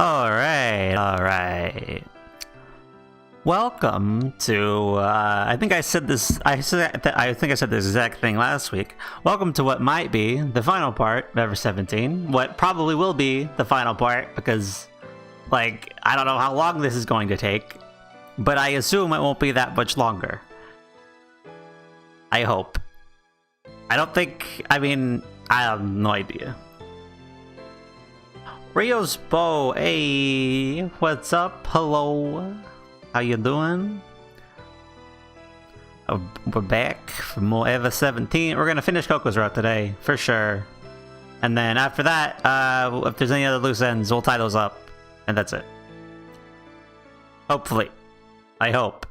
Alright. Welcome to, I think I said this exact thing last week. Welcome to what might be the final part of Ever 17. What probably will be the final part, because, like, I don't know how long this is going to take, but I assume it won't be that much longer. I hope. I have no idea. Rio's Bow, hey, what's up? Hello, how you doing? We're back for more Ever 17. We're gonna finish Coco's route today, for sure. And then after that, if there's any other loose ends, we'll tie those up. And that's it. Hopefully. I hope.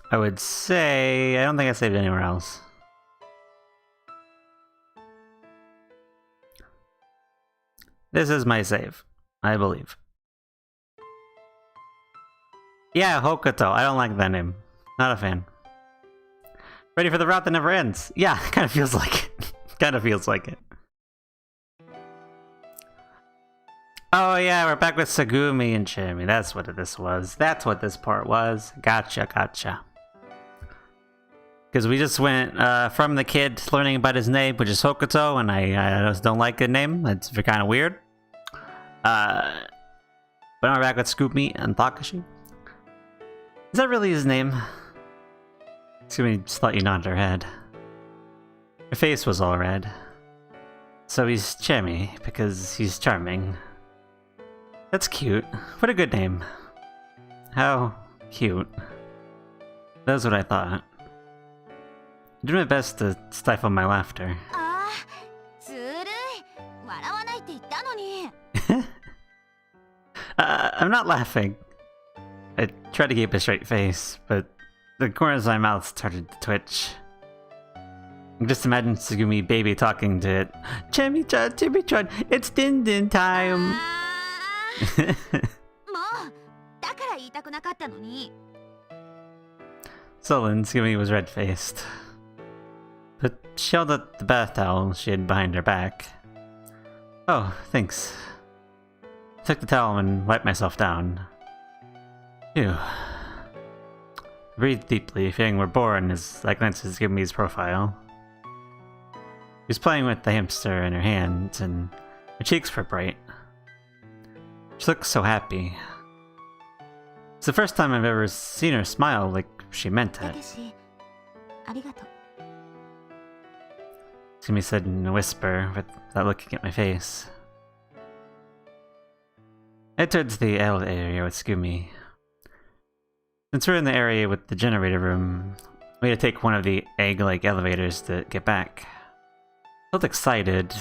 I would say, I don't think I saved anywhere else. This is my save, I believe. Yeah, Hokuto. I don't like that name. Not a fan. Ready for the route that never ends. Yeah, kind of feels like it. Kind of feels like it. Oh yeah, we're back with Tsugumi and Chimi. That's what this was. That's what this part was. Gotcha. Because we just went from the kid learning about his name, which is Hokuto, and I just don't like the name. It's kind of weird. But now we're back with Tsugumi and Takashi. Is that really his name? Tsugumi slightly nodded her head. Her face was all red. So he's Chimi, because he's charming. That's cute. What a good name. How cute. That's what I thought. I did my best to stifle my laughter. I'm not laughing. I tried to keep a straight face, but the corners of my mouth started to twitch. Just imagine Tsugumi baby talking to it. Chimi-chan, it's din-din time! Sullen, Tsugumi was red-faced. But she held up the bath towel she had behind her back. Oh, thanks. I took the towel and wiped myself down. Phew. I breathed deeply, feeling reborn as I glanced at Tsugumi's profile. She was playing with the hamster in her hand, and her cheeks were bright. She looked so happy. It's the first time I've ever seen her smile like she meant it. Tsugumi said in a whisper, without looking at my face. I head towards the elevator area with Tsugumi. Since we're in the area with the generator room, we had to take one of the egg-like elevators to get back. I felt excited,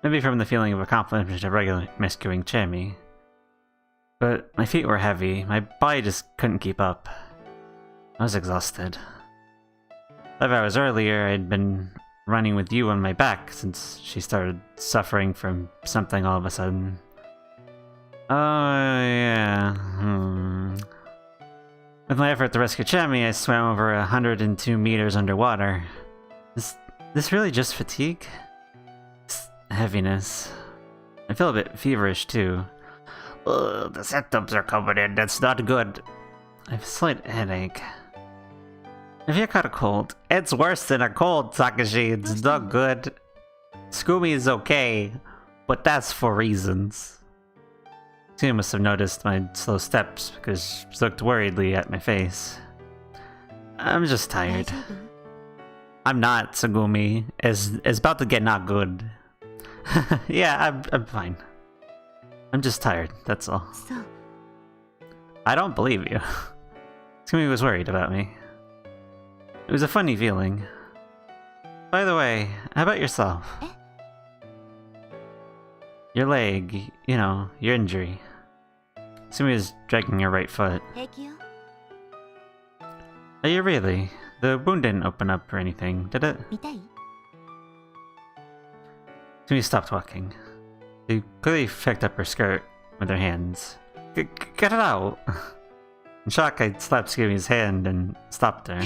maybe from the feeling of accomplishment of rescuing Chimi. But my feet were heavy, my body just couldn't keep up. I was exhausted. 5 hours earlier, I'd been running with you on my back since she started suffering from something all of a sudden. Oh, yeah. With my effort to rescue Chimi, I swam over 102 meters underwater. Is this really just fatigue? It's heaviness. I feel a bit feverish, too. Ugh, the symptoms are coming in. That's not good. I have a slight headache. Have you caught a cold? It's worse than a cold, Takashi. It's not good. Tsugumi is okay, but that's for reasons. Tsugumi must have noticed my slow steps because she looked worriedly at my face. I'm just tired. I'm not, Tsugumi. It's about to get not good. Yeah, I'm fine. I'm just tired, that's all. I don't believe you. Tsugumi was worried about me. It was a funny feeling. By the way, how about yourself? Your leg, you know, your injury. Tsugumi was dragging her right foot. Are you really? The wound didn't open up or anything, did it? Tsugumi stopped walking. She clearly picked up her skirt with her hands. Get it out! In shock, I slapped Tsugumi's hand and stopped her.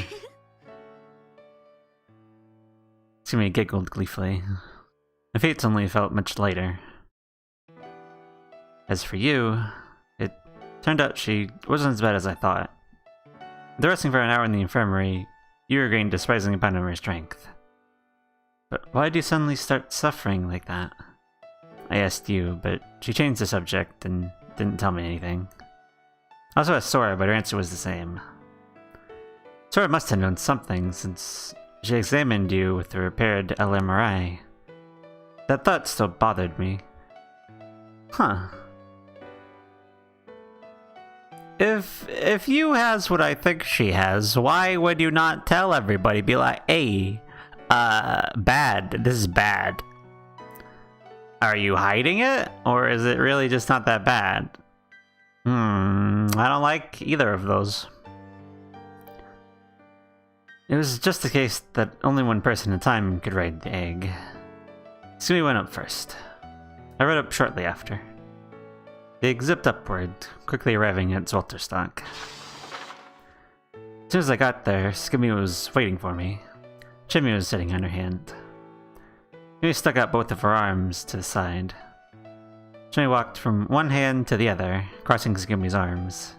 Tsugumi giggled gleefully. My feet suddenly felt much lighter. As for you, it turned out she wasn't as bad as I thought. After resting for an hour in the infirmary, you regained a surprising amount of her strength. But why did you suddenly start suffering like that? I asked you, but she changed the subject and didn't tell me anything. I also asked Sora, but her answer was the same. Sora must have known something, since she examined you with a repaired LMRI. That thought still bothered me. Huh. If you has what I think she has, why would you not tell everybody? Be like, hey, bad. This is bad. Are you hiding it? Or is it really just not that bad? I don't like either of those. It was just the case that only one person at a time could ride the egg. Tsugumi went up first. I rode up shortly after. The egg zipped upward, quickly arriving at Zolterstock. As soon as I got there, Tsugumi was waiting for me. Jimmy was sitting on her hand. Tsugumi stuck out both of her arms to the side. Jimmy walked from one hand to the other, crossing Tsugumi's arms.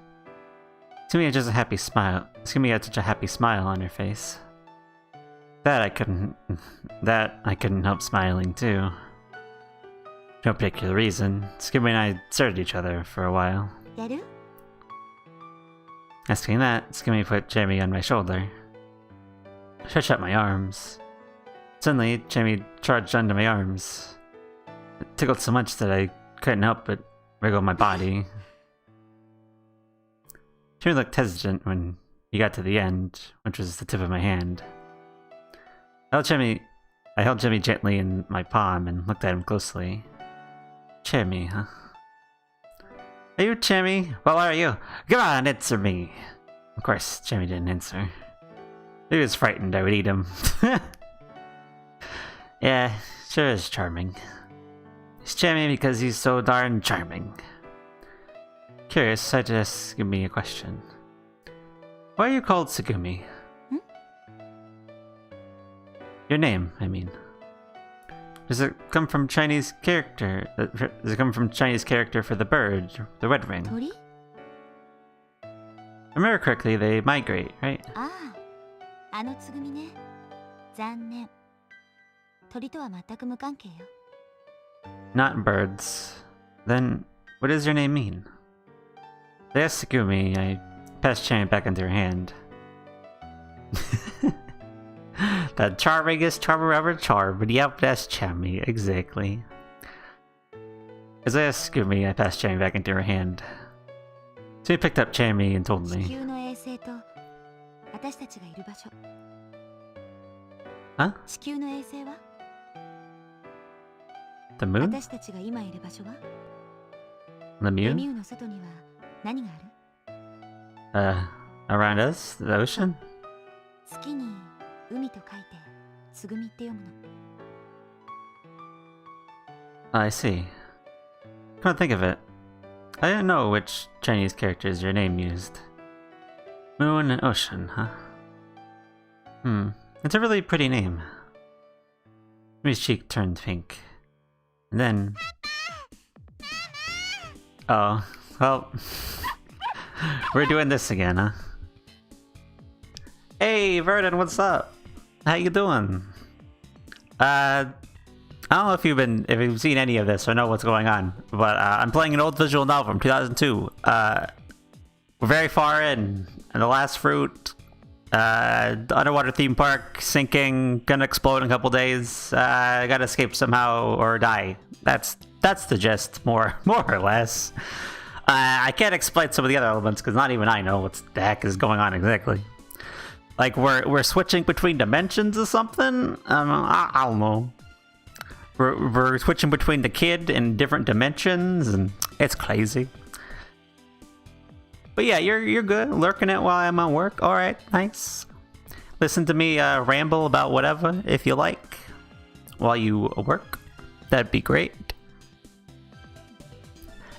Tsugumi had just a happy smile. Tsugumi had such a happy smile on her face. That I couldn't help smiling too. No particular reason. Tsugumi and I stared at each other for a while. Asking that, Tsugumi put Jamie on my shoulder. I stretched out my arms. Suddenly, Jamie charged onto my arms. It tickled so much that I couldn't help but wriggle my body. Jamie looked hesitant when he got to the end, which was the tip of my hand. I held Jamie gently in my palm and looked at him closely. Jamie, huh? Are you Jamie? Well, are you? Come on, answer me! Of course, Jamie didn't answer. He was frightened I would eat him. Yeah, sure is charming. He's Jamie because he's so darn charming. Curious, I just give me a question. Why are you called Tsugumi? Your name, I mean. Does it come from Chinese character? Does it come from Chinese character for the bird, the red ring? If I remember correctly, they migrate, right? Not birds. Then, what does your name mean? They asked Tsugumi. I passed Jamie back into her hand. The charmingest charmer ever charmed. Yep, that's Jamie, exactly. As I asked Tsugumi, I passed Jamie back into her hand. So he picked up Jamie and told me. Huh? The moon? The moon? Around us? The ocean? I see. Come to think of it, I didn't know which Chinese characters your name used. Moon and ocean, huh? It's a really pretty name. Jimmy's cheek turned pink. And then... Oh, well... We're doing this again, huh? Hey, Vernon, what's up? How you doing? I don't know if you've seen any of this or know what's going on, but I'm playing an old visual novel from 2002. We're very far in the last fruit. The underwater theme park sinking, gonna explode in a couple days. Gotta escape somehow or die. That's the gist, more or less. I can't explain some of the other elements because not even I know what the heck is going on exactly. Like we're switching between dimensions or something. I don't know. We're switching between the kid and different dimensions, and it's crazy. But yeah, you're good. Lurking it while I'm on work. All right, nice. Listen to me ramble about whatever if you like while you work. That'd be great.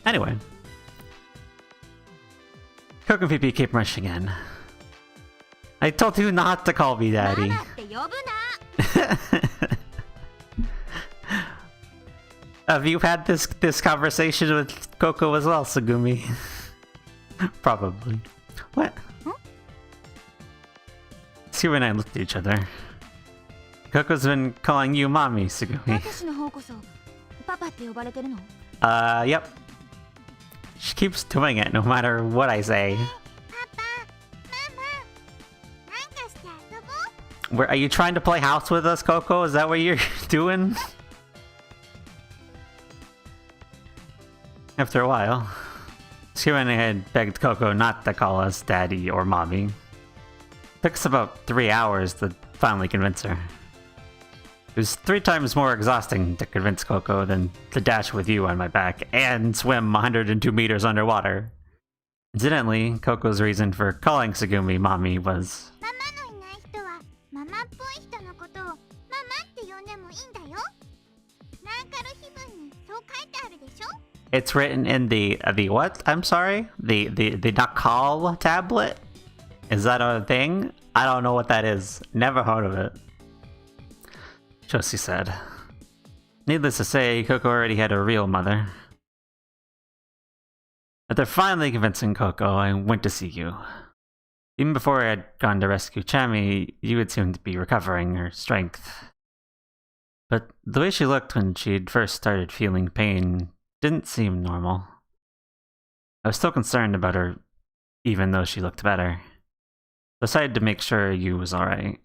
Anyway. Coco and PP keep rushing in. I told you not to call me daddy. Have you had this conversation with Coco as well, Tsugumi? Probably. What? Tsugumi and I looked at each other. Coco's been calling you mommy, Tsugumi. Yep. She keeps doing it no matter what I say. Are you trying to play house with us, Coco? Is that what you're doing? After a while, Tsugumi and I had begged Coco not to call us daddy or mommy. Took us about 3 hours to finally convince her. It was 3 times more exhausting to convince Coco than to dash with you on my back and swim 102 meters underwater. Incidentally, Coco's reason for calling Tsugumi mommy was... It's written in the what? I'm sorry? The Nakal tablet? Is that a thing? I don't know what that is. Never heard of it. Josie said. Needless to say, Coco already had a real mother. After finally convincing Coco, I went to see you. Even before I had gone to rescue Chami, you had seemed to be recovering her strength. But the way she looked when she'd first started feeling pain didn't seem normal. I was still concerned about her, even though she looked better. Decided to make sure you was alright.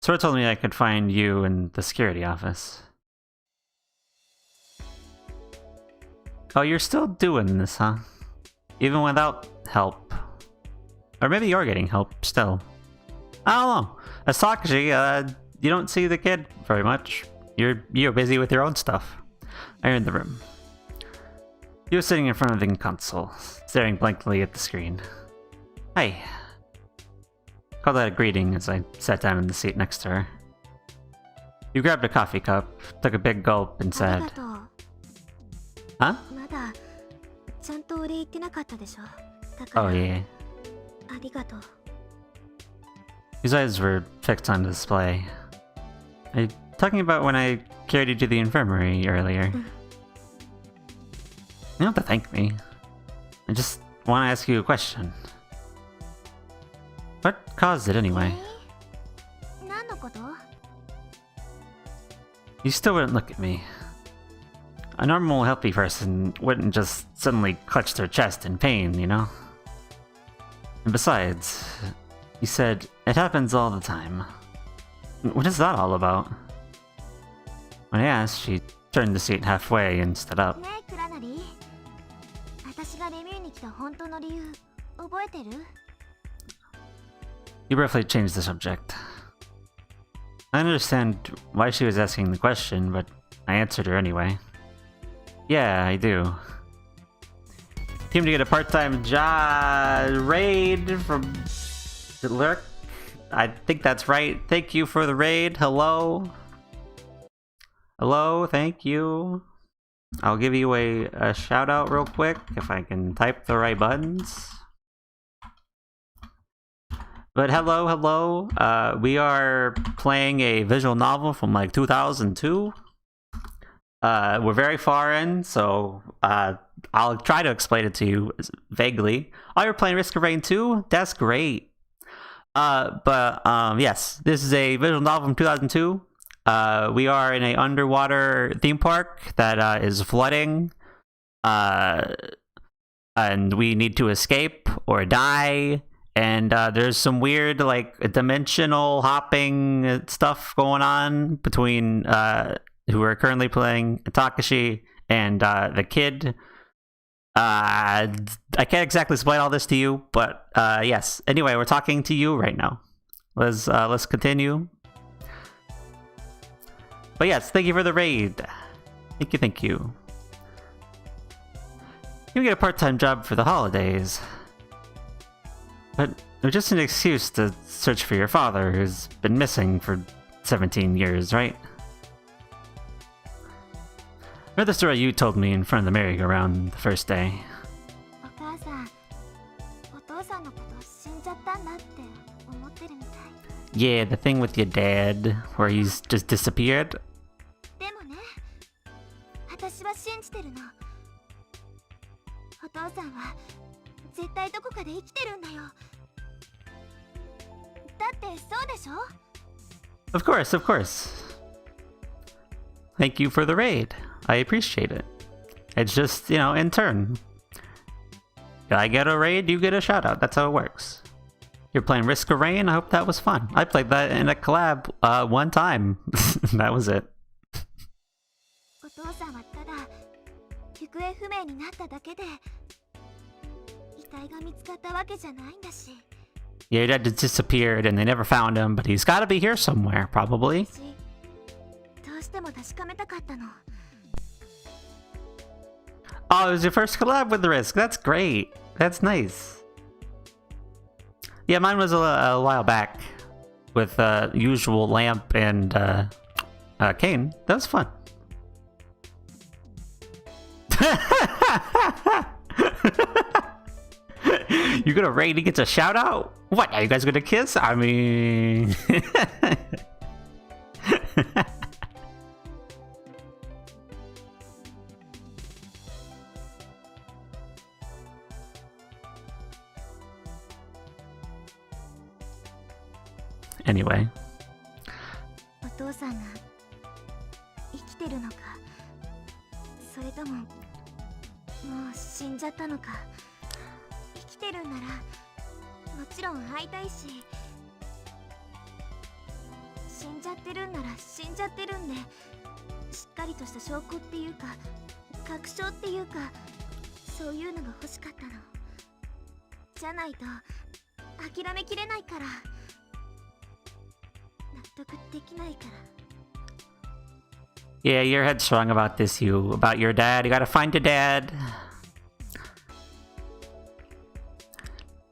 Sora told me I could find you in the security office. Oh, you're still doing this, huh? Even without help. Or maybe you're getting help still. I don't know. As Takashi, you don't see the kid very much. You're busy with your own stuff. I entered the room. He was sitting in front of the console, staring blankly at the screen. Hi. Called out a greeting as I sat down in the seat next to her. You grabbed a coffee cup, took a big gulp, and said, Huh? Oh yeah. His eyes were fixed on the display. Are you talking about when I carried you to the infirmary earlier? You don't have to thank me. I just want to ask you a question. What caused it anyway? You still wouldn't look at me. A normal, healthy person wouldn't just suddenly clutch their chest in pain, you know? And besides, you said, it happens all the time. What is that all about? When I asked, she turned the seat halfway and stood up. You briefly changed the subject. I understand why she was asking the question, but I answered her anyway. Yeah, I do. Team to get a part-time job raid from Lurk. I think that's right. Thank you for the raid. Hello. Hello, thank you. I'll give you a shout out real quick if I can type the right buttons. But hello. We are playing a visual novel from like 2002. We're very far in, so I'll try to explain it to you vaguely. Oh, you're playing Risk of Rain 2? That's great. Yes, this is a visual novel from 2002. We are in an underwater theme park that is flooding. And we need to escape or die. And there's some weird, like, dimensional hopping stuff going on between who are currently playing Takashi and the kid. I can't exactly explain all this to you, but yes. Anyway, we're talking to you right now. Let's continue. But yes, thank you for the raid. Thank you. You get a part-time job for the holidays. But it was just an excuse to search for your father, who's been missing for 17 years, right? Read the story you told me in front of the merry-go-round the first day. Yeah, the thing with your dad, where he's just disappeared. Of course, of course. Thank you for the raid. I appreciate it. It's just, you know, in turn. I get a raid, you get a shoutout. That's how it works. You're playing Risk of Rain? I hope that was fun. I played that in a collab one time. That was it. Yeah, your dad just disappeared and they never found him, but he's gotta be here somewhere, probably. Oh, it was your first collab with Risk. That's great. That's nice. Yeah, mine was a while back with usual Lamp and Kane. That was fun. You gonna raid and get a shout out? What, are you guys gonna kiss? I mean... Anyway. Yeah, you're headstrong about this, about your dad. You gotta find your dad.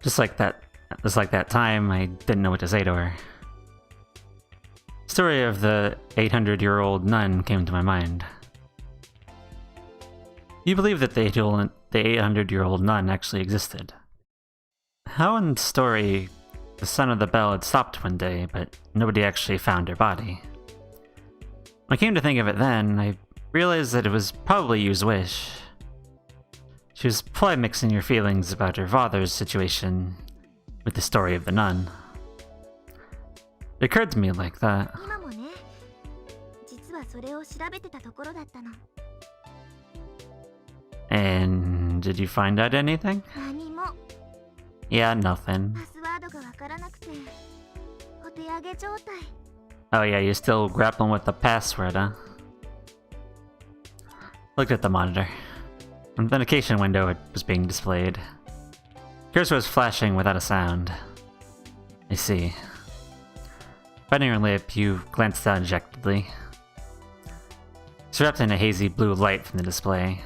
Just like that time I didn't know what to say to her. The story of the 800-year-old nun came to my mind. You believe that the 800-year-old nun actually existed. How in the story the son of the bell had stopped one day, but nobody actually found her body. When I came to think of it then, I realized that it was probably Yu's wish. She was probably mixing your feelings about her father's situation with the story of the nun. It occurred to me like that. And did you find out anything? Yeah, nothing. Oh yeah, you're still grappling with the password, huh? Looked at the monitor. An authentication window was being displayed. Cursor was flashing without a sound. I see. Biting your lip, you glanced down dejectedly. It's wrapped in a hazy blue light from the display.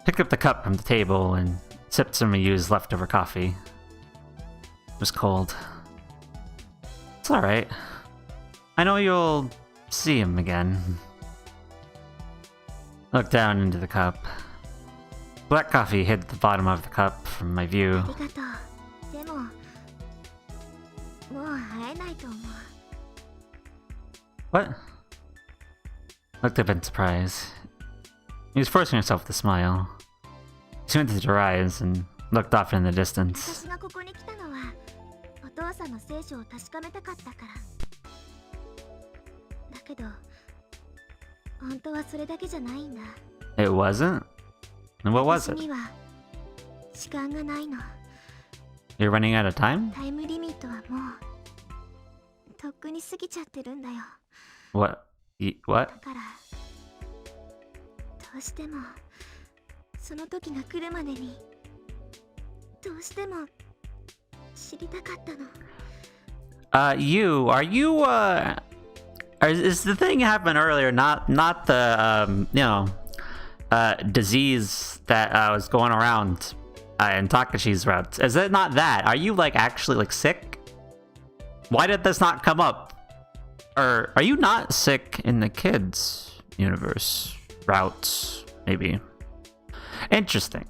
Picked up the cup from the table and sipped some of Yu's leftover coffee. It was cold. It's alright. I know you'll see him again. Looked down into the cup. Black coffee hid the bottom of the cup from my view. What? Looked up in surprise. He was forcing himself to smile. He squinted her eyes and looked off in the distance. It wasn't? And what was it? You're running out of time? What? What? Is the thing happened earlier not the, disease that was going around in Takashi's routes? Is it not that? Are you, like, actually, like, sick? Why did this not come up? Or are you not sick in the kids' universe? routes, maybe. Interesting.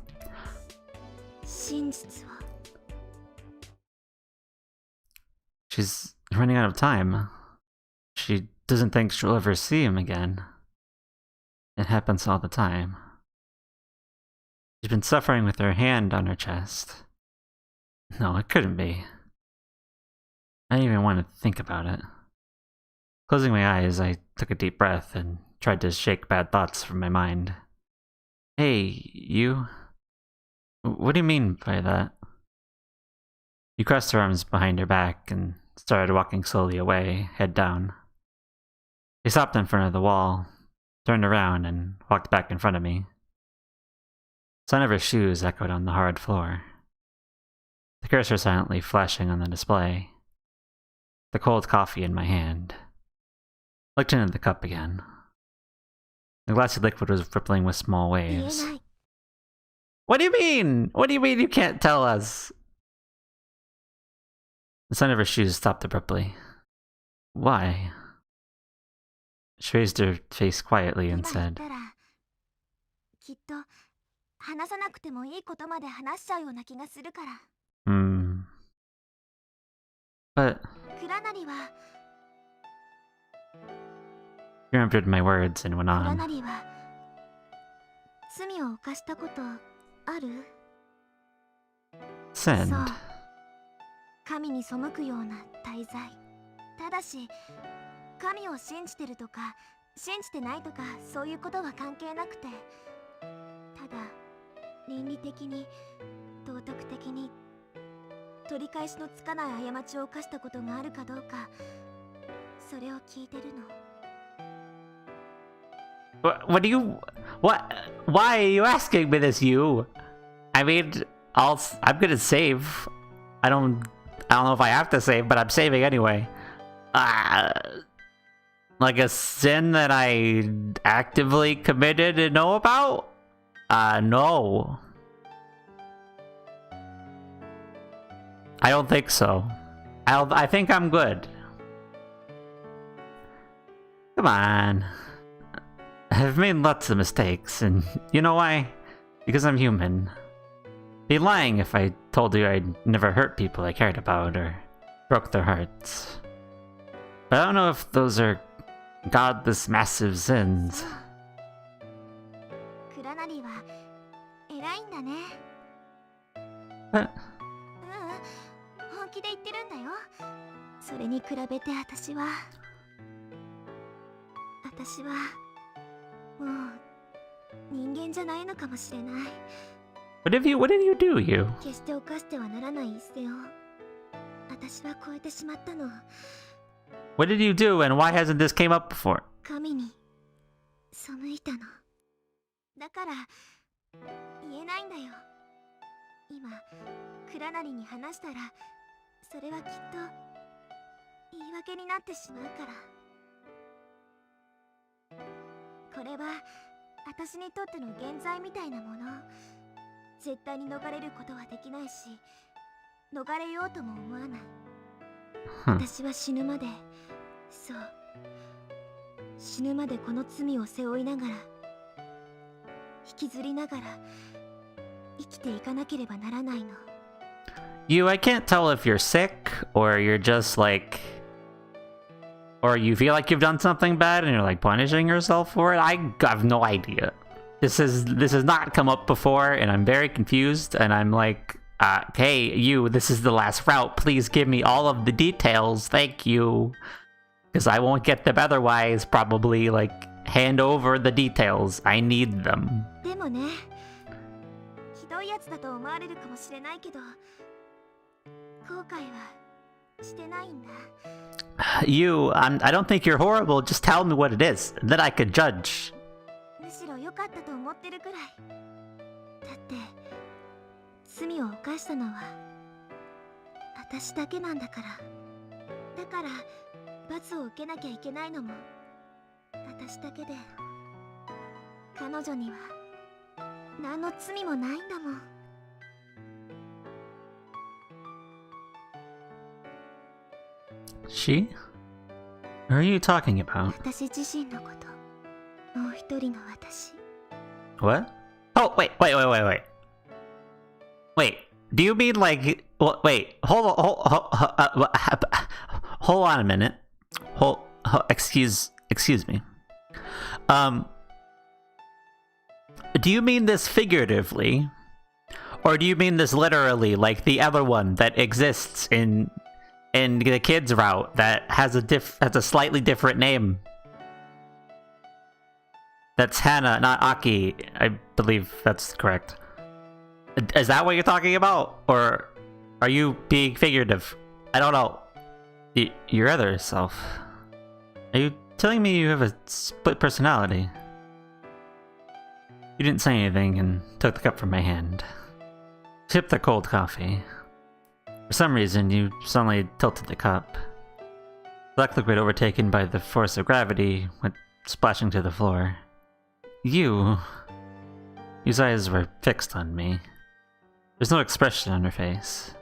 She's running out of time. She doesn't think she'll ever see him again. It happens all the time. She's been suffering with her hand on her chest. No, it couldn't be. I didn't even want to think about it. Closing my eyes, I took a deep breath and tried to shake bad thoughts from my mind. Hey, you? What do you mean by that? She crossed her arms behind her back and started walking slowly away, head down. She stopped in front of the wall, turned around, and walked back in front of me. The sound of her shoes echoed on the hard floor. The cursor silently flashing on the display. The cold coffee in my hand. Looked into the cup again. The glassy liquid was rippling with small waves. What do you mean? What do you mean you can't tell us? The sound of her shoes stopped abruptly. Why? She raised her face quietly and said, But... She remembered my words and went on. Sin. 神に背くような大罪。ただし、神を信じてるとか信じてないとかそういうことは関係なくて、ただ倫理的に道徳的に取り返しのつかない過ちを犯したことがあるかどうか、それを聞いてるの。What do you... What? Why are you asking me this, you? I mean, I'm gonna save. I don't know if I have to save, but I'm saving anyway. Like a sin that I actively committed and know about? No. I don't think so. I think I'm good. Come on. I've made lots of mistakes, and you know why? Because I'm human. I'd be lying if I told you I'd never hurt people I cared about or broke their hearts. But I don't know if those are godless massive sins. What? 本気で言ってるんだよ。それに比べて私はもう人間じゃないのかもしれない。What did you do, you? 決して犯してはならない一線を私は越えてしまったの。What did you do, and why hasn't this came up before? 神に背いたの。だから言えないんだよ。今クラナリに話したらそれはきっと言い訳になってしまうから。これは私にとっての現在みたいなもの。絶対に逃れることはできないし、逃れようとも思わない。私は死ぬまで、そう、死ぬまでこの罪を背負いながら、引きずりながら生きていかなければならないの。You, I can't tell if you're sick or you're just like, or you feel like you've done something bad and you're like punishing yourself for it. I have no idea. This has not come up before, and I'm very confused. And I'm like, hey, you, this is the last route. Please give me all of the details. Thank you, because I won't get them otherwise. Probably like hand over the details. I need them. でもね、ひどいやつだと思われるかもしれないけど、後悔はしてないんだ。You, I don't think you're horrible. Just tell me what it is, then I could judge. むしろ良かったと思ってるくらい。だって罪を犯したのは私だけなんだから。だから罰を受けなきゃいけないのも私だけで、彼女には何の罪もないんだもん。She? What are you talking about? 私自身のこともう一人の私。 What? Oh, wait. Wait, do you mean like... Wait, hold on a minute. Excuse me. Do you mean this figuratively? Or do you mean this literally, like the other one that exists in the kids route that has a slightly different name? That's Hannah, not Aki. I believe that's correct. Is that what you're talking about? Or are you being figurative? I don't know. Your other self. Are you telling me you have a split personality? You didn't say anything and took the cup from my hand. Sipped the cold coffee. For some reason, you suddenly tilted the cup. Black liquid overtaken by the force of gravity went splashing to the floor. Whose eyes were fixed on me. There's no expression on her face.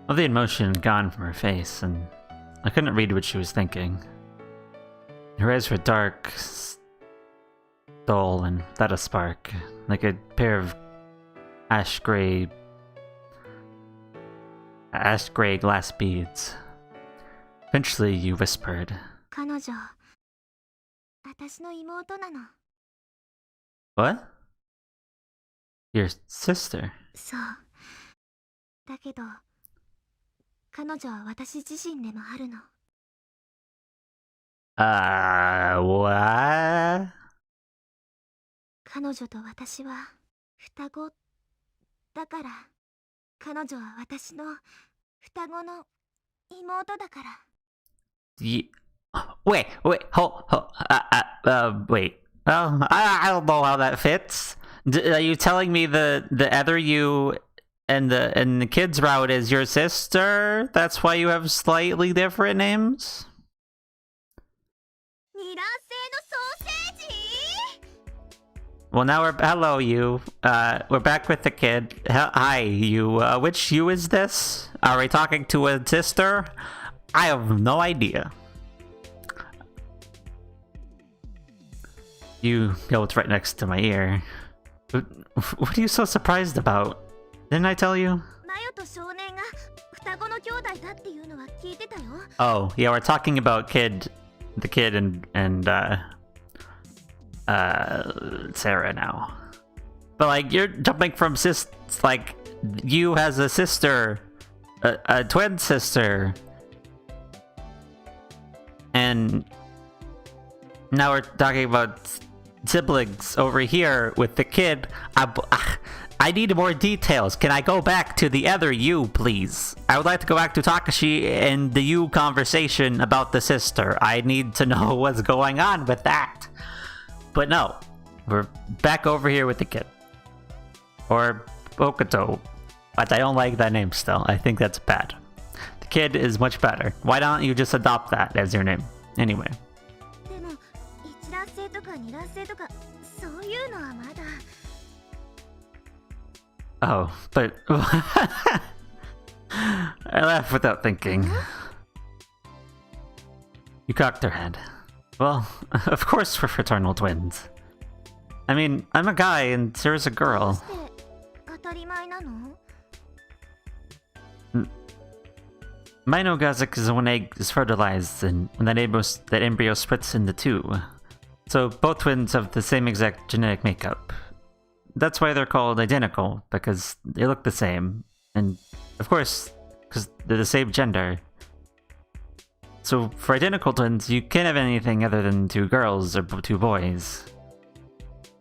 All the emotion gone from her face, and I couldn't read what she was thinking. Her eyes were dark, dull, and without a spark, like a pair of ash gray glass beads. Eventually, you whispered, 彼女、私の妹なの。 What? Your sister? そう。だけど、彼女は私自身でもあるの。 What? 彼女と私は双子だから、彼女は私の双子の妹だから。 Wait, wait. I don't know how that fits. Are you telling me the other you and the kids route is your sister? That's why you have slightly different names? 二卵性のソーセージ? Well, now hello, you. We're back with the kid. Hi, you. Which you is this? Are we talking to a sister? I have no idea. You yelled right next to my ear. What are you so surprised about? Didn't I tell you? マヨと少年が双子の兄弟だっていうのは聞いてたよ。 Oh, yeah, we're talking about the kid and Sara now. But like, you're jumping from like, you has a sister, a twin sister, and now we're talking about siblings over here with the kid. I need more details. Can I go back to the other you, please? I would like to go back to Takashi and the you conversation about the sister. I need to know what's going on with that. But no, we're back over here with the kid. Or Bokuto. But I don't like that name still. I think that's bad. The kid is much better. Why don't you just adopt that as your name? Anyway. でも、一卵性とか二卵性とかそういうのはまだ。 Oh, but I laughed without thinking. You cocked her head. Well, of course we're fraternal twins. I mean, I'm a guy and Sara's a girl. 当たり前なの? Minogazic is when egg is fertilized and when that embryo splits into two. So both twins have the same exact genetic makeup. That's why they're called identical, because they look the same. And, of course, because they're the same gender. So, for identical twins, you can't have anything other than two girls or two boys.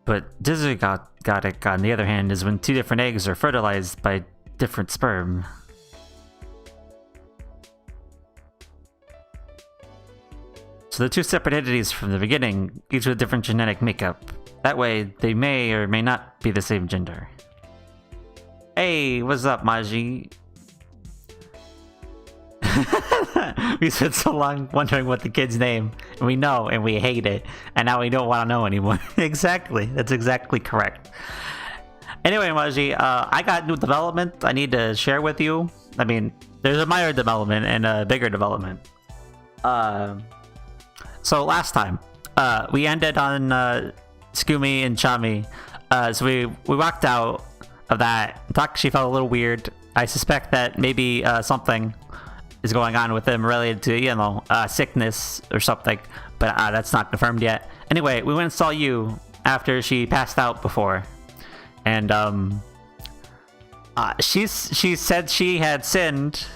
But Dizugaric, on the other hand, is when two different eggs are fertilized by different sperm. So they're two separate entities from the beginning, each with different genetic makeup. That way, they may or may not be the same gender. Hey, what's up, Maji? We spent so long wondering what the kid's name, and we know, and we hate it, and now we don't want to know anymore. Exactly, that's exactly correct. Anyway, Maji, I got new development I need to share with you. I mean, there's a minor development and a bigger development. So last time, we ended on Tsugumi and Chami. So we walked out of that. Takashi felt a little weird. I suspect that maybe something is going on with him related to, you know, sickness or something. But that's not confirmed yet. Anyway, we went and saw you after she passed out before. And she said she had sinned.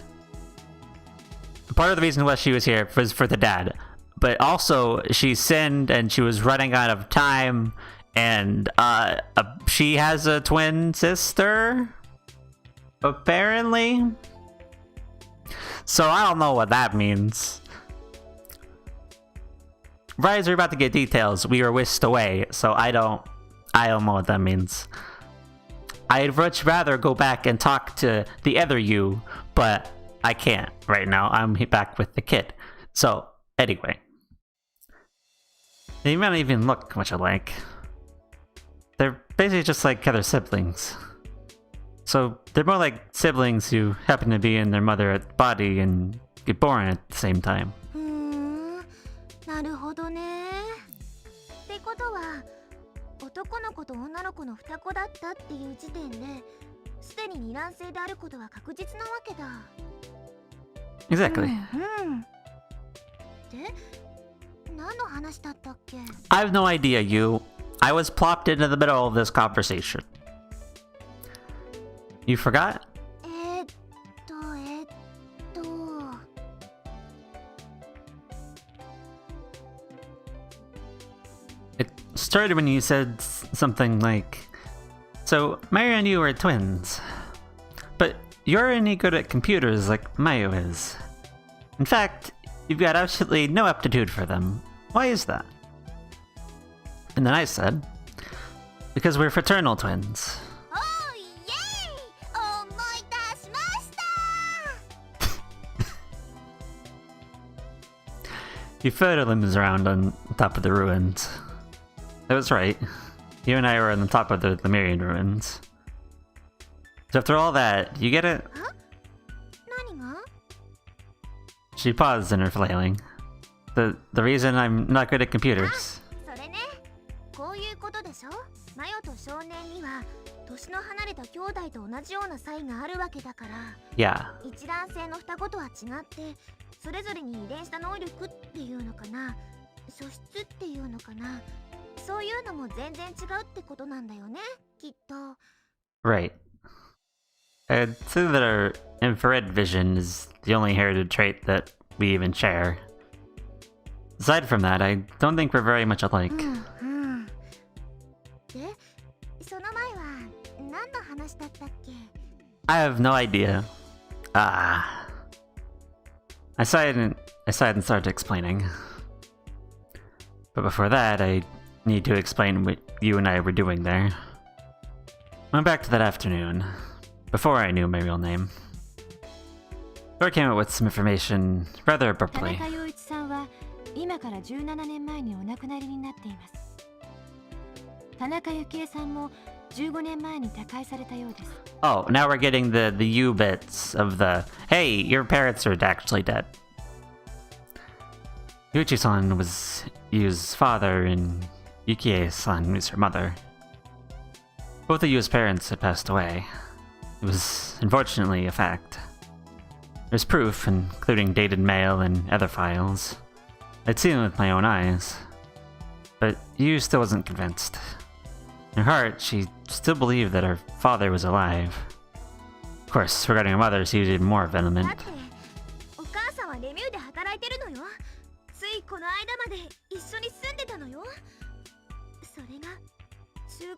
Part of the reason why she was here was for the dad. But also, she sinned and she was running out of time. And she has a twin sister, apparently. So I don't know what that means. Right as we're about to get details, we were whisked away. So I don't know what that means. I'd much rather go back and talk to the other you, but I can't right now. I'm back with the kid. So anyway, they might not even look much alike. They're basically just like other siblings. So they're more like siblings who happen to be in their mother's body and get born at the same time. なるほどね。ってことは、男の子と女の子の双子だったっていう時点で、すでに二卵性であることは確実なわけだ。Exactly. で、何の話だったっけ? I have no idea, you. I was plopped into the middle of this conversation. You forgot? It started when you said something like, so Mario and you are twins, but you're any good at computers like Mayo is. In fact, you've got absolutely no aptitude for them. Why is that? And then I said, because we're fraternal twins. Oh, yay! You floated limbs around on top of the ruins. That was right. You and I were on the top of the Lemurian ruins. So after all that, you get it? Huh? She paused in her flailing. The reason I'm not good at computers. こういうことでしょ? マヨと少年には年の離れた兄弟と同じような差異があるわけだから。Yeah. 一卵性の双子とは違って、それぞれに遺伝した能力っていうのかな、素質っていうのかな、そういうのも全然違うってことなんだよね、きっと。Right. I'd say that our infrared vision is the only inherited trait that we even share. Aside from that, I don't think we're very much alike. で、その前は何の話だったっけ? I have no idea. I sighed and started explaining. But before that, I need to explain what you and I were doing there. Went back to that afternoon, before I knew my real name. Sora came up with some information rather abruptly. 今から17年前にお亡くなりになっています。田中幸恵さんも15年前に他界されたようです。Oh, now we're getting the you bits of the, hey, your parents are actually dead. Yuichi-san was Yu's father and Yukie-san was her mother. Both of Yu's parents had passed away. It was unfortunately a fact. There's proof, including dated mail and other files. I'd seen it with my own eyes. But Yu still wasn't convinced. In her heart, she still believed that her father was alive. Of course, regarding her mother, she was even more vehement. だって、お母さんはレミューで働いてるのよ。ついこの間まで一緒に住んでたのよ。それが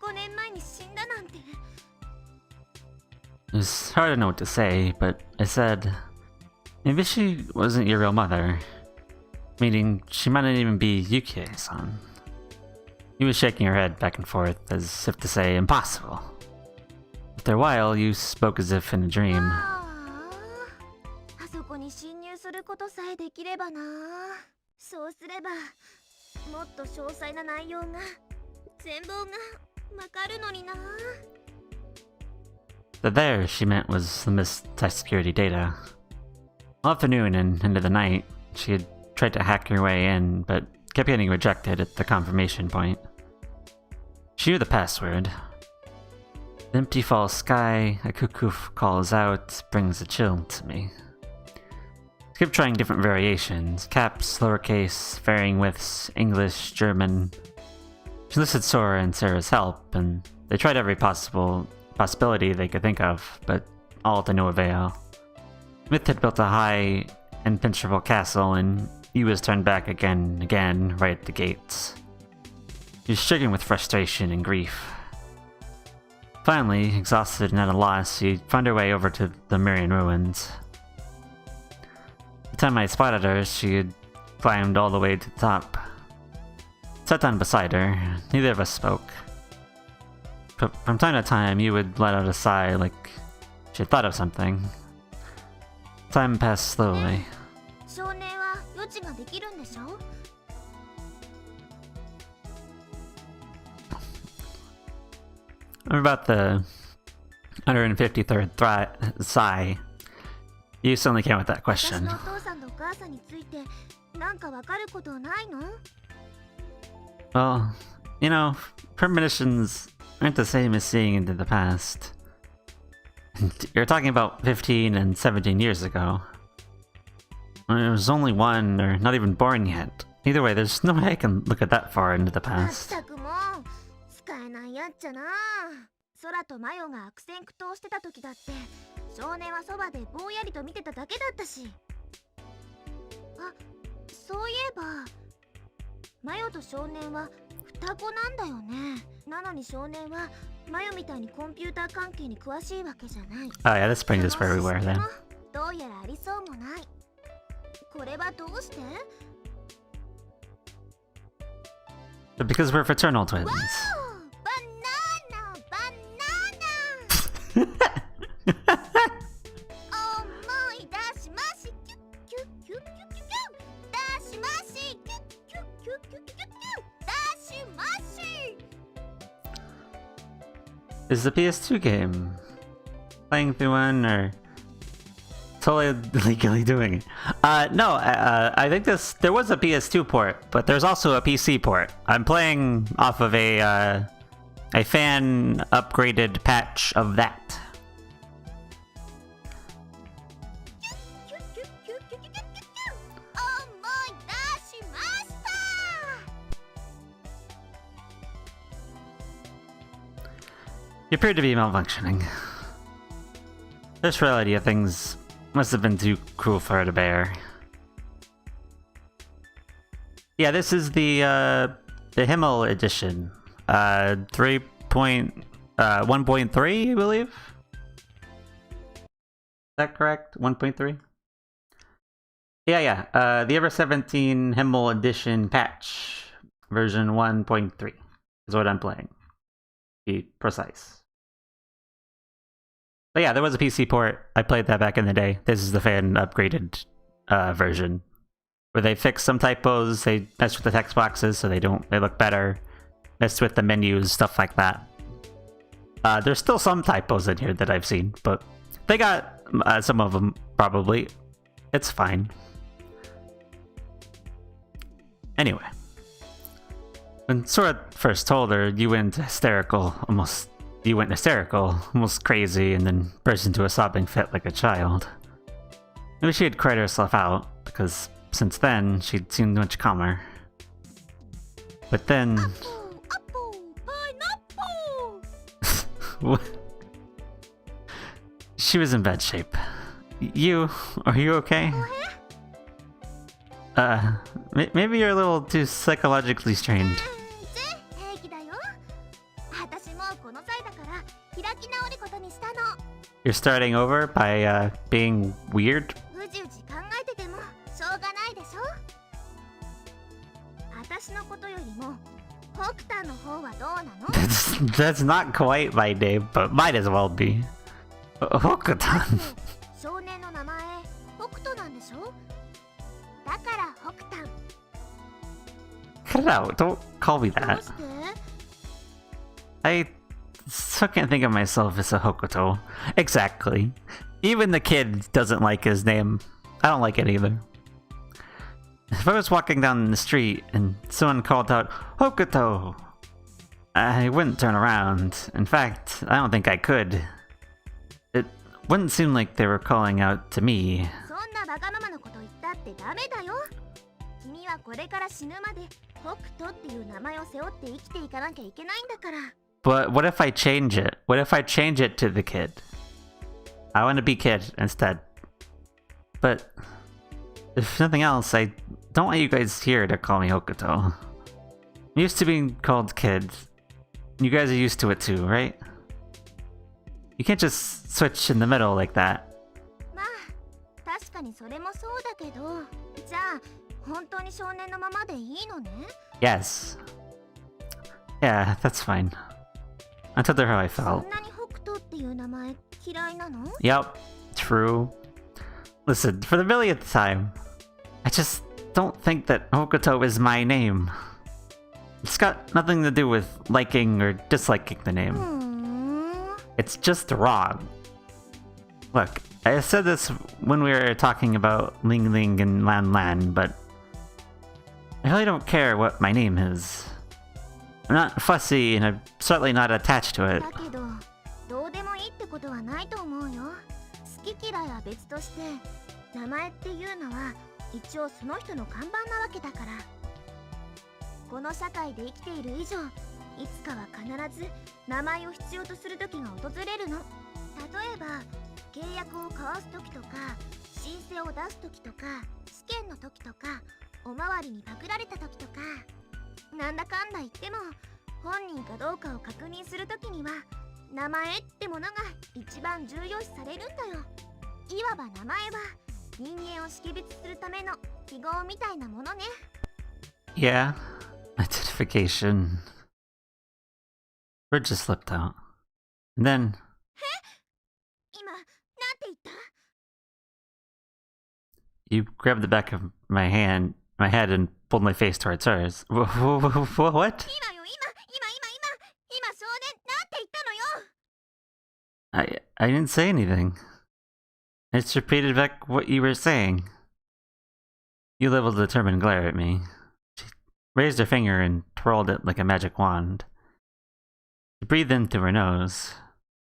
15年前に死んだなんて。It was hard to know what to say, but I said, maybe she wasn't your real mother. Meaning, she might not even be Yukie-san. He was shaking her head back and forth, as if to say, impossible. After a while, you spoke as if in a dream. あそこに侵入することさえできればな。そうすれば、もっと詳細な内容が、全貌がわかるのにな。The there she meant was the missed security data. All afternoon and into the night, she had tried to hack her way in, but kept getting rejected at the confirmation point. She knew the password. The empty false sky, a cuckoo calls out, brings a chill to me. She kept trying different variations, caps, lowercase, varying widths, English, German. She enlisted Sora and Sara's help, and they tried every possibility they could think of, but all to no avail. Myth had built a high, impenetrable castle, and he was turned back again and again, right at the gates. She was stricken with frustration and grief. Finally, exhausted and at a loss, she found her way over to the Myrian ruins. The time I spotted her, she had climbed all the way to the top. Sat down beside her, neither of us spoke. But from time to time, you would let out a sigh like she had thought of something. Time passed slowly. 少年は予知ができるんでしょ? About the 153rd sigh. You certainly came with that 私 question. のお父さんとお母さんについてなんかわかることないの? Well, you know, premonitions aren't the same as seeing into the past. You're talking about 15 and 17 years ago. I was only one, or not even born yet. Either way, there's no way I can look at that far into the まっ past. たくもう使えないやっちゃな。空とマヨが悪戦苦闘してた時だって少年はそばでぼんやりと見てただけだったし。あ、そういえばマヨと少年は双子なんだよね。なのに少年はマヨみたいにコンピューター関係に詳しいわけじゃない。 Oh yeah, this brings us where we were その then. システムもどうやらありそうもない。これはどうして? But because we're fraternal twins. わお、バナナバナナ思い出しましキュッキュッキュッキュッキュッキュッ出しましキュッキュッキュッキュッキュッキュッキュッ出しまし Is the PS2 game playing through one or totally legally doing it? No, I think there was a PS2 port, but there's also a PC port. I'm playing off of a fan upgraded patch of that. キュッキュッキュッキュッキュッキュッキュッキュッ思い出しました You appeared to be malfunctioning. This reality of things must have been too cruel for her to bear. Yeah, this is the Himmel Edition. 1.3, I believe? Is that correct? 1.3? Yeah. The Ever 17 Himmel Edition patch. Version 1.3 is what I'm playing. Be precise. But yeah, there was a PC port. I played that back in the day. This is the fan upgraded version, where they fix some typos. They mess with the text boxes so they look better. Mess with the menus, stuff like that. There's still some typos in here that I've seen, but they got some of them probably. It's fine. Anyway, when Sora first told her, you went hysterical, almost crazy, and then burst into a sobbing fit like a child. Maybe she had cried herself out, because since then, she'd seemed much calmer. But then... Apple, pineapple. She was in bad shape. Are you okay? Maybe you're a little too psychologically strained. 平気だよ。私もこの際だから開き直ることにしたの。 You're starting over by being weird? うじうじ考えててもしょうがないでしょ。私のことよりも北斗の方はどうなの? That's not quite my name, but might as well be. Hokutan. 少年の名前北斗なんでしょ。だから北斗。 Cut it out. Don't call me どう that. して? I still can't think of myself as a Hokuto. Exactly. Even the kid doesn't like his name. I don't like it either. If I was walking down the street and someone called out, Hokuto, I wouldn't turn around. In fact, I don't think I could. It wouldn't seem like they were calling out to me. そんなバカママのこと言ったってダメだよ。君はこれから死ぬまで北斗っていう名前を背負って生きていかなきゃいけないんだから。But what if I change it? What if I change it to the kid? I want to be kid instead. But if nothing else, I don't want you guys here to call me Hokuto. I'm used to being called kid. You guys are used to it too, right? You can't just switch in the middle like that. まあ、確かにそれもそうだけど、じゃあ本当に少年のままでいいのね? Yes. Yeah, that's fine. I told her how I そ felt. んなに北斗っていう名前嫌いなの? Yep, true. Listen, for the millionth time, I just don't think that Hokuto is my name. It's got nothing to do with liking or disliking the name. It's just wrong. Look, I said this when we were talking about Ling Ling and Lan Lan, but I really don't care what my name is. I'm not fussy and I'm certainly not attached to it. だけど、どうでもいいってことはないと思うよ。好き嫌いは別として、名前っていうのは一応その人の看板なわけだから。この社会で生きている以上、いつかは必ず名前を必要とする時が訪れるの。例えば、契約を交わす時とか、申請を出す時とか、試験の時とか、おまわりにパクられた時とか。なんだかんだ言っても、本人かどうかを確認する時には、名前ってものが一番重要視されるんだよ。いわば名前は人間を識別するための記号みたいなものね。Yeah, identification. Word just slipped out. And then... 今、なんて言った? You grabbed the back of my head and pulled my face towards hers. What? 今よ、今少年、なんて言ったのよ? I didn't say anything. I just repeated back what you were saying. You leveled a determined glare at me. She raised her finger and twirled it like a magic wand. She breathed in through her nose.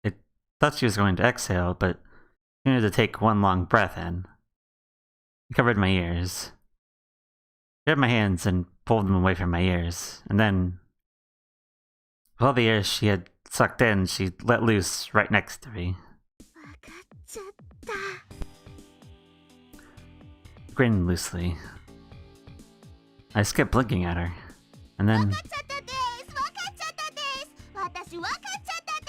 I thought she was going to exhale, but she needed to take one long breath in. She covered my ears. She grabbed my hands and pulled them away from my ears, and then, with all the air she had sucked in, she let loose right next to me. わかっちゃった。Grinned loosely. I skipped blinking at her, and then... わかっちゃったです。わかっちゃったです。私わかっちゃった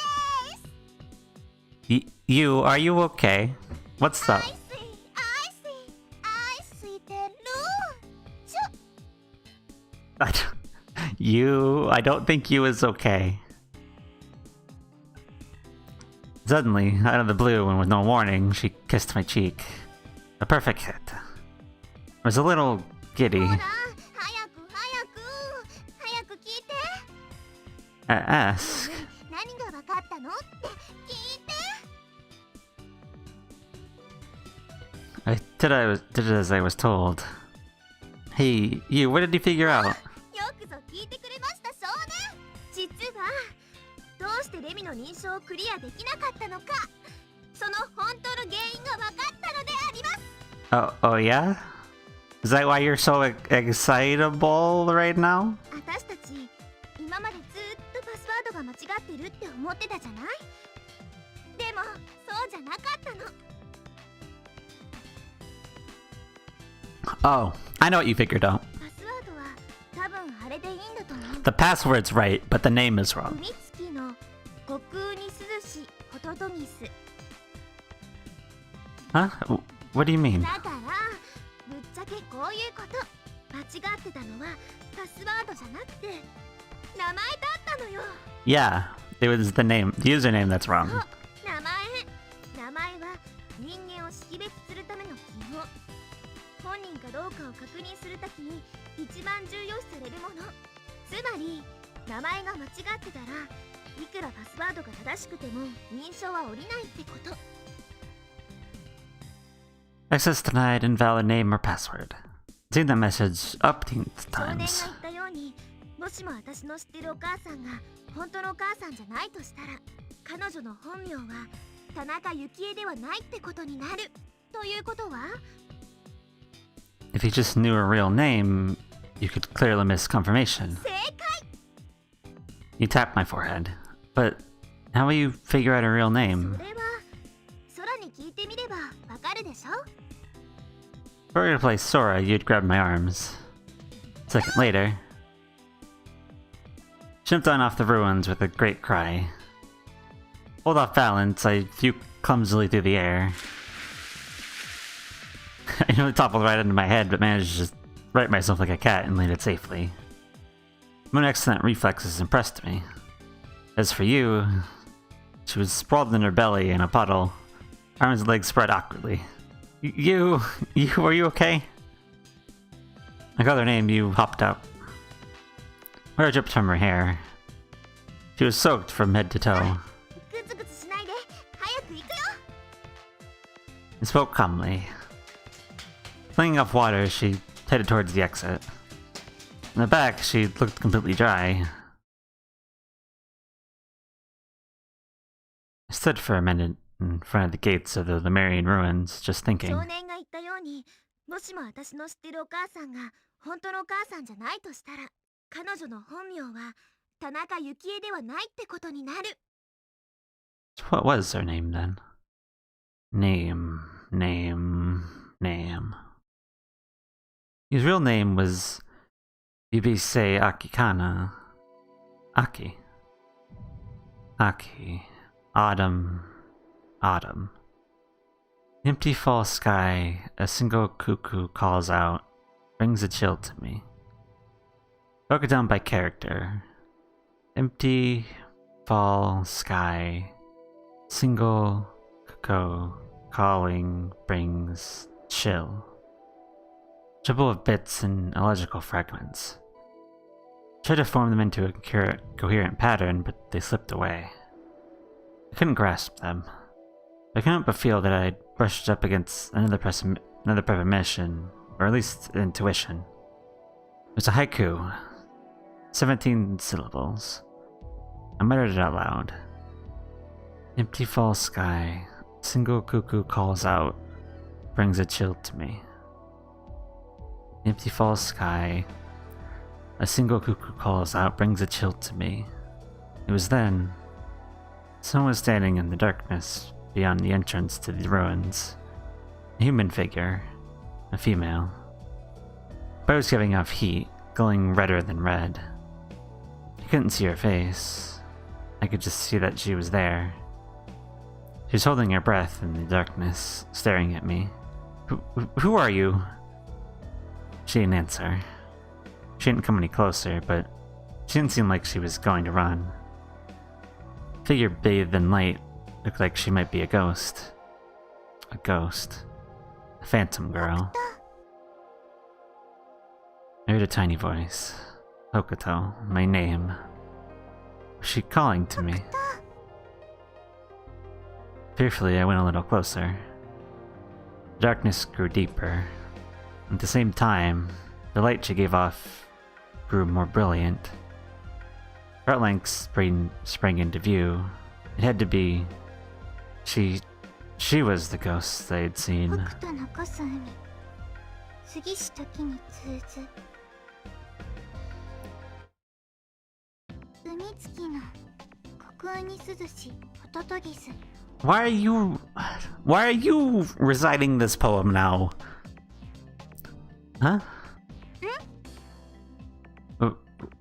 です。You, are you okay? What's up? I see てる。I don't think you is okay. Suddenly, out of the blue and with no warning, she kissed my cheek. A perfect hit. I was a little giddy. ほら、早く聞いて。Ask. 何がわかったのって聞いて。I did as I was told. Hey, you, what did you figure out? よくぞ聞いてくれました、そうね。実は、どうしてレミの認証をクリアできなかったのか、その本当の原因がわかったのであります。Oh, yeah? Is that why you're so excitable right now? 私たち、今までずっとパスワードが間違ってるって思ってたじゃない？でも、そうじゃなかったの。Oh, I know what you figured out. パスワードは多分あれでいいんだと思う。 The password's right, but the name is wrong. 海月の極空に涼しホトトギス。 Huh? What do you mean? だから、ぶっちゃけこういうこと。間違ってたのはパスワードじゃなくて名前だったのよ。Yeah, it was the username that's wrong. そう、名前は人間を識別するための記号。本人かどうかを確認するときに一番重要視されるもの。つまり名前が間違ってたらいくらパスワードが正しくても認証は下りないってこと。 Access denied, invalid name or password. Seen that message umpteen 少年が times. 言ったように、もしも私の知ってるお母さんが本当のお母さんじゃないとしたら、彼女の本名は田中幸恵ではないってことになる。ということは If you just knew her real name, you could clearly miss confirmation. 正解。 You tapped my forehead. But how will you figure out her real そ name? れは空に聞いてみればわかるでしょ。 If we were to play Sora, you'd grab my arms. A second later, jumped on off the ruins with a great cry. Hold off balance, I flew clumsily through the air. I nearly toppled right into my head, but managed to just right myself like a cat and landed safely. My excellent reflexes impressed me. As for you, she was sprawled in her belly in a puddle, arms and legs spread awkwardly. Were you okay? I called her name, you hopped up. Hair dripped from her hair. She was soaked from head to toe. グツグツしないで、早く行くよ。 I spoke calmly. Flinging off water, she headed towards the exit. In the back, she looked completely dry. I stood for a minute in front of the gates of the Lemurian ruins, just thinking. 少年が言ったように、もしも私の知ってるお母さんが本当のお母さんじゃないとしたら、彼女の本名は田中幸恵ではないってことになる。 What was her name then? Name. His real name was Yubise Akikana. Aki. Autumn. Empty fall sky, a single cuckoo calls out, brings a chill to me. Broken down by character. Empty fall sky, single cuckoo calling brings chill. Jumble of bits and illogical fragments. Tried to form them into a coherent pattern, but they slipped away. I couldn't grasp them. I couldn't but feel that I had brushed up against another premonition, or at least intuition. It was a haiku. 17 syllables. I muttered it out loud. Empty fall sky, single cuckoo calls out, brings a chill to me. Empty fall sky, a single cuckoo calls out, brings a chill to me. It was then. Someone was standing in the darkness beyond the entrance to the ruins. A human figure. A female. But I was giving off heat, glowing redder than red. I couldn't see her face. I could just see that she was there. She was holding her breath in the darkness, staring at me. Who are you? She didn't answer. She didn't come any closer, but she didn't seem like she was going to run. Figure bathed in light looked like she might be a ghost. A ghost. A phantom girl. I heard a tiny voice. Hokuto, my name. Was she calling to me? Fearfully, I went a little closer. The darkness grew deeper. At the same time, the light she gave off grew more brilliant. Her outline sprang into view. It had to be... She was the ghost I had seen. 北斗のこす海、過ぎし時に通ず。海月の虚空に涼し、ホトトギス。Why are you reciting this poem now? Huh?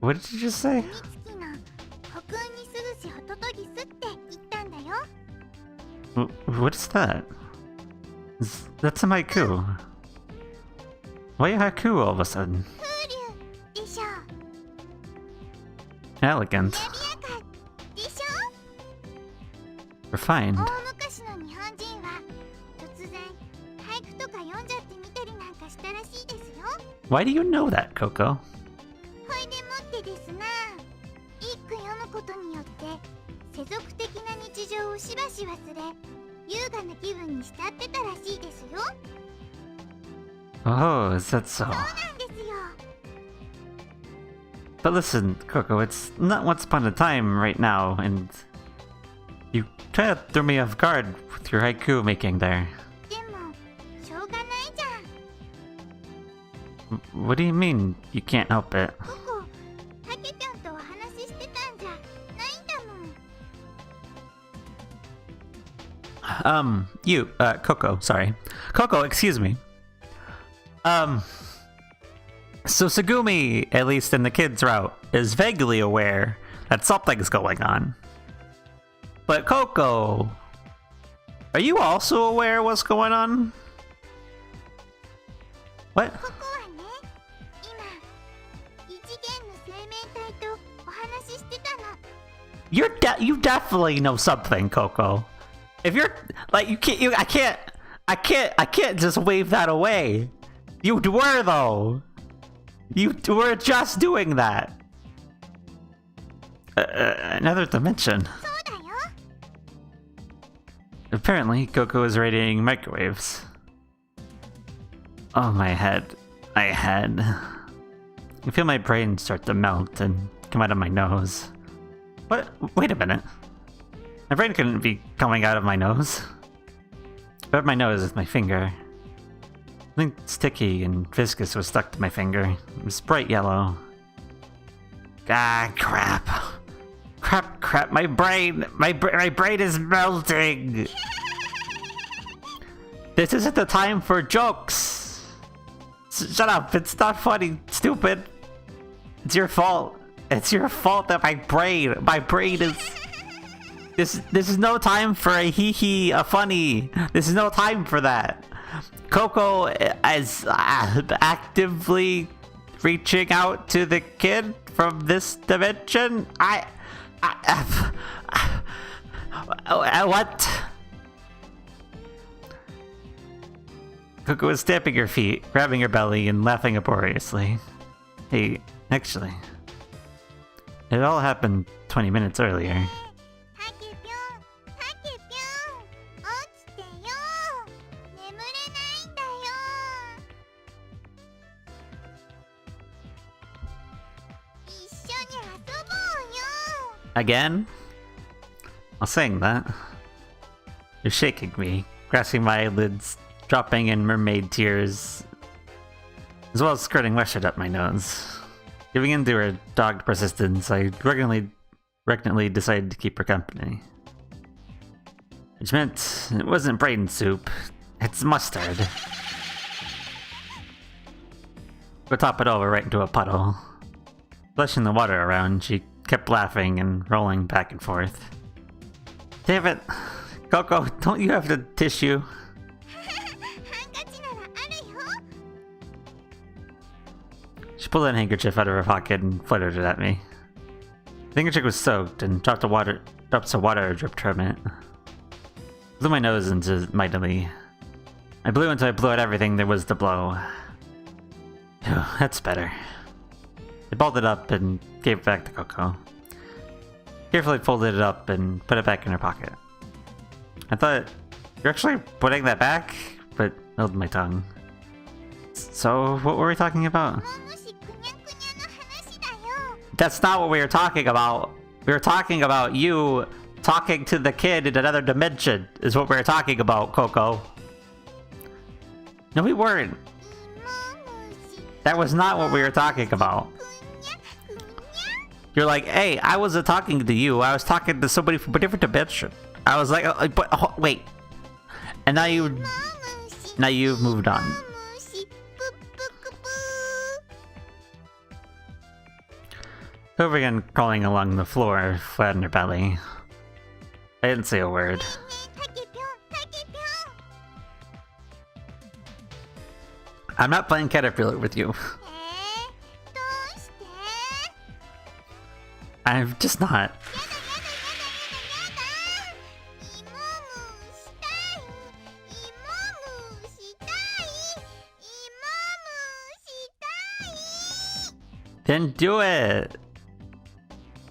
What did you just say? 海月の虚空に涼し、ホトトギスって言ったんだよ。What is that? That's a haiku. Why a haiku all of a sudden? 風流でしょ。 Elegant. きらびやかでしょ。 Refined. 大昔の日本人は突然俳句とか読んじゃってみたりなんかしたらしいですよ。 Why do you know that, Coco? ほいでもってですな、一句読むことによって世俗的な日常をしばし忘れ優雅な気分に浸ってたらしいですよ。Oh, is that so? なんですよ。 But listen, Coco, it's not once upon a time right now, and you kind of threw me off guard with your haiku making there. でもしょうがないじゃん。 What do you mean you can't help it? ここたけちゃんとお話ししてたんじゃないんだもん。Coco, sorry. Coco, excuse me. So Tsugumi, at least in the kids' route, is vaguely aware that something's going on. But Coco, are you also aware of what's going on? What? ここはね、今異次元の生命体とお話ししてたの。 You definitely know something, Coco. If you're like I can't just wave that away. You were though. You were just doing that. Another dimension. そうだよ。 Apparently, Coco is radiating microwaves. Oh, my head. I feel my brain start to melt and come out of my nose. What? Wait a minute. My brain couldn't be coming out of my nose. I rubbed my nose with my finger. Something sticky and viscous was stuck to my finger. It was bright yellow. Ah, crap. Crap, my brain is melting. This isn't the time for jokes. Shut up, it's not funny, stupid. It's your fault. It's your fault that my brain is... This is no time for a hee-hee, a funny. This is no time for that. Coco is actively reaching out to the kid from this dimension. What? Coco is stamping her feet, grabbing her belly, and laughing uproariously. Hey, actually, it all happened 20 minutes earlier. たけぴょん、たけぴょん、起きてよ。眠れないんだよ。一緒に遊ぼうよ。 Again? I'll sing that. You're shaking me, grasping my eyelids, dropping in mermaid tears, as well as squirting mustard up my nose. Giving in to her dogged persistence, I reluctantly decided to keep her company. Which meant it wasn't brain soup, it's mustard. Go top it over right into a puddle. Flushing the water around, she kept laughing and rolling back and forth. Damn it! Coco, don't you have the tissue? ハンカチならあるよ。 She pulled a handkerchief out of her pocket and fluttered it at me. The handkerchief was soaked and drops of water dripped from it. I blew my nose into mightily. I blew until I blew out everything there was to blow. Phew, that's better. I balled it up and gave it back to Coco. Carefully folded it up and put it back in her pocket. I thought, you're actually putting that back? But held my tongue. So, what were we talking about? もむしくにゃくにゃの話だよ。 That's not what we were talking about. We were talking about you talking to the kid in another dimension, is what we were talking about, Coco. No, we weren't. 芋虫 That was not what we were talking about. くにゃくにゃ。 You're like, hey, I wasn't talking to you. I was talking to somebody from a different dimension. I was like, wait. And now you've moved on. 芋虫ぷっぷくぷー。 Over again, crawling along the floor, flat on her belly. I didn't say a word. ねえたけぴょん、たけぴょん。 I'm not playing Caterpillar with you. どうして？ I'm just not. やだ。芋虫したい。芋虫したい。芋虫したい。 Then do it!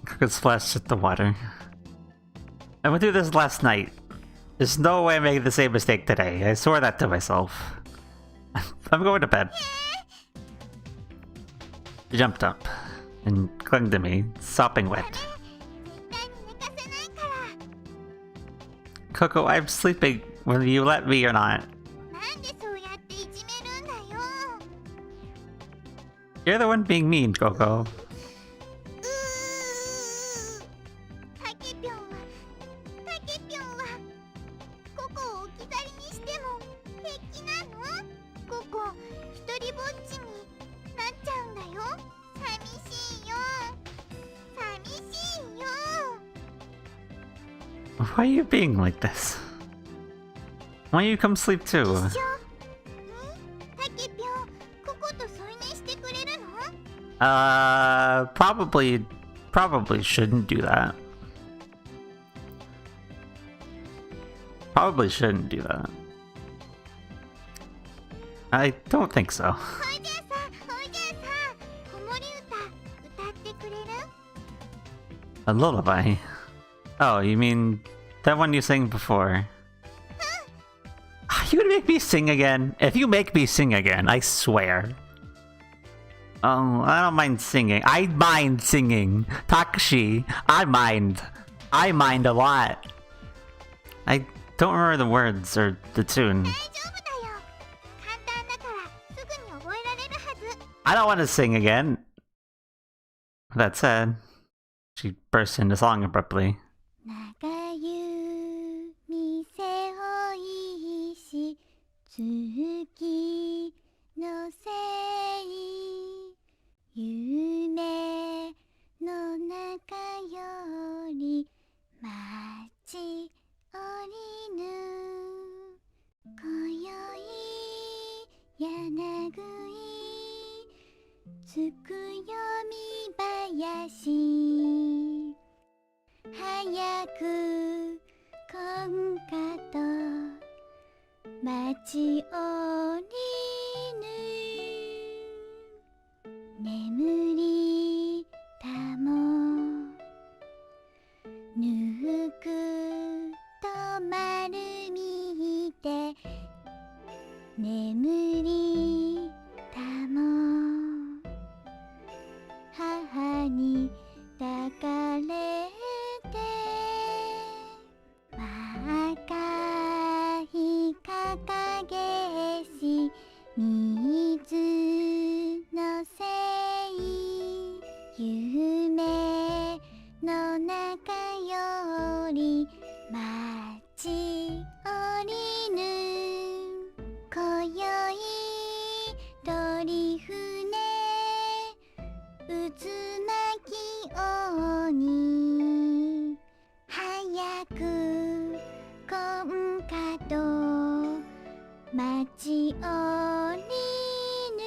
Coco splashed at the water. I went through this last night. There's no way I'm making the same mistake today. I swore that to myself. I'm going to bed. She jumped up and clung to me, sopping wet. 絶対に寝かせないから。 Coco, I'm sleeping whether you let me or not. なんでそうやっていじめるんだよ。 You're the one being mean, Coco. タケピョンはココを置き去りにしても平気なの？ココ一人ぼっちになっちゃうんだよ。寂しいよ。 Why are you being like this? Why don't you come sleep too? タケピョン、ココと添い寝してくれるの？ Probably shouldn't do that. Probably shouldn't do that. I don't think so. ほいじゃあさ、子守歌ってくれる？ A lullaby? Oh, you mean that one you sang before? You gonna make me sing again? If you make me sing again, I swear. Oh, I don't mind singing. I mind singing. Takashi, I mind. I mind a lot. I don't remember the words or the tune. 大丈夫だよ。簡単だからすぐに覚えられるはず。 I don't want to sing again. That said, she burst into song abruptly. 長湯店をいし月のせい夢の中より待ち降りぬ今宵柳つくよみ林早く今夏と待ち降りぬ眠りたもぬくと丸みて眠りたも母に抱かれて若い掲げし水のせい夢の中より待ち降りぬ今宵鳥船渦巻き鬼早く今夏と待ち降りぬ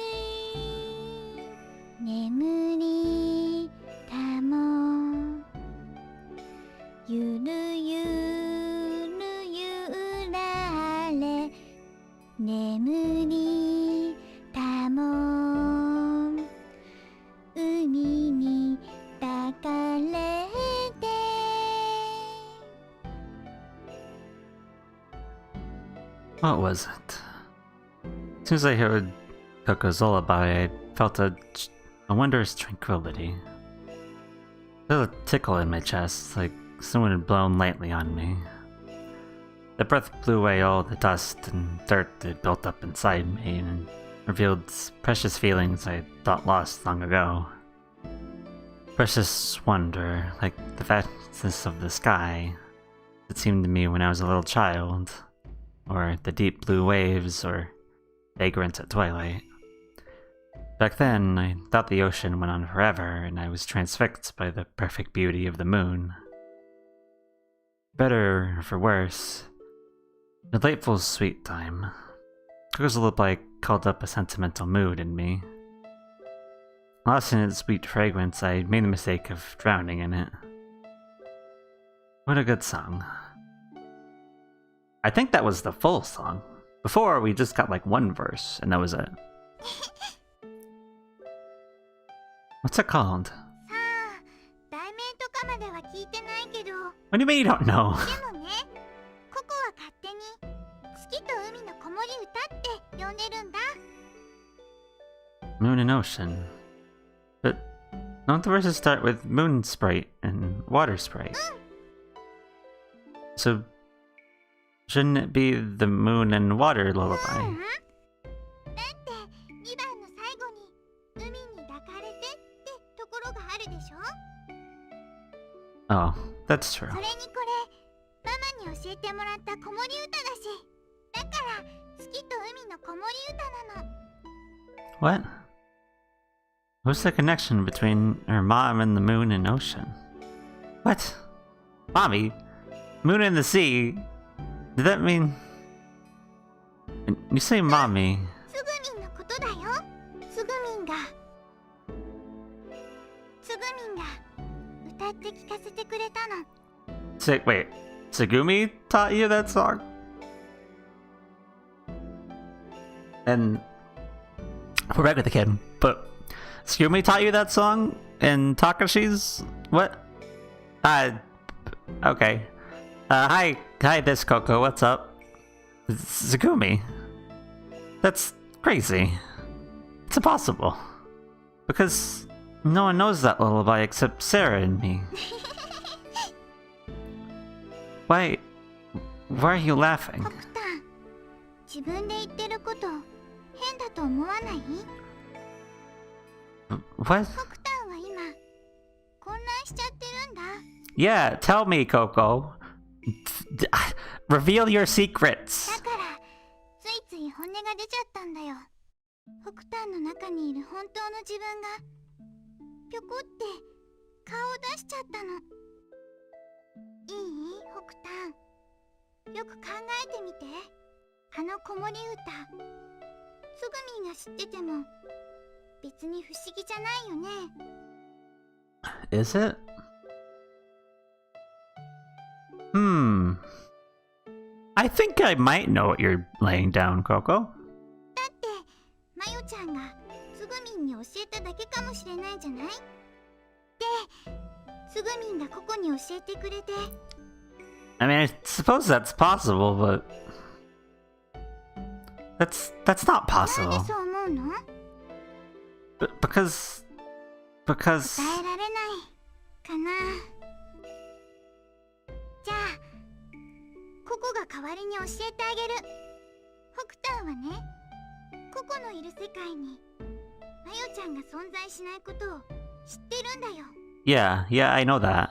眠りたもゆるゆるゆられ眠りたも海に抱かれて What was it? As soon as I heard Coco's lullaby, I felt a wondrous tranquility. I felt a tickle in my chest, like someone had blown lightly on me. The breath blew away all the dust and dirt that had built up inside me and revealed precious feelings I thought lost long ago. Precious wonder, like the vastness of the sky, it seemed to me when I was a little child, or the deep blue waves, or vagrant at twilight. Back then, I thought the ocean went on forever, and I was transfixed by the perfect beauty of the moon. Better or for worse, a delightful sweet time. Coco's lullaby called up a sentimental mood in me. Lost in its sweet fragrance, I made the mistake of drowning in it. What a good song. I think that was the full song. Before, we just got like one verse, and that was it. What's it called? さあ、題名とかまでは聞いてないけど、 What do you mean you don't know? でもね、ココは勝手に月と海の子守歌って呼んでるんだ。Moon and ocean. But don't the verses start with moon sprite and water sprite? So shouldn't it be the moon and water lullaby? だって2番の最後に海に抱かれてってところがあるでしょ。 Oh, that's true. それにこれママに教えてもらった子守歌だし、だから月と海の子守歌なの。 What? What's the connection between her mom and the moon and ocean? What? Mommy? Moon and the sea? Did that mean... You say mommy. つぐみんのことだよ。つぐみんが歌って聞かせてくれたの。 Wait, Tsugumi taught you that song? And... We're back with the kid, but... Tsugumi taught you that song? And Takashi's... What? Okay. Hi, this Coco, what's up? Tsugumi. That's crazy. It's impossible. Because no one knows that lullaby except Sara and me. Why are you laughing? コクタン、自分で言ってること変だと思わない？ What? コクタンは今混乱しちゃってるんだ。 Yeah, tell me, Coco. Reveal your secrets. だからついつい本音が出ちゃったんだよ。コクタンの中にいる本当の自分がぴょこって顔を出しちゃったの。いい？コクタン、よく考えてみて。あの子守歌、つぐみんが知ってても別に不思議じゃないよね。 Is it? I think I might know what you're laying down, Coco. だってマヨちゃんがつぐみんに教えただけかもしれないじゃない。で、つぐみんがココに教えてくれて。 I mean, I suppose that's possible, but... That's not なんで possible. そう思うの？ Because... 答えられないかな。じゃあココが代わりに教えてあげる。ホクタンはね、ココのいる世界にマヨちゃんが存在しないことを知ってるんだよ。 Yeah, I know that.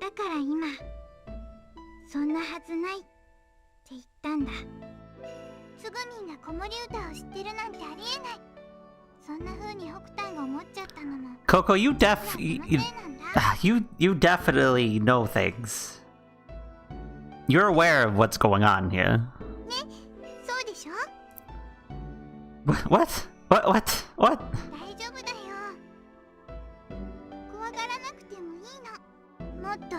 だから今そんなはずないって言ったんだ。つぐみんが子守歌を知ってるなんてありえない。そんな風にホクタンが思っちゃったのも Coco, you そのせいなんだ。 you definitely know things. You're aware of what's going on here. ね、そうでしょ。 What? 大丈夫だよ。怖がらなくてもいいの。もっと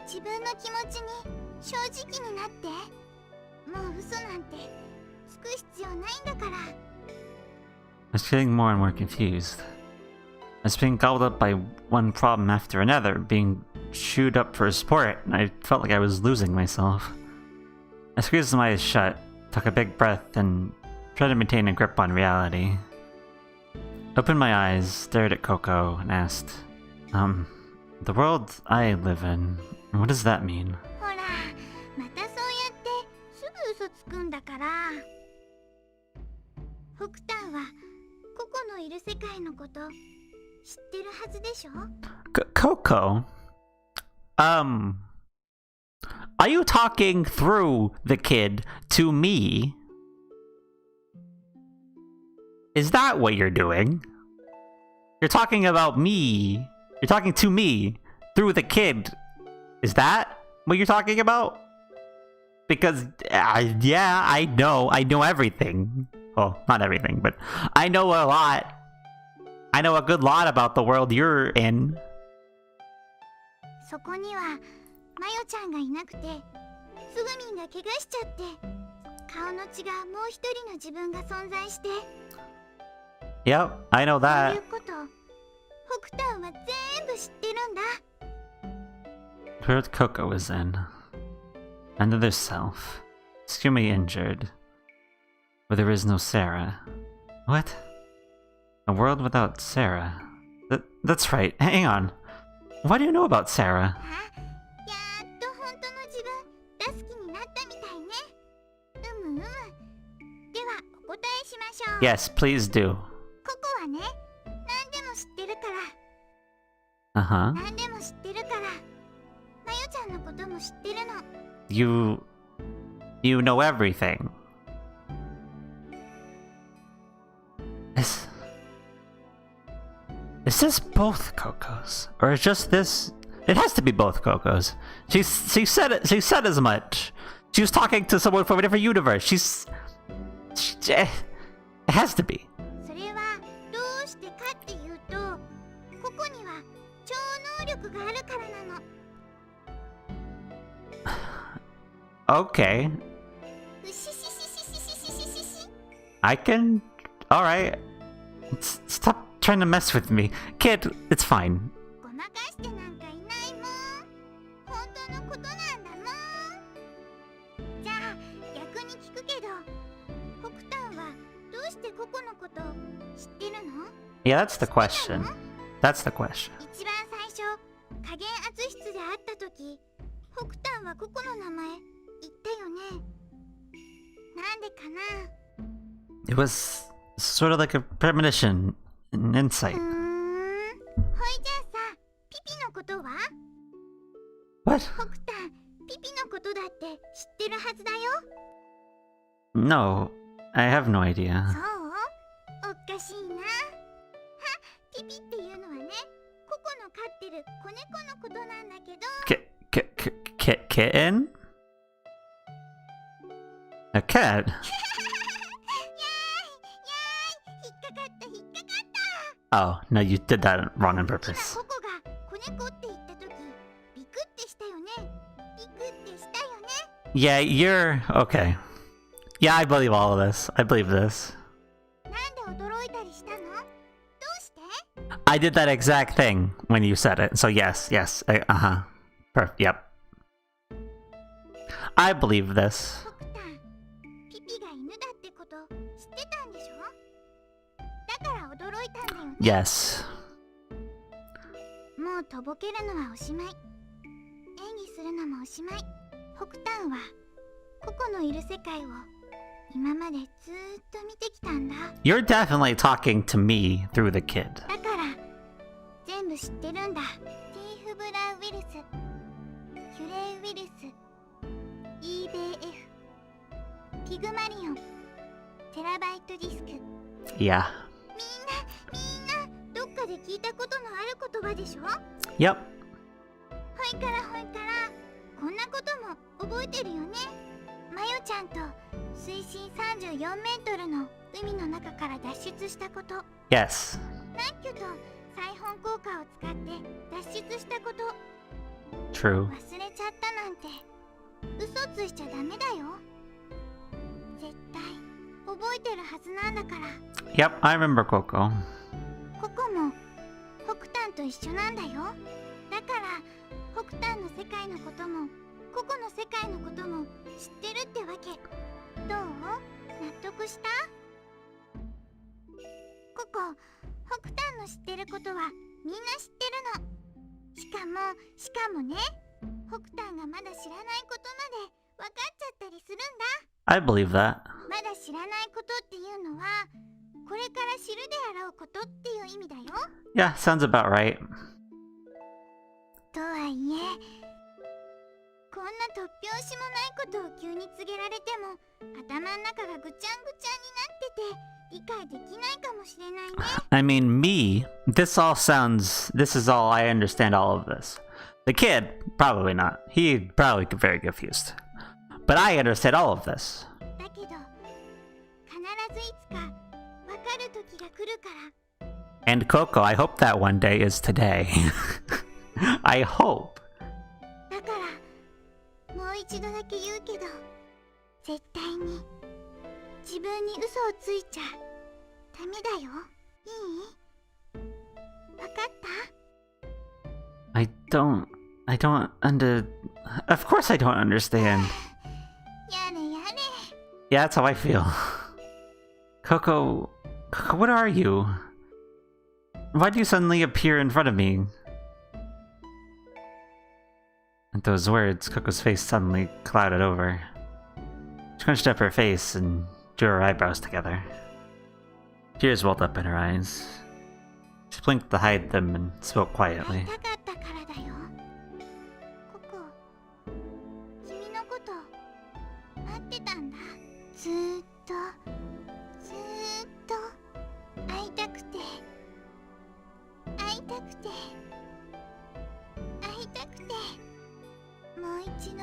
自分の気持ちに正直になって。もう嘘なんてつく必要ないんだから。 I was getting more and more confused. I was being gobbled up by one problem after another, being chewed up for support, and I felt like I was losing myself. I squeezed my eyes shut, took a big breath, and tried to maintain a grip on reality. Opened my eyes, stared at Coco, and asked, the world I live in, what does that mean? ほら、またそうやってすぐ嘘つくんだから。ホクタンはココのいる世界のこと知ってるはずでしょ。 Coco? Are you talking through the kid to me? Is that what you're doing? You're talking about me. You're talking to me through the kid. Is that what you're talking about? Because, yeah, I know everything. Well, not everything, but I know a lot. I know a good lot about the world you're in. そこにはマヨちゃんがいなくて、つぐみんが怪我しちゃって、顔の血がもう一人の自分が存在して。 Yep, I know そうい that. うこと、ホクタンは全部知ってるんだ。 Where Coco was in. Another self. Tsugumi injured. Where there is no Sara. What? A world without Sara. That's right. Hang on. What do you know about Sara? あ、やっと本当の自分出す気になったみたいね。うむうむ。ではお答えしましょう。 Yes, please do. ココはね、何でも知ってるから。Uh-huh. 何でも知ってるから。まよちゃんのことも知ってるの。You know everything. Is this both Cocos? Or is just this? It has to be both Cocos. She said it. She said as much. She was talking to someone from a different universe. It has to be. それはどうしてかっていうと、ここには超能力があるからなの。 Okay. うししししししししし。 I can. All right. Stop trying to mess with me, kid. It's fine. ごまかしてなんかいないもん。本当のことなんだもん。じゃあ逆に聞くけど、北端はどうしてココのこと知ってるの？ Yeah, that's the question. That's the question. 一番最初、加減圧室で会った時、北端はココの名前言ったよね。なんでかな？ It was sort of like a premonition, an insight. ほいじゃあさ、ピピのことは？ What? 北端、ピピのことだって知ってるはずだよ。 No, I have no idea. そう？おかしいな。は、ピピっていうのはね、ココの飼ってる子猫のことなんだけど。Kitten? A cat? やーい、やーい、引っかかった引っかかった。 Oh, no, you did that wrong on 今 purpose. ココが子猫って言った時、ビクってしたよね。ビクってしたよね。 Yeah, you're... Okay. Yeah, I believe all of this. I believe this. なんで驚いたりしたの？どうして？ I did that exact thing when you said it. So yes. Uh-huh. Yep. I believe this. 北端、ピピが犬だってこと知ってたんでしょ？だから驚いたんだよね。 Yes. もうとぼけるのはおしまい。演技するのもおしまい。北端はココのいる世界を今までずーっと見てきたんだ。 You're definitely talking to me through the kid. だから全部知ってるんだ。ティーフブラウイルス、キュレイウイルス、EBF、ピグマリオン、テラバイトディスク。 Yeah. みんなどっかで聞いたことのある言葉でしょ？ Yep. ほいからこんなことも覚えてるよね。マヨちゃんと水深34メートルの海の中から脱出したこと。 Yes. ナッキュとサイホン効果を使って脱出したこと。 True. 忘れちゃったなんて嘘ついちゃダメだよ。絶対覚えてるはずなんだから。 Yep, I remember Coco. ココも北端と一緒なんだよ。だから北端の世界のこともココの世界のことも知ってるってわけ。どう？納得した？ココ、北端の知ってることはみんな知ってるの。しかもね、北端がまだ知らないことまで分かっちゃったりするんだ。 I believe that. まだ知らないことっていうのはこれから知るであろうことっていう意味だよ。 Yeah, sounds about right. とはいえ、こんな突拍子もないことを急に告げられても頭の中がぐちゃんぐちゃんになってて理解できないかもしれないね。 I mean, me, this is all, I understand all of this. The kid, probably not. He'd probably get very confused. But I understand all of this. だけど必ずいつかわかる時が来るから。 And Coco, I hope that one day is today. I hope. だからもう一度だけ言うけど、絶対に自分に嘘をついちゃダメだよ。いい？わかった？ Of course I don't understand. やれやれ。 Yeah, that's how I feel. Coco, what are you? Why do you suddenly appear in front of me? At those words, Coco's face suddenly clouded over. She crunched up her face and drew her eyebrows together. Tears welled up in her eyes. She blinked to hide them and spoke quietly. 会いたかったからだよ。ココ、君のこと待ってたんだ。ずーっと会いたくてもう一度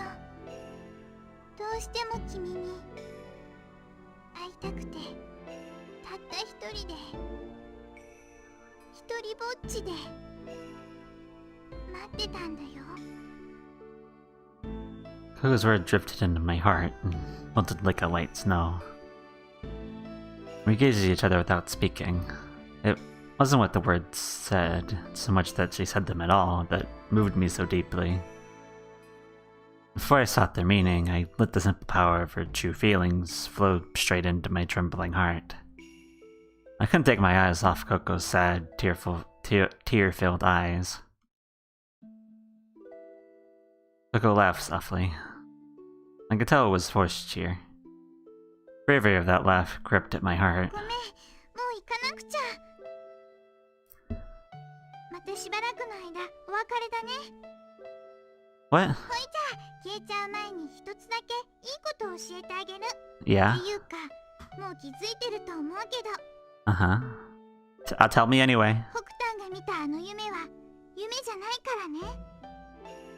どうしても君に会いたくてたった一人で一人ぼっちで待ってたんだよ。 Coco's word drifted into my heart and melted like a light snow. We gazed at each other without speaking. It wasn't what the words said, so much that she said them at all, that moved me so deeply. Before I sought their meaning, I let the simple power of her true feelings flow straight into my trembling heart. I couldn't take my eyes off Coco's sad, tear-filled eyes. Coco laughed softly. I could tell it was forced cheer. The bravery of that laugh gripped at my heart. ごめん、もう行かなくちゃ。またしばらくの間お別れだね。 What? ほいじゃ消えちゃう前に一つだけいいことを教えてあげる。 Yeah? っていうか、もう気づいてると思うけど、 Uh-huh. Tell me anyway. 北端が見たあの夢は夢じゃないからね。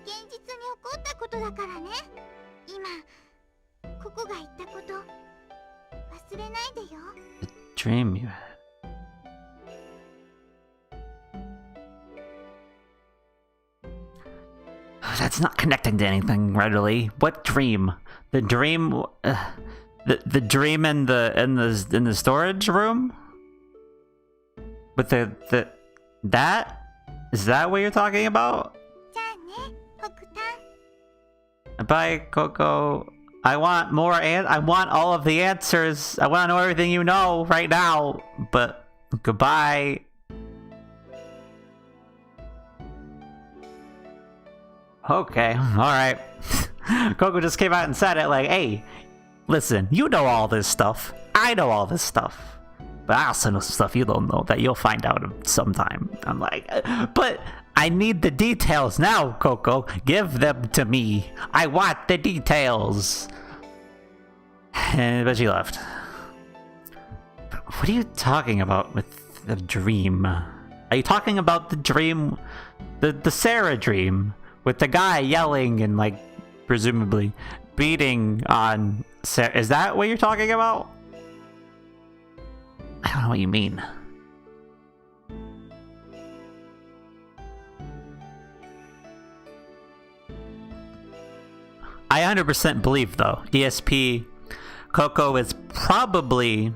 現実に起こったことだからね。今、ここが言ったこと忘れないでよ。 The dream you had. That's not connecting to anything readily. What dream? The dream, the dream in the storage room? With that? Is that what you're talking about? じゃあね、北端。 Bye, Coco. I want more I want all of the answers. I want to know everything you know right now. But goodbye. Okay, alright. Coco just came out and said it like, hey, listen, you know all this stuff. I know all this stuff. But I also know some stuff you don't know that you'll find out sometime. I'm like, but I need the details now, Coco. Give them to me. I want the details. But she left. What are you talking about with the dream? Are you talking about the dream, the Sara dream? With the guy yelling and, like, presumably beating on Sara. Is that what you're talking about? I don't know what you mean. I 100% believe, though, ESP Coco is probably,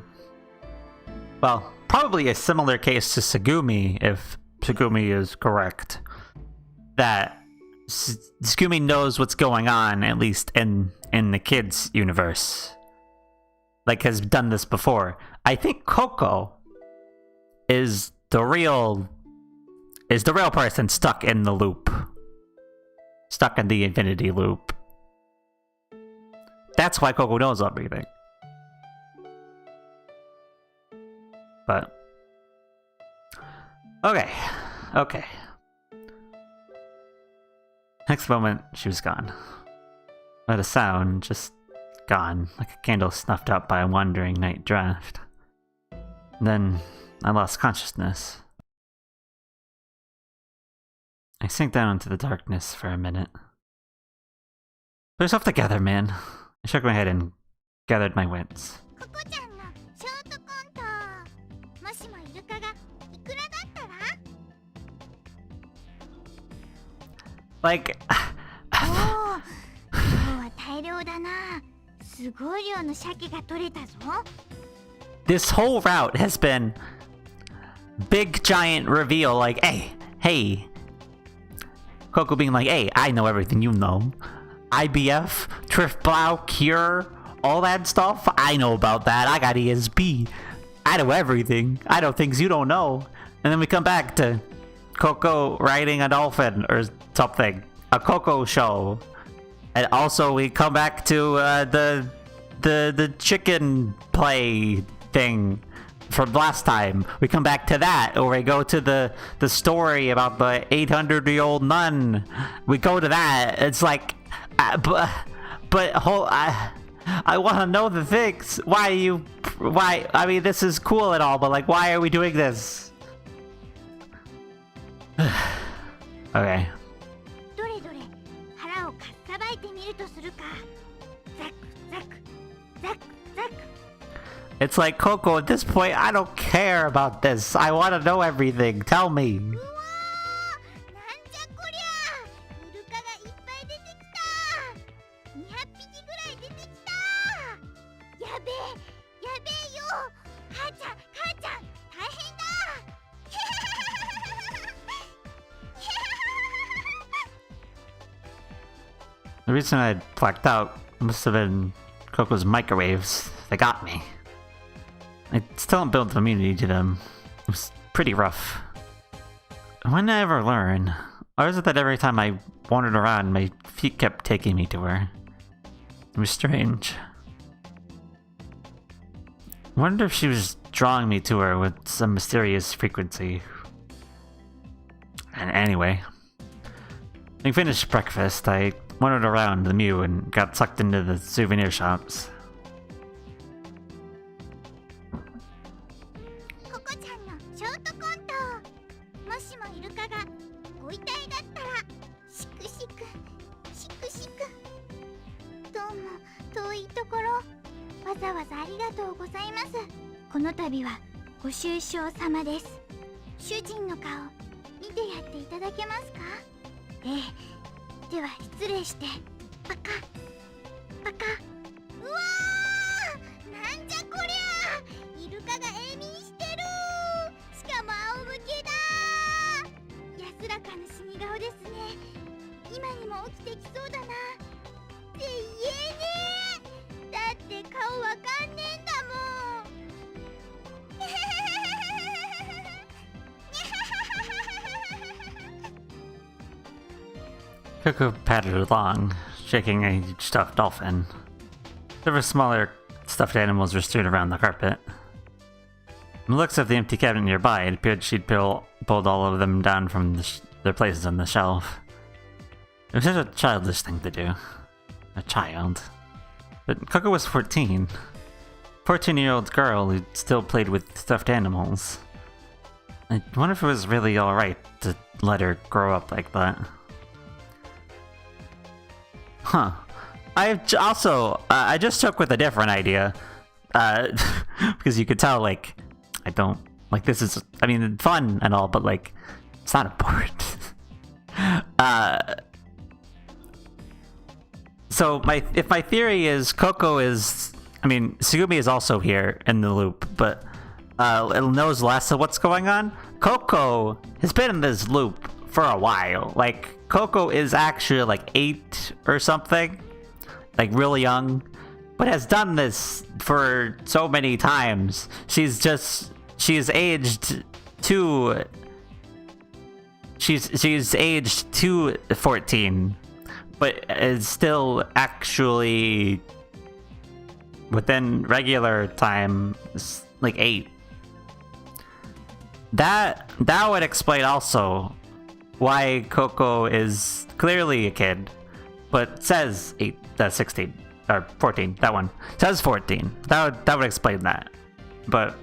well, probably a similar case to Tsugumi, if Tsugumi is correct. That Tsugumi knows what's going on, at least in the kids' universe. Like, has done this before. I think Coco is the real person stuck in the loop. Stuck in the infinity loop. That's why Coco knows everything. But okay. Next moment, she was gone. Without a sound, just gone, like a candle snuffed out by a wandering night draft. Then, I lost consciousness. I sank down into the darkness for a minute. Put yourself together, man. I shook my head and gathered my wits. ココちゃんのショートコント。もしもイルカがイクラだったら Like... おー、今日は大量だな。すごい量の鮭が取れたぞ。 This whole route has been big giant reveal, like, hey. Coco being like, hey, I know everything you know. IBF, Triftblau, Cure, all that stuff, I know about that. I got ESP. I know everything. I know things you don't know. And then we come back to Coco riding a dolphin or something. A Coco show. And also we come back to the chicken play thing from last time. We come back to that, or we go to the story about the 800-year-old nun. We go to that. It's like, I want to know the things. Why? I mean, this is cool and all, but like, why are we doing this? Okay. どれどれ腹をかっさばいてみるとするか。ザクザクザクザク。 It's like, Coco, at this point, I don't care about this. I want to know everything. Tell me. うわー、なんじゃこりゃ。イルカがいっぱい出てきた。200匹ぐらい出てきた。やべえ、やべえよ。母ちゃん、母ちゃん、大変だ。The reason I blacked out must have been Coco's microwaves. They got me. I still haven't built immunity to them. It was pretty rough. When did I ever learn? Or is it that every time I wandered around, my feet kept taking me to her? It was strange. I wonder if she was drawing me to her with some mysterious frequency. And anyway, having finished breakfast, I wandered around the Mew and got sucked into the souvenir shops. ココちゃんのショートコント。もしもイルカがご遺体だったら、シクシクシクシク。どうも遠いところ、わざわざありがとうございます。この度はご愁傷様です。主人の顔見てやっていただけますか？ええ。では失礼して。パカパカ。うわー、なんじゃこりゃ。イルカが永眠してる。しかも仰向けだ。安らかな死に顔ですね。今にも起きてきそうだな。って言えねえ。だって顔わかんねえんだもん。Coco pattered along, shaking a stuffed dolphin. Several smaller stuffed animals were strewn around the carpet. From the looks of the empty cabinet nearby, it appeared she'd pulled all of them down from their places on the shelf. It was such a childish thing to do. A child. But Coco was 14. 14-year-old girl who still played with stuffed animals. I wonder if it was really alright to let her grow up like that. Huh. I just took with a different idea. Because you could tell, like, I don't, like, this is, I mean, fun and all, but, like, it's not important. So, if my theory is Coco is, I mean, Tsugumi is also here in the loop, but it knows less of what's going on. Coco has been in this loop for a while. Like, Coco is actually like 8 or something, like really young, but has done this for so many times. She's aged to 14, but is still actually within regular time like 8. That would explain also why Coco is clearly a kid, but says 16 or 14. That one says 14. That would explain that, but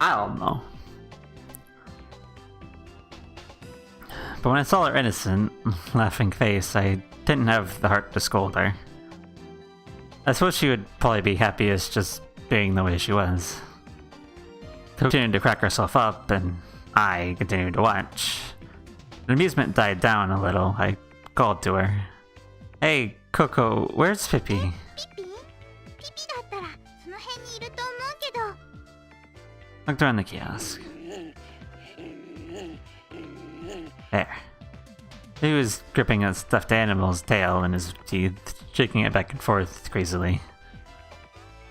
I don't know. But when I saw her innocent, laughing face, I didn't have the heart to scold her. I suppose she would probably be happiest just being the way she was. Coco continued to crack herself up, and I continued to watch. The amusement died down a little. I called to her. Hey, Coco, where's Pippi? ピピ？ピピだったらその辺にいると思うけど。 Looked around the kiosk. There. He was gripping a stuffed animal's tail in his teeth, shaking it back and forth crazily.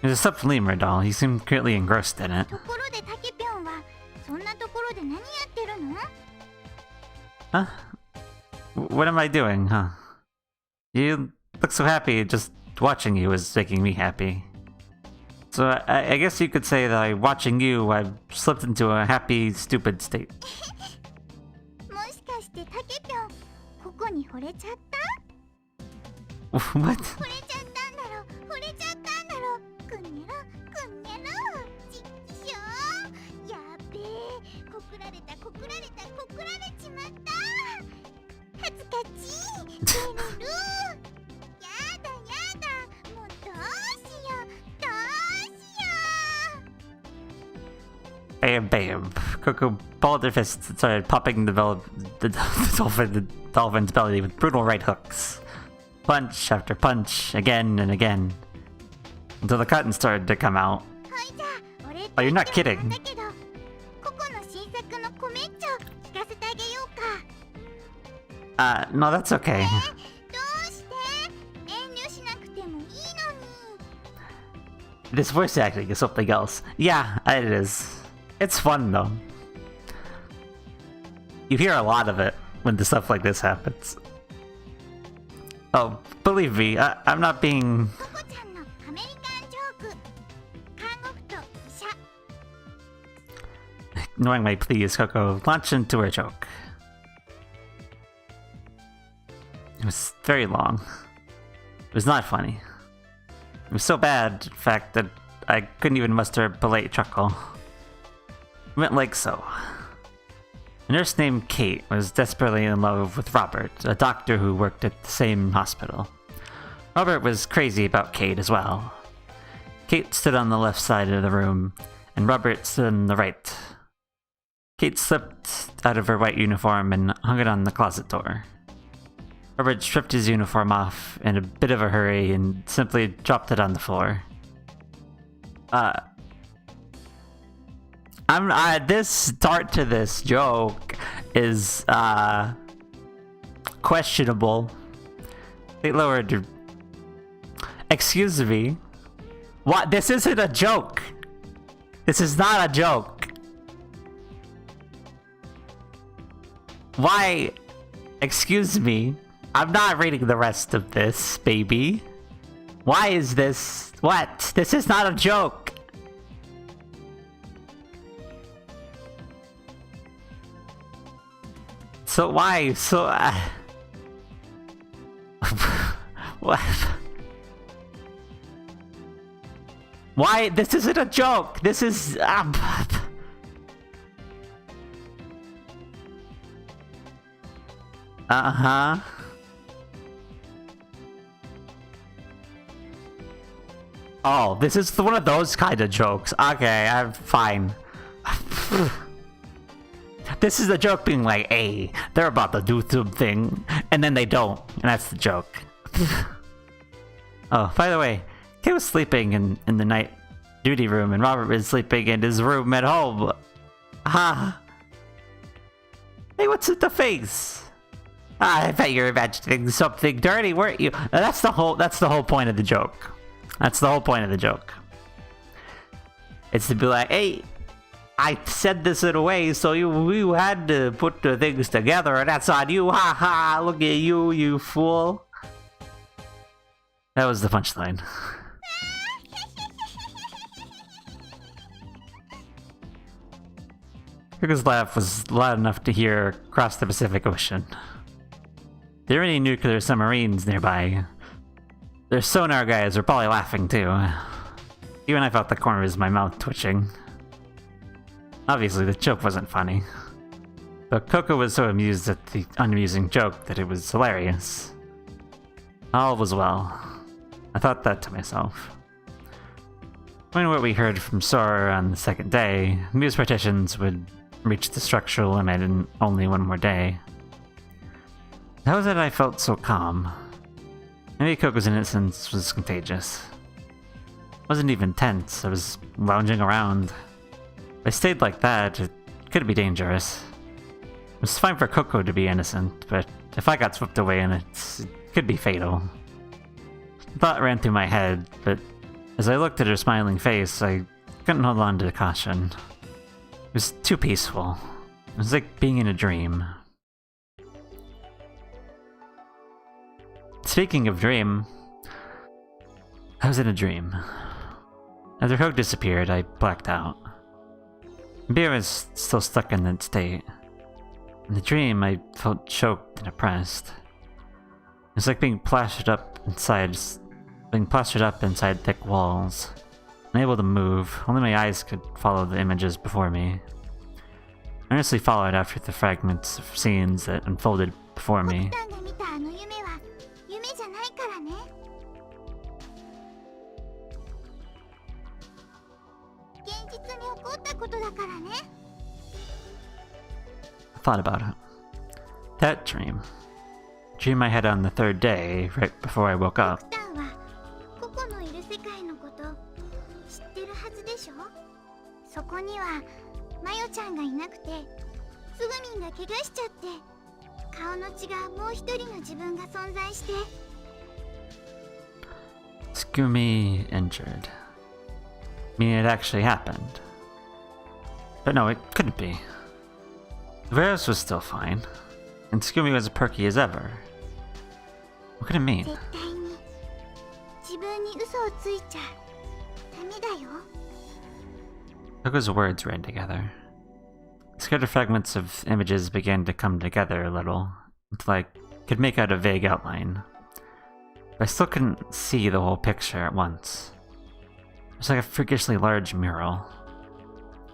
It was a stuffed lemur doll. He seemed greatly engrossed in it. ところでタケピョンはそんなところろで何やってるの？ Huh? What am I doing, huh? You look so happy, just watching you is making me happy. So I guess you could say that by watching you, I've slipped into a happy, stupid state. もしかしてタケピョン、ココに惚れちゃった？ What? 惚れちゃったんだろ、惚れちゃったんだろ。くんにゃろ、くんにゃろ。ちっきしょー。やっべえ、告られた、告られた、告られちまった。恥ずかしい。てるる。やだやだ。もうどうしよう、どうしよう。 Bam, bam. Coco balled her fists and started popping the dolphin's belly with brutal right hooks. Punch after punch, again and again. Until the cotton started to come out. ほいじゃあ、俺って Oh, you're not 言って kidding. もなんだけど、ココの新作のコメッチョ聞かせてあげようか。 No, that's okay. どうして？遠慮しなくてもいいのに。 This voice acting is something else. Yeah, it is. It's fun though. You hear a lot of it when the stuff like this happens. Oh, believe me, I'm not being... ココちゃんのアメリカンジョーク。看護婦と医者。 Ignoring my pleas, Coco launched into her joke. It was very long. It was not funny. It was so bad, in fact, that I couldn't even muster a polite chuckle. It went like so. A nurse named Kate was desperately in love with Robert, a doctor who worked at the same hospital. Robert was crazy about Kate as well. Kate stood on the left side of the room, and Robert stood on the right. Kate slipped out of her white uniform and hung it on the closet door. Robert stripped his uniform off in a bit of a hurry and simply dropped it on the floor. This start to this joke is, questionable. They lowered her... Excuse me? What? This isn't a joke! This is not a joke! Why? Excuse me? I'm not reading the rest of this, baby. Why is this... What? This is not a joke! So why? So... what? Why? This isn't a joke! This is... Uh-huh. Oh, this is one of those kind of jokes. Okay, I'm fine. This is the joke being like, hey, they're about to do something, and then they don't, and that's the joke. Oh, by the way, Kate was sleeping in the night duty room, and Robert was sleeping in his room at home. Ah. Hey, what's with the face? I bet you're imagining something dirty, weren't you? That's the whole point of the joke. That's the whole point of the joke. It's to be like, hey, I said this in a way, so you had to put the things together, and that's on you. Ha ha! Look at you, you fool. That was the punchline. Coco's laugh was loud enough to hear across the Pacific Ocean. There are any nuclear submarines nearby. Their sonar guys were probably laughing too. Even I felt the corners of my mouth twitching. Obviously, the joke wasn't funny. But Coco was so amused at the unamusing joke that it was hilarious. All was well. I thought that to myself. Knowing what we heard from Sora on the second day, Muse partitions would reach the structural limit in only one more day. How was it I felt so calm? Maybe Coco's innocence was contagious. I wasn't even tense, I was lounging around. If I stayed like that, it could be dangerous. It was fine for Coco to be innocent, but if I got swept away in it, it could be fatal. The thought ran through my head, but as I looked at her smiling face, I couldn't hold on to caution. It was too peaceful. It was like being in a dream. Speaking of dream, I was in a dream. After Hogue disappeared, I blacked out. Maybe I was still stuck in that state. In the dream, I felt choked and oppressed. It was like being plastered up inside thick walls. Unable to move, only my eyes could follow the images before me. I earnestly followed after the fragments of scenes that unfolded before me. 僕たんが見たあの夢は夢じゃないからね。現実に起こったことだからね。I thought about it. That dream I had on the third day, right before I woke up. 僕たんはココのいる世界のこと知ってるはずでしょ。そこにはマヨちゃんがいなくてつぐみんが怪我しちゃって顔の血がもう一人の自分が存在して Tsugumi injured. Meaning it actually happened. But no, it couldn't be. The virus was still fine, and Tsugumi was as perky as ever. What could it mean? 絶対に自分に嘘をついちゃダメだよ。 Coco's words ran together. Scattered fragments of images began to come together a little, until I could make out a vague outline. But I still couldn't see the whole picture at once. It was like a freakishly large mural.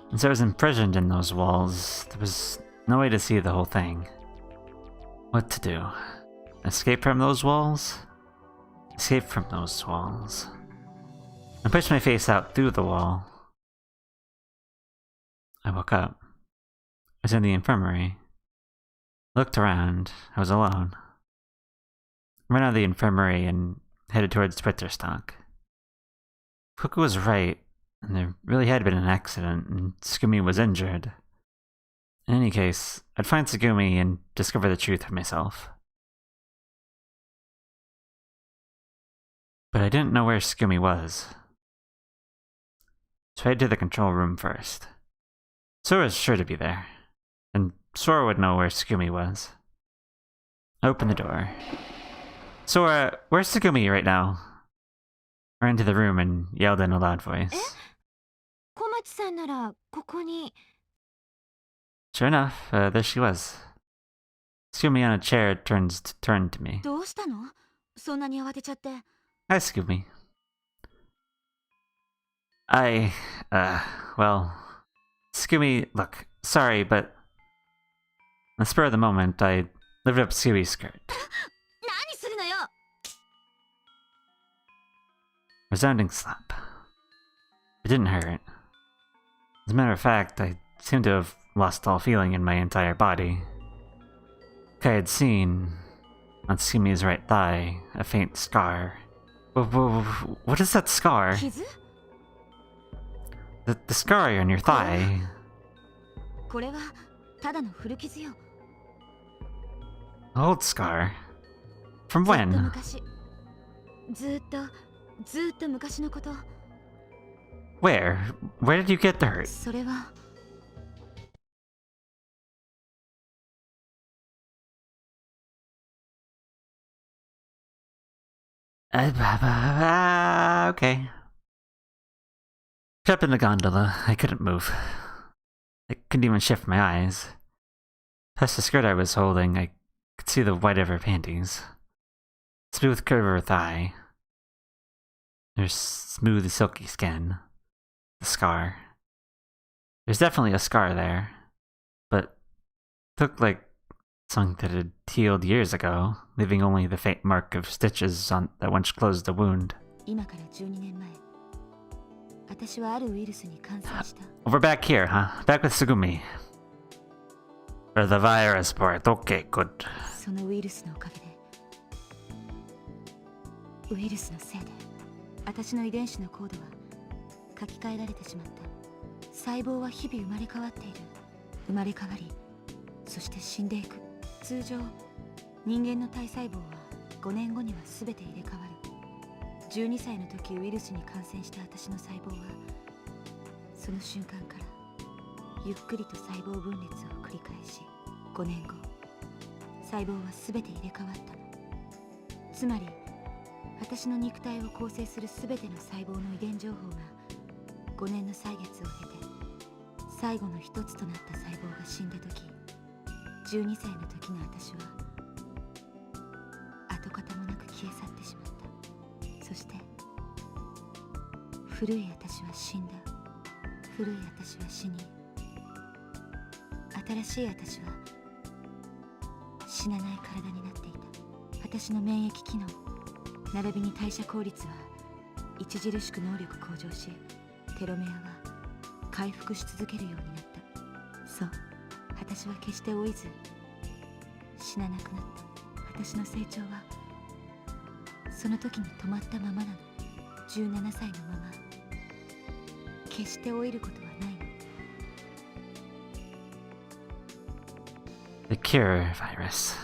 Since I was imprisoned in those walls, there was no way to see the whole thing. What to do? Escape from those walls? Escape from those walls. I pushed my face out through the wall. I woke up. I was in the infirmary. Looked around. I was alone. I ran out of the infirmary and headed towards Twitterstock. Coco was right, and there really had been an accident, and Tsugumi was injured. In any case, I'd find Tsugumi and discover the truth for myself. But I didn't know where Tsugumi was. So I headed to the control room first. Sora was sure to be there, and Sora would know where Tsugumi was. I opened the door. Sora, where's Tsugumi right now? I ran into the room and yelled in a loud voice. 小町さんならここに。 Sure enough, there she was. Tsugumi on a chair turned to me. どうしたの？そんなに慌てちゃって。Hi, Tsugumi. Well... Tsugumi, look, sorry, but... On the spur of the moment, I lifted up Tsugumi's skirt. 何するのよ！ Resounding slap. It didn't hurt. As a matter of fact, I seemed to have lost all feeling in my entire body. Like I had seen, on Tsugumi's right thigh, a faint scar. What is that scar? 傷？ The scar on your thigh. これはただの古傷よ。 Old scar? From ずっと when? 昔。ずっと昔のこと。 Where? Where did you get the hurt? それは。 Okay. Trapped in the gondola, I couldn't move. I couldn't even shift my eyes. Past the skirt I was holding, I could see the white of her panties. Smooth curve of her thigh. Her smooth, silky skin. The scar. There's definitely a scar there, but it looked like something that had healed years ago, leaving only the faint mark of stitches that once closed the wound. 今から12年前、私はあるウイルスに感染した。 We're back here, huh? Back with Tsugumi. For the virus part, okay, good. そのウイルスのおかげで、ウイルスのせいで、私の遺伝子のコードは書き換えられてしまった。細胞は日々生まれ変わっている。生まれ変わり、そして死んでいく。通常、人間の体細胞は5年後には全て入れ替わる。12歳の時ウイルスに感染した私の細胞は、その瞬間からゆっくりと細胞分裂を繰り返し、5年後細胞は全て入れ替わったの。つまり私の肉体を構成する全ての細胞の遺伝情報が5年の歳月を経て最後の一つとなった細胞が死んだ時、12歳の時の私は跡形もなく消え去ってしまった。そして古い私は死んだ。古い私は死に、新しい私は死なない体になっていた。私の免疫機能並びに代謝効率は著しく能力向上し、テロメアは回復し続けるようになった。そう、私は決して老いず死ななくなった。私の成長はその時に止まったままなの。17歳のまま決して老いることはないの。The Cure virus.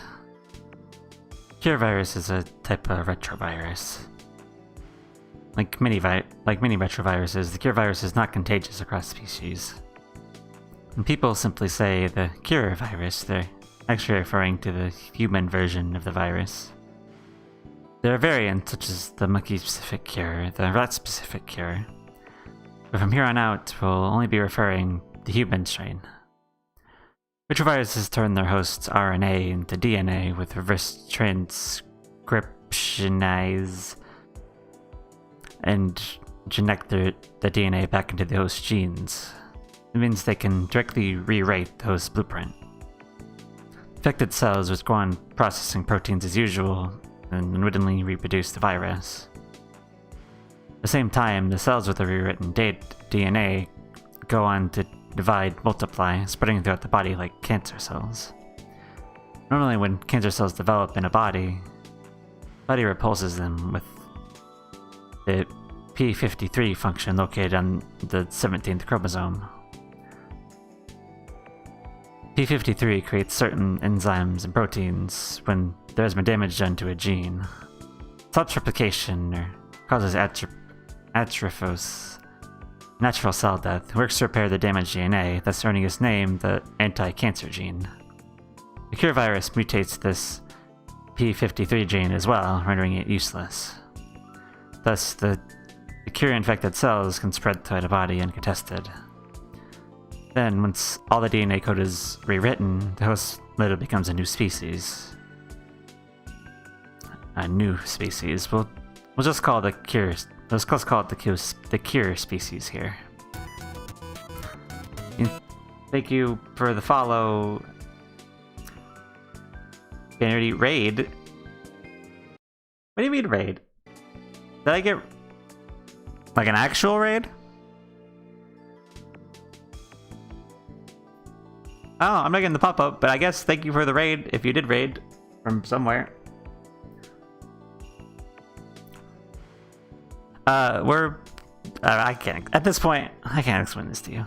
Cure virus is a type of retrovirus. Like many retroviruses, the Cure virus is not contagious across species. When people simply say the Cure virus, they're actually referring to the human version of the virus. There are variants such as the monkey-specific cure, the rat-specific cure, but from here on out, we'll only be referring to human strain. Retroviruses turn their host's RNA into DNA with reverse transcriptionize and inject the DNA back into the host genes. It means they can directly rewrite the host's blueprint. Infected cells would go on processing proteins as usual and unwittingly reproduce the virus. At the same time, the cells with the rewritten DNA go on to divide, multiply, spreading throughout the body like cancer cells. Normally when cancer cells develop in a body, the body repulses them with the p53 function located on the 17th chromosome. p53 creates certain enzymes and proteins when there has been damage done to a gene. Self-replication, or causes atropos, natural cell death, works to repair the damaged DNA, thus earning its name the anti-cancer gene. The Cure virus mutates this p53 gene as well, rendering it useless. Thus, the Cure-infected cells can spread throughout a body uncontested. Then, once all the DNA code is rewritten, the host later becomes a new species. We'll just call the Cure. Let's call it the Cure species here. Thank you for the follow. Vanity raid. What do you mean raid? Did I get like an actual raid? Oh, I'm not getting the pop-up, but I guess thank you for the raid if you did raid from somewhere. I can't, at this point, I can't explain this to you.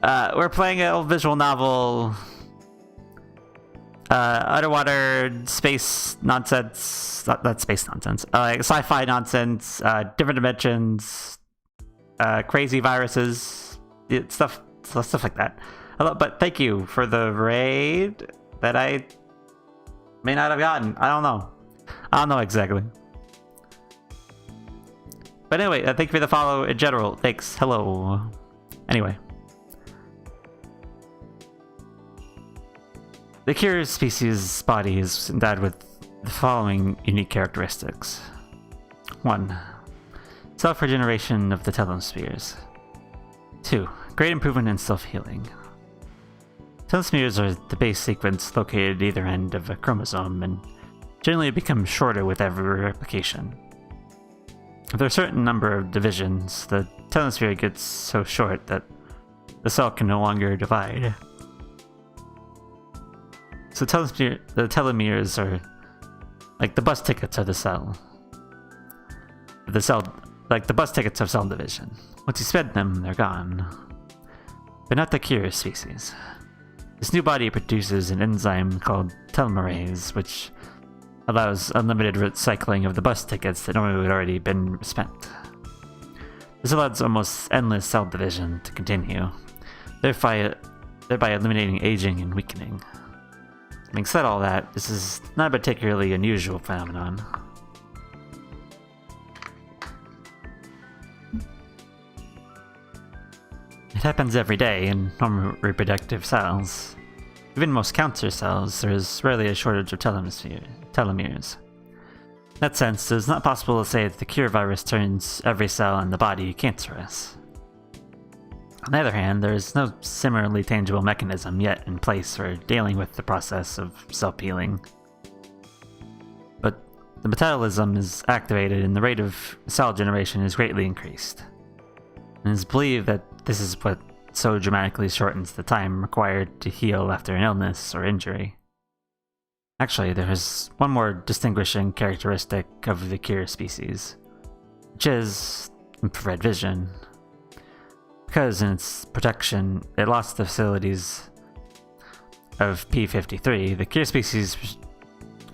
We're playing a visual novel, underwater space nonsense, not space nonsense, like sci-fi nonsense, different dimensions, crazy viruses, stuff like that. But thank you for the raid that I may not have gotten. I don't know exactly. But anyway, thank you for the follow in general. Thanks. Hello. Anyway. The Cure species' body is endowed with the following unique characteristics. 1. Self-regeneration of the telomeres. 2. Great improvement in self-healing. Telomeres are the base sequence located at either end of a chromosome and generally become shorter with every replication. If there are a certain number of divisions, the telomere gets so short that the cell can no longer divide. So the telomeres are like the bus tickets of the cell. Like the bus tickets of cell division. Once you spend them, they're gone. But not the Cure species. This new body produces an enzyme called telomerase, which allows unlimited recycling of the bus tickets that normally would already been spent. This allows almost endless cell division to continue, thereby eliminating aging and weakening. Having said all that, this is not a particularly unusual phenomenon. It happens every day in normal reproductive cells. Even most cancer cells, there is rarely a shortage of telomeres. In that sense, it is not possible to say that the cure virus turns every cell in the body cancerous. On the other hand, there is no similarly tangible mechanism yet in place for dealing with the process of self-healing. But the metabolism is activated and the rate of cell generation is greatly increased. And it is believed that this is what so dramatically shortens the time required to heal after an illness or injury. Actually, there is one more distinguishing characteristic of the cure species, which is infrared vision. Because in its protection, it lost the facilities of P53, the cure species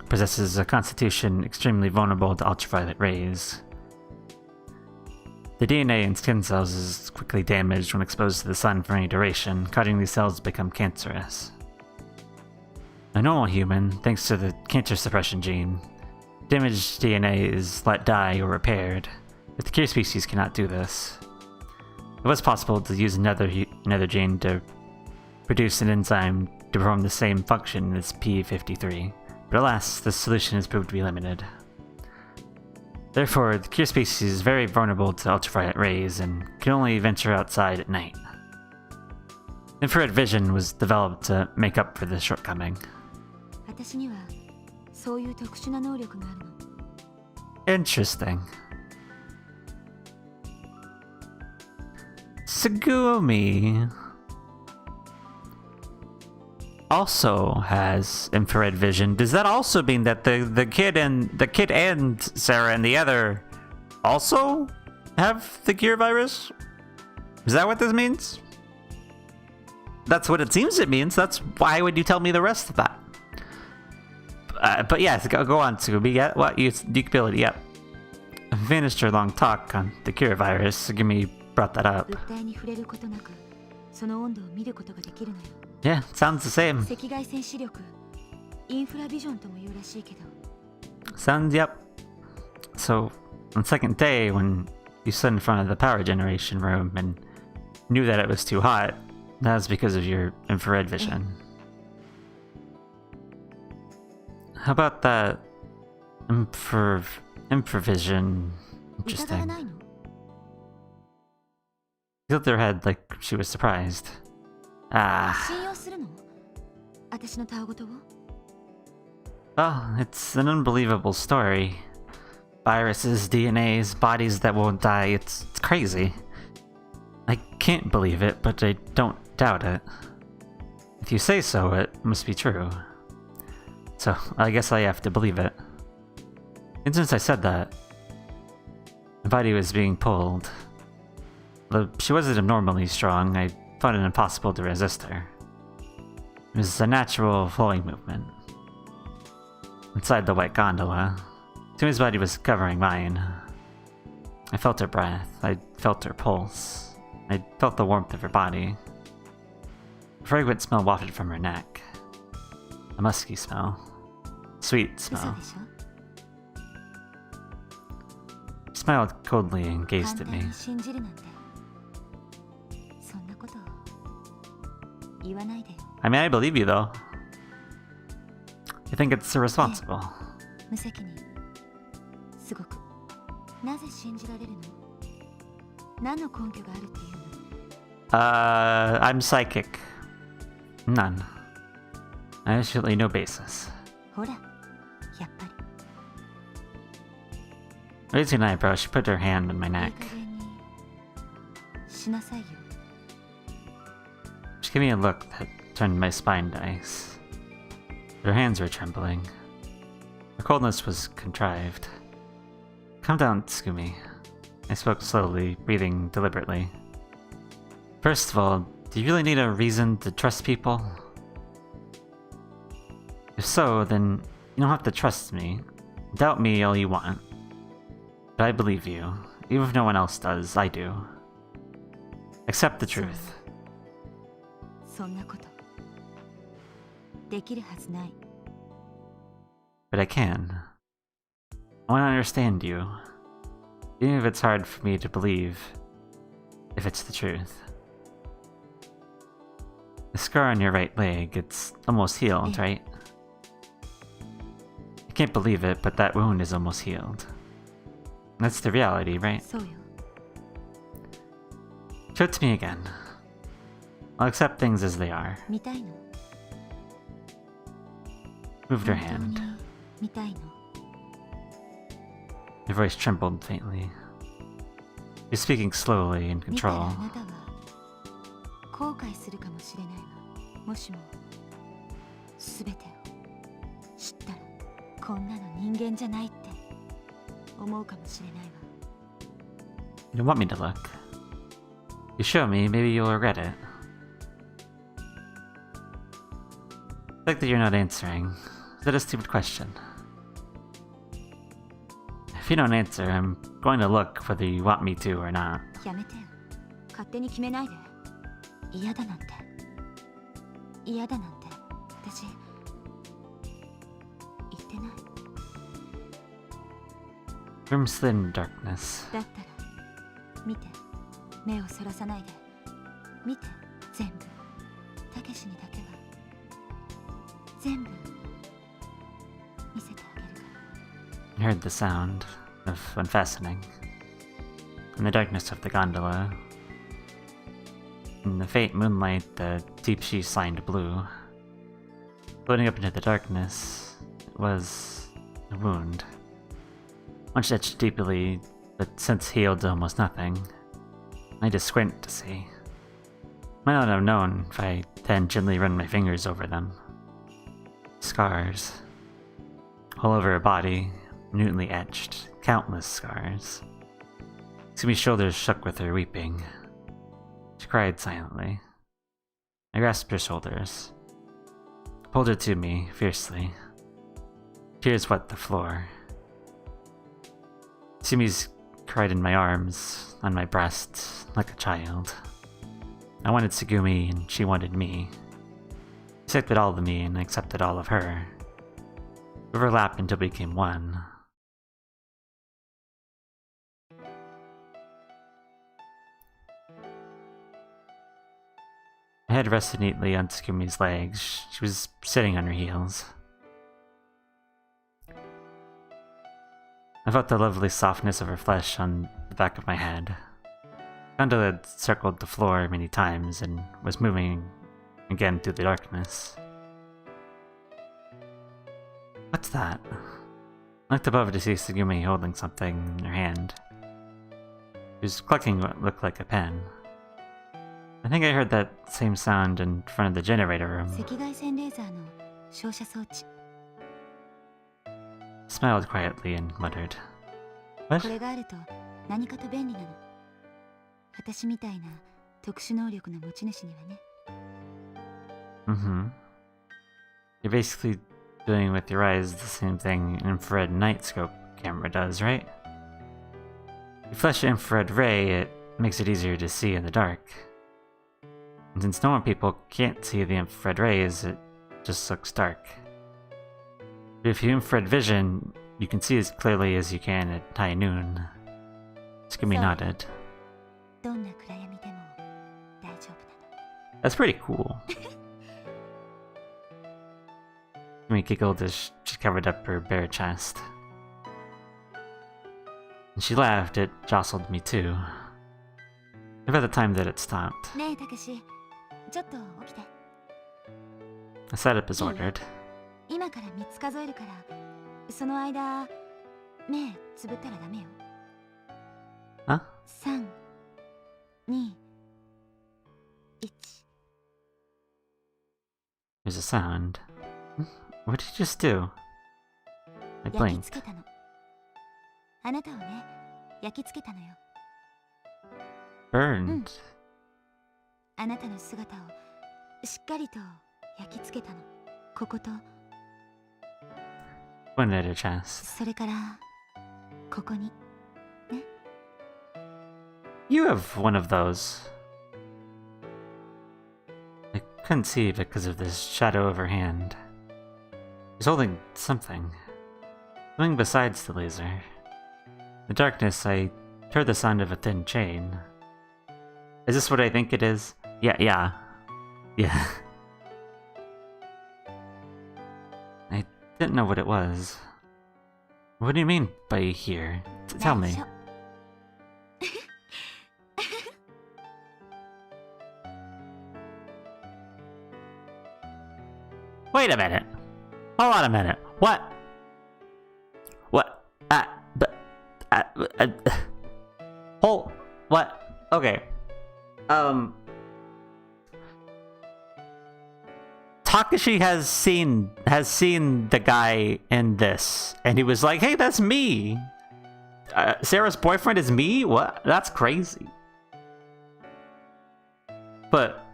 possesses a constitution extremely vulnerable to ultraviolet rays. The DNA in skin cells is quickly damaged when exposed to the sun for any duration, causing these cells to become cancerous. A normal human, thanks to the cancer suppression gene, damaged DNA is let die or repaired, but the cure species cannot do this. It was possible to use another gene to produce an enzyme to perform the same function as P53, but alas, this solution has proved to be limited. Therefore, the cure species is very vulnerable to ultraviolet rays and can only venture outside at night. Infrared vision was developed to make up for this shortcoming. Interesting. Tsugumi also has infrared vision. Does that also mean that the kid and Sara and the other also have the gear virus? Is that what this means? That's what it seems it means. That's why would you tell me the rest of that? But yes, go on, Tsugumi. Yeah, what ability? Yep. I finished her long talk on the cure virus. Tsugumi brought that up. Yeah, sounds the same. Sounds, yep. So, on the second day, when you stood in front of the power generation room and knew that it was too hot, that was because of your infrared vision. How about that infravision? Interesting. She tilted her head like she was surprised. Well, it's an unbelievable story. Viruses, DNAs, bodies that won't die, it's crazy. I can't believe it, but I don't doubt it. If you say so, it must be true. So, I guess I have to believe it. And since I said that, my body was being pulled. Though she wasn't abnormally strong, I found it impossible to resist her. It was a natural flowing movement. Inside the white gondola, Tsumi's body was covering mine. I felt her breath, I felt her pulse, I felt the warmth of her body. A fragrant smell wafted from her neck. A musky smell. Sweet smell. She smiled coldly and gazed at me. I mean, I believe you though. I think it's irresponsible. I'm psychic. None. Absolutely no basis. Raising an eyebrow, she put her hand on my neck. She gave me a look that turned my spine to ice. Her hands were trembling. Her coldness was contrived. Calm down, Tsugumi. I spoke slowly, breathing deliberately. First of all, do you really need a reason to trust people? If so, then you don't have to trust me. Doubt me all you want. But I believe you. Even if no one else does, I do. Accept the truth. そんなことできるはずない。 But I can. I want to understand you, even if it's hard for me to believe, if it's the truth. The scar on your right leg, it's almost healed, Yeah. right? I can't believe it, but that wound is almost healed. That's the reality, right? そうよ。 Show it to me again. I'll accept things as they are. 見たいの？ Moved her 本当に hand. 見たいの？ Her voice trembled faintly. You're speaking slowly in 見たら control. あなたは後悔するかもしれないわ。もしも全てを知ったらこんなの人間じゃないって思うかもしれないわ。 You want me to look? You show me, maybe you'll regret it. I like that you're not answering. Is that a stupid question? If you don't answer, I'm going to look whether you want me to or not. やめてよ。勝手に決めないで。嫌だなんて。嫌だなんて。私言ってない。 Room slid in darkness. だったら見て。目をそらさないで。見て。全部。たけしにだけは全部見せてあげるから。 You heard the sound of unfastening. In the darkness of the gondola. In the faint moonlight, the deep sheets lined blue. Floating up into the darkness was a wound. Much etched deeply, but since healed to almost nothing. I had to squint to see. Might not have known if I then gently run my fingers over them. Scars. All over her body, minutely etched, countless scars. Tsugumi's shoulders shook with her weeping. She cried silently. I grasped her shoulders, pulled her to me fiercely. Tears wet the floor. Tsugumi's cried in my arms, on my breast, like a child. I wanted Tsugumi, and she wanted me. She accepted all of me, and I accepted all of her. We overlapped until we became one. My head rested neatly on Tsugumi's legs. She was sitting on her heels. I felt the lovely softness of her flesh on the back of my head. Gondola had circled the floor many times and was moving again through the darkness. What's that? I looked above to see Tsugumi holding something in her hand. She was clucking what looked like a pen. I think I heard that same sound in front of the generator room. 赤外線レーザーの照射装置。 Smiled quietly and muttered, What? これがあると何かと便利なの。私みたいな特殊能力の持ち主にはね。 Mm-hmm. You're basically doing with your eyes the same thing an infrared night scope camera does, right? You flash an infrared ray, it makes it easier to see in the dark. And since normal people can't see the infrared rays, it just looks dark. But if you infrared vision, you can see as clearly as you can at high noon. Tsugumi nodded. どんな暗闇でも大丈夫なの。 That's pretty cool. Tsugumi giggled as she covered up her bare chest. And she laughed, it jostled me too. About the time that it stopped. ねえたけし、ちょっと起きて。 I sat up as ordered. 今から3つ数えるから、その間目つぶったらダメよ。 Huh? 3、2、1。 There's a sound. What did you just do? I 焼き blinked. 付けたの。あなたをね、焼き付けたのよ。 Burned. あなたの姿をしっかりと焼き付けたの。ここと、 Pointed at her chest. それからここに。 You have one of those. I couldn't see because of this shadow over her hand. He's holding something. Something besides the laser. In the darkness, I heard the sound of a thin chain. Is this what I think it is? Yeah. I didn't know what it was. What do you mean by here? Tell me. Wait a minute. Hold on a minute. What? Hold. What? Okay. Takashi has seen the guy in this, and he was like, "Hey, that's me. Sara's boyfriend is me. What? That's crazy." But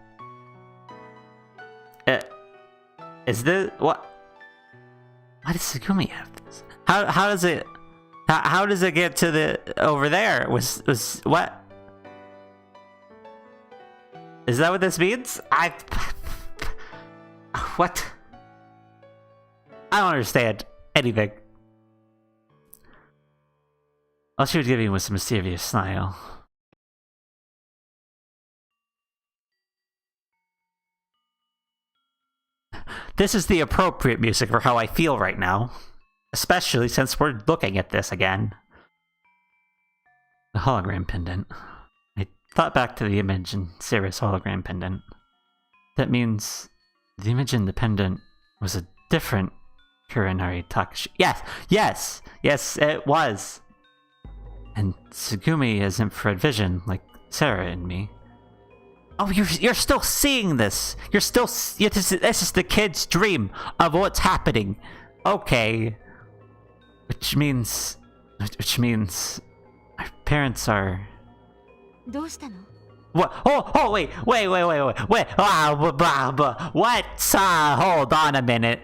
is this what? Why does Tsugumi have this? How does it? How does it get to the over there? Was what? Is that what this means? What? I don't understand anything. All she would give me was a mysterious smile. This is the appropriate music for how I feel right now. Especially since we're looking at this again. The hologram pendant. I thought back to the image in Sara's hologram pendant. That means the image in the pendant was a different Kurenari Takashi. Yes, it was. And Tsugumi has infrared vision, like Sara and me. Oh, you're still seeing this. This is the kid's dream of what's happening. Okay. Which means our parents are. What? Oh, wait. What? Hold on a minute.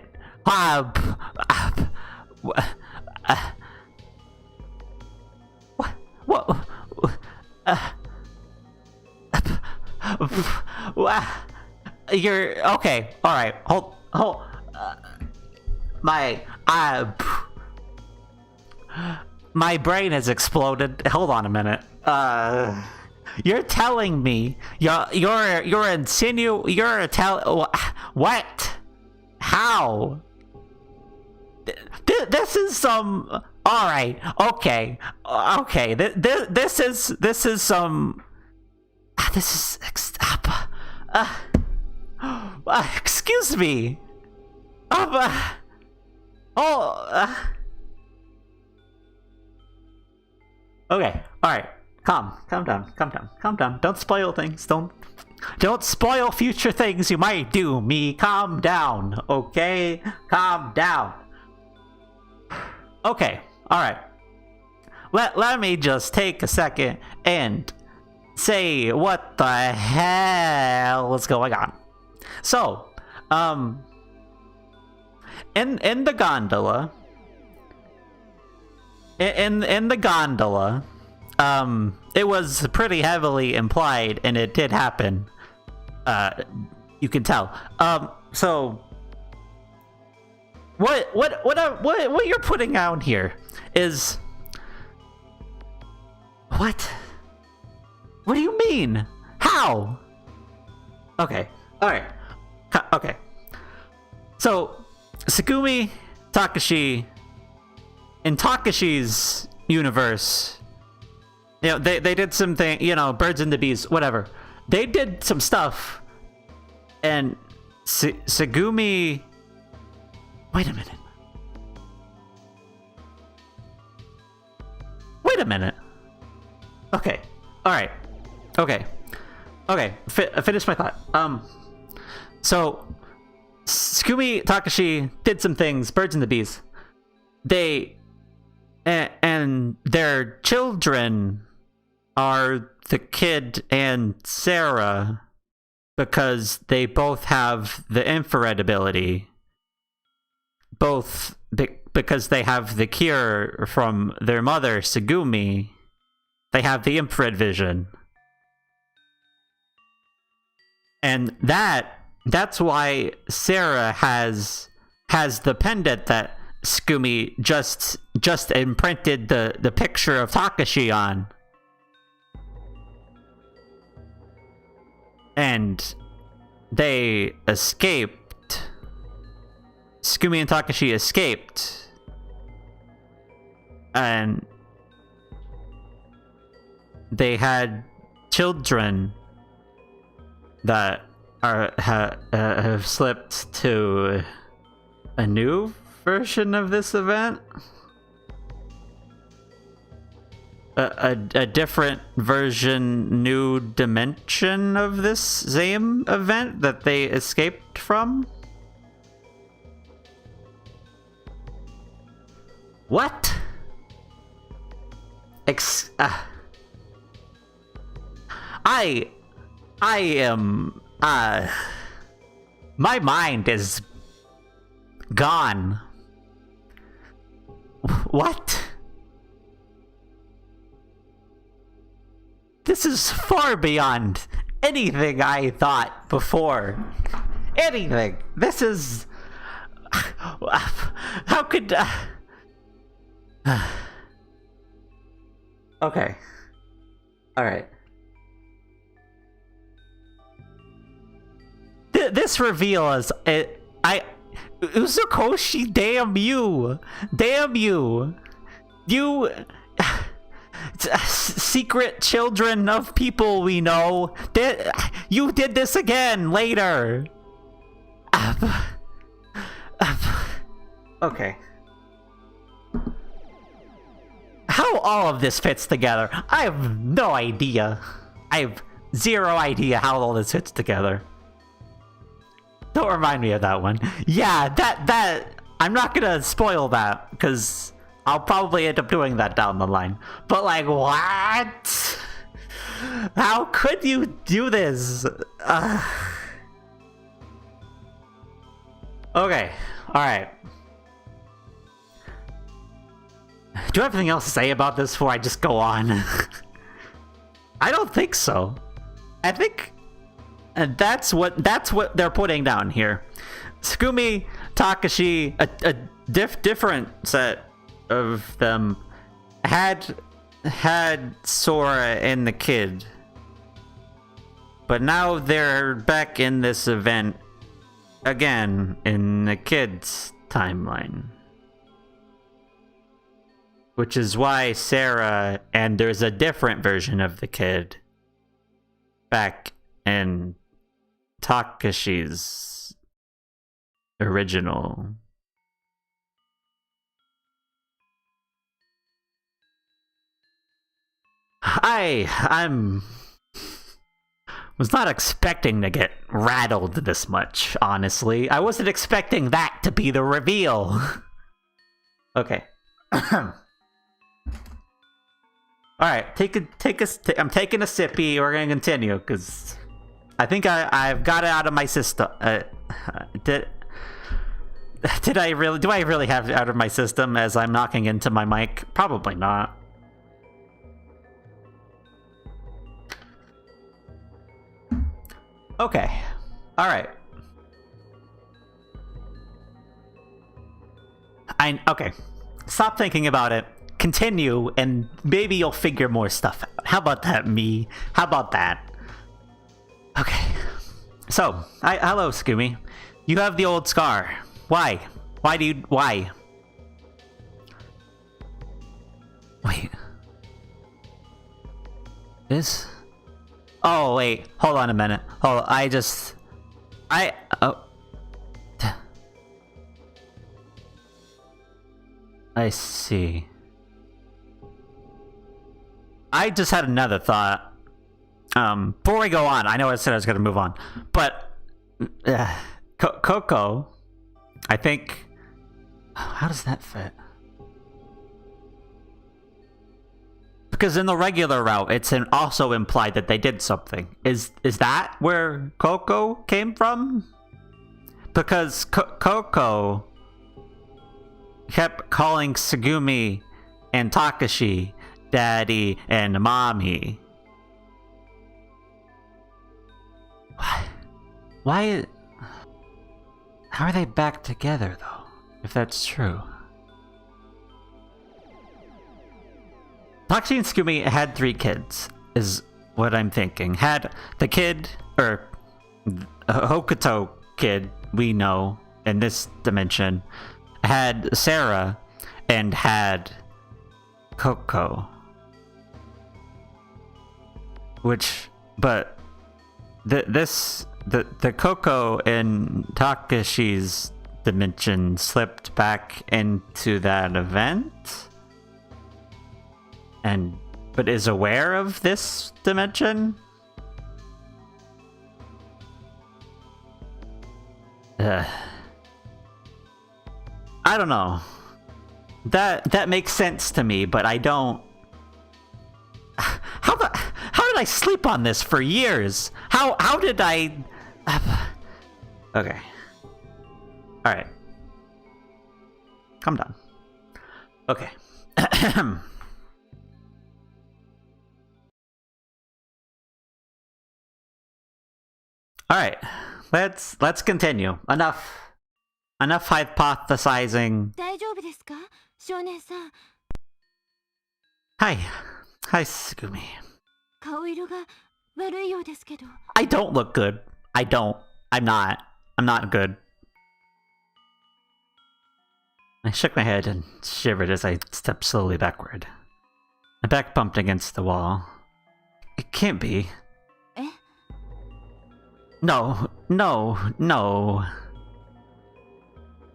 What? You're okay. All right. Hold. My brain has exploded. Hold on a minute. You're telling me what? How? This is some. All right. Okay. This is some. This is excuse me. Okay, alright. Calm down. Don't spoil things. Don't spoil future things you might do me. Calm down, okay? Calm down. Okay, alright. Let me just take a second and say what the hell is going on. So, in the gondola, in the gondola, it was pretty heavily implied, and it did happen. You can tell. So what you're putting out here is what? What do you mean? How? Okay. All right. Okay. So Tsugumi, Takashi. In Takashi's universe, you know, they did something, you know, birds and the bees, whatever. They did some stuff, and Tsugumi. Wait a minute. Okay. All right. Okay. Finish my thought. So Tsugumi, Takashi did some things. Birds and the bees. And their children are the kid and Sara because they both have the infrared ability. Both because they have the cure from their mother, Tsugumi. They have the infrared vision. And that That's why Sara has the pendant that Tsugumi just imprinted the picture of Takashi on. And they escaped. Tsugumi and Takashi escaped. And they had children that have slipped to a new version of this event. A different version, new dimension of this same event that they escaped from? What? I am, my mind is gone. What? This is far beyond anything I thought before. Anything. This is... How could... Okay. Alright. This reveal is... Uzukoshi, damn you! Damn you! You... secret children of people we know. You did this again later. Okay. How all of this fits together, I have no idea. I have zero idea how all this fits together. Don't remind me of that one. Yeah, that I'm not gonna spoil that because I'll probably end up doing that down the line. But like, what? How could you do this? Okay, alright. Do you have anything else to say about this before I just go on? I don't think so. I think that's what they're putting down here. Tsugumi, Takashi, a different set of them had Sora and the kid, but now they're back in this event again in the kid's timeline, which is why Sara and there's a different version of the kid back in Takashi's original. I'm was not expecting to get rattled this much, honestly. I wasn't expecting that to be the reveal. Okay. Alright, I'm taking a sippy. We're gonna continue, because I think I've got it out of my system. Do I really have it out of my system as I'm knocking into my mic? Probably not. Okay. Alright. Okay. Stop thinking about it. Continue, and maybe you'll figure more stuff out. How about that, me? How about that? Okay. So, hello, Tsugumi. You have the old scar. Why? Why? Wait. This? Oh, wait. Hold on a minute. Oh, I see. I just had another thought. Before we go on, I know I said I was going to move on, but Coco, I think. How does that fit? Because in the regular route, it's also implied that they did something. Is that where Coco came from? Because Coco kept calling Tsugumi and Takashi Daddy and Mommy. Why? How are they back together, though? If that's true. Takashi and Tsugumi had 3 kids, is what I'm thinking. Had the kid, or Hokuto kid, we know, in this dimension, had Sara, and had Coco. But the Coco in Takashi's dimension slipped back into that event? But is aware of this dimension? I don't know. That makes sense to me, but I don't. How did I sleep on this for years? How did I? Okay. All right. Calm down. Okay. All right. Let's continue. Enough hypothesizing. 大丈夫ですか、少年さん。 Hi, Tsugumi. 顔色が悪いようですけど。 I don't look good. I don't. I'm not good. I shook my head and shivered as I stepped slowly backward. My back bumped against the wall. It can't be. え？ No.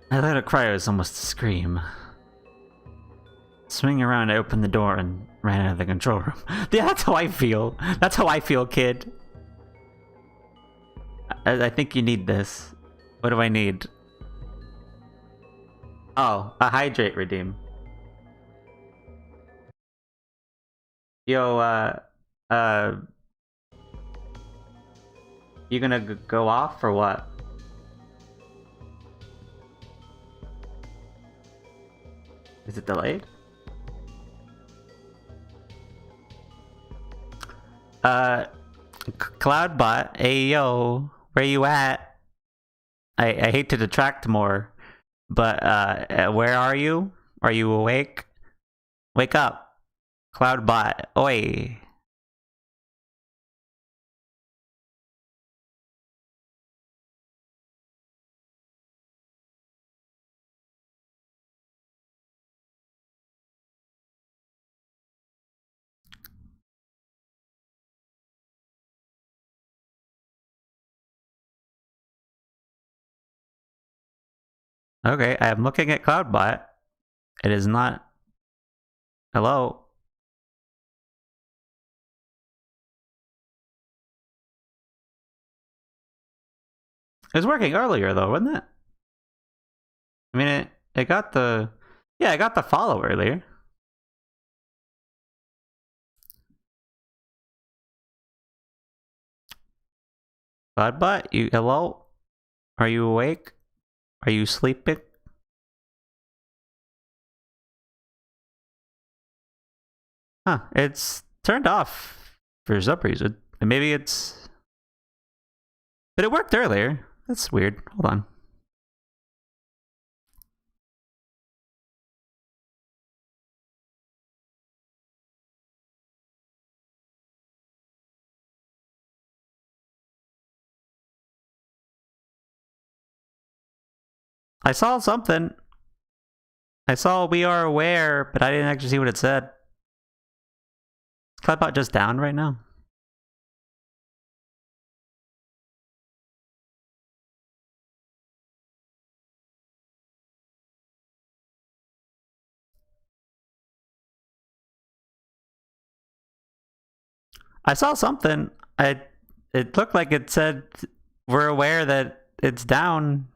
I let out a cry. It was almost a scream. Swinging around, I opened the door and ran out of the control room. Yeah, that's how I feel. That's how I feel, kid. I think you need this. What do I need? Oh, a hydrate redeem. Yo, you gonna go off or what? Is it delayed? Cloudbot, hey yo, where you at? I hate to detract more, but where are you? Are you awake? Wake up, Cloudbot, oi. Okay, I'm looking at Cloudbot. It is not. Hello? It was working earlier though, wasn't it? I mean, it got the... Yeah, I got the follow earlier. Cloudbot, hello? Are you awake? Are you sleeping? Huh, it's turned off for some reason. And maybe it's... But it worked earlier. That's weird. Hold on. I saw something. I saw "we are aware," but I didn't actually see what it said. Is Cloudbot just down right now? I saw something. It looked like it said "we're aware that it's down."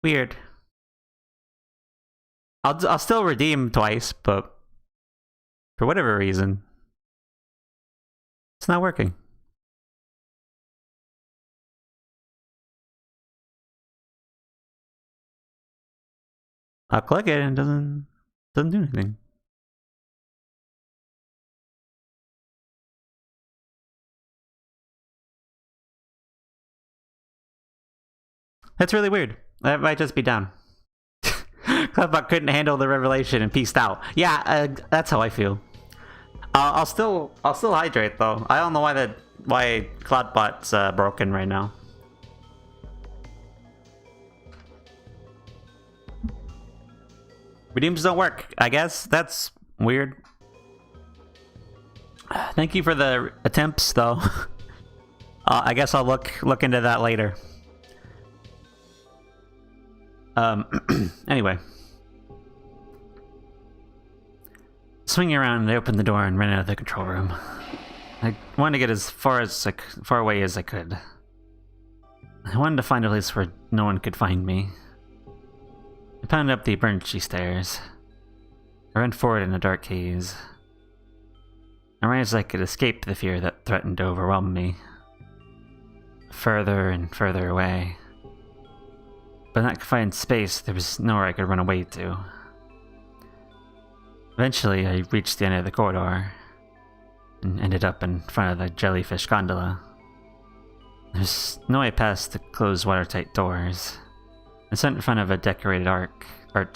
Weird. I'll still redeem twice, but for whatever reason, it's not working. I'll click it and it doesn't do anything. That's really weird. That might just be down. Cloudbot couldn't handle the revelation and peaced out. Yeah, that's how I feel. I'll still hydrate though. I don't know why Cloudbot's broken right now. Redeems don't work. I guess that's weird. Thank you for the attempts though. I guess I'll look into that later. Anyway. Swinging around, I opened the door and ran out of the control room. I wanted to get as far away as I could. I wanted to find a place where no one could find me. I pounded up the burnishy stairs. I ran forward in a dark haze. I ran as I could escape the fear that threatened to overwhelm me. Further and further away. But in that confined space, there was nowhere I could run away to. Eventually, I reached the end of the corridor and ended up in front of the jellyfish gondola. There's no way past the closed watertight doors. I stood in front of a decorated arch. The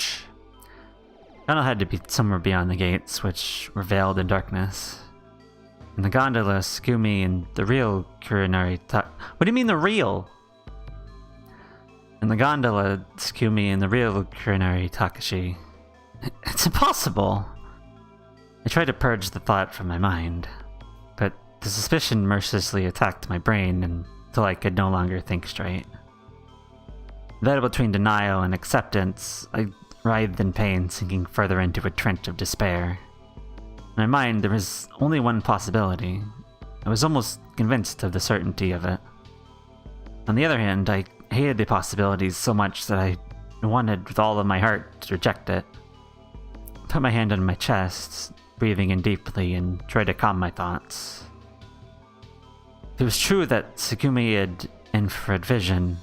tunnel had to be somewhere beyond the gates, which were veiled in darkness. In the gondola, Tsugumi and the real Kurinari What do you mean the real? In the gondola, Tsugumi and the real Kurinari Takashi. It's impossible! I tried to purge the thought from my mind, but the suspicion mercilessly attacked my brain until I could no longer think straight. That between denial and acceptance, I writhed in pain, sinking further into a trench of despair. In my mind, there was only one possibility. I was almost convinced of the certainty of it. On the other hand, I hated the possibilities so much that I wanted with all of my heart to reject it. I put my hand on my chest, breathing in deeply, and tried to calm my thoughts. It was true that Tsugumi had infrared vision,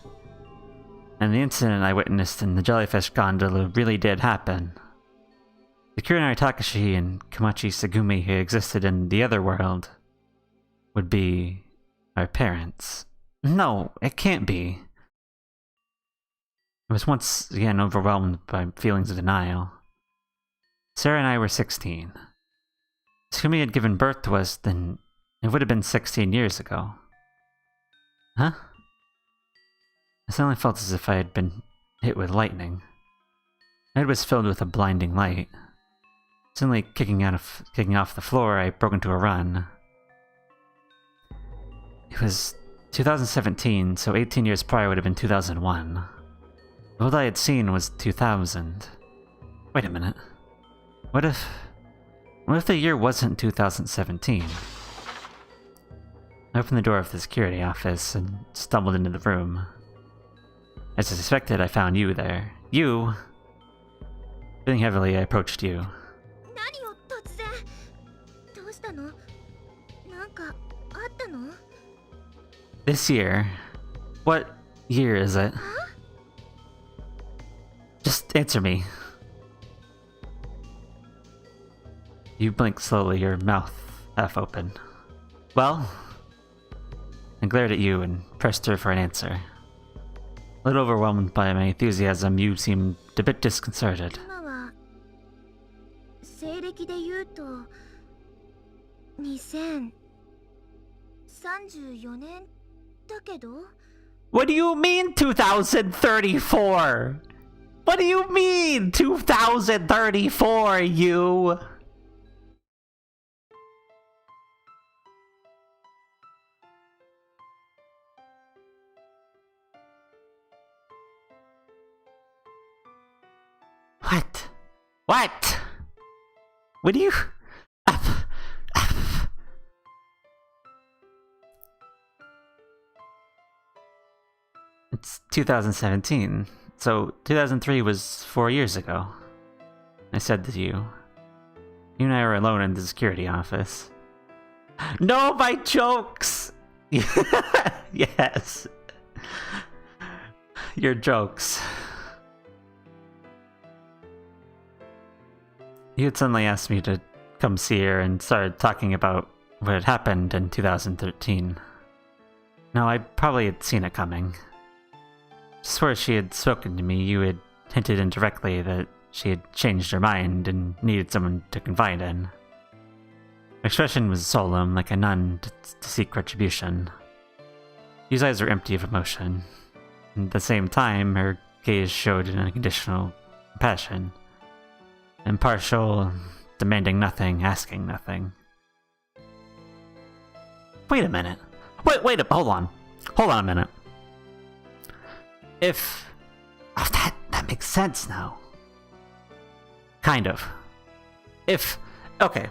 and the incident I witnessed in the jellyfish gondola really did happen. The Kurinari Takashi and Komachi Tsugumi who existed in the other world would be our parents. No, it can't be. I was once again overwhelmed by feelings of denial. Sara and I were 16. If Tsugumi had given birth to us, then it would have been 16 years ago. Huh? I suddenly felt as if I had been hit with lightning. My head was filled with a blinding light. Suddenly kicking off the floor, I broke into a run. It was 2017, so 18 years prior would have been 2001. What I had seen was 2000. Wait a minute. What if the year wasn't 2017? I opened the door of the security office and stumbled into the room. As I suspected, I found you there. You! Breathing heavily, I approached you. This year? What year is it? Just answer me. You blinked slowly, your mouth half open. Well? I glared at you and pressed her for an answer. A little overwhelmed by my enthusiasm, you seemed a bit disconcerted. What do you mean 2034? What do you mean 2034, you? What? What? What do you... It's 2017, so 2003 was 4 years ago. I said to you. You and I were alone in the security office. No, my jokes! Yes. Your jokes. You had suddenly asked me to come see her and started talking about what had happened in 2013. No, I probably had seen it coming. Just where she had spoken to me, you had hinted indirectly that she had changed her mind and needed someone to confide in. Her expression was solemn, like a nun to seek retribution. His eyes were empty of emotion. At the same time, her gaze showed an unconditional compassion. Impartial, demanding nothing, asking nothing. Wait a minute. Hold on. Hold on a minute. If... Oh, that makes sense now. Kind of. If... Okay.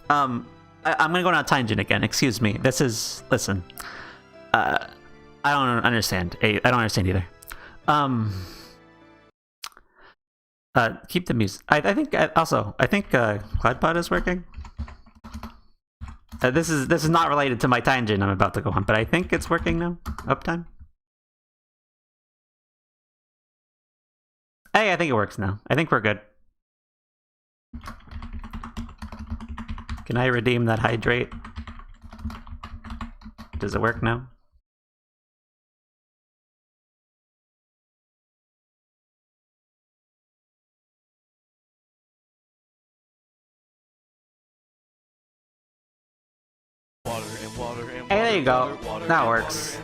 I'm gonna go on a tangent again. Excuse me. This is... Listen. I don't understand. I don't understand either. Keep the music. I think CloudPod is working. This is not related to my tangent I'm about to go on, but I think it's working now. Uptime. Hey, I think it works now. I think we're good. Can I redeem that hydrate? Does it work now? Hey, there you go. That works.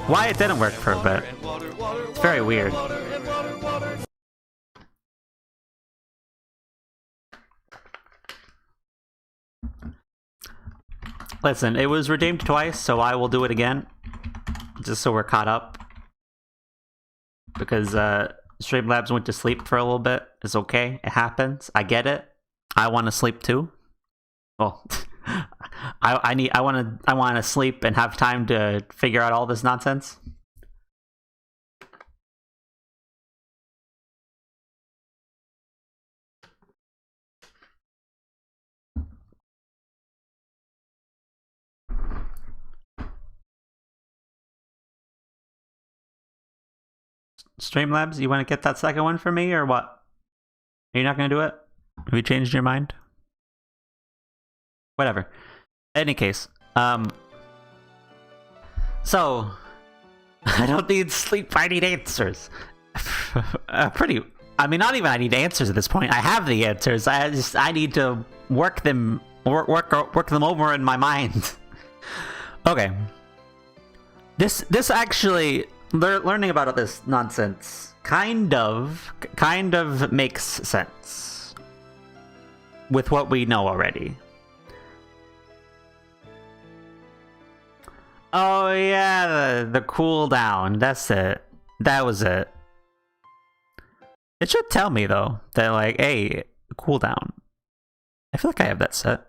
Why it didn't work for a bit? It's very weird. Listen, it was redeemed twice, so I will do it again. Just so we're caught up. Because Streamlabs went to sleep for a little bit. It's okay. It happens. I get it. I want to sleep too. Well, I want to sleep and have time to figure out all this nonsense. Streamlabs, you want to get that second one for me or what? Are you not going to do it? Have you changed your mind? Whatever. Any case, so I don't need sleep. I need answers. I mean, not even I need answers at this point. I have the answers. I need to work them over in my mind. Okay. This actually learning about this nonsense kind of makes sense with what we know already. Oh yeah, the cooldown. That's it. That was it. It should tell me though that like, hey, cooldown. I feel like I have that set.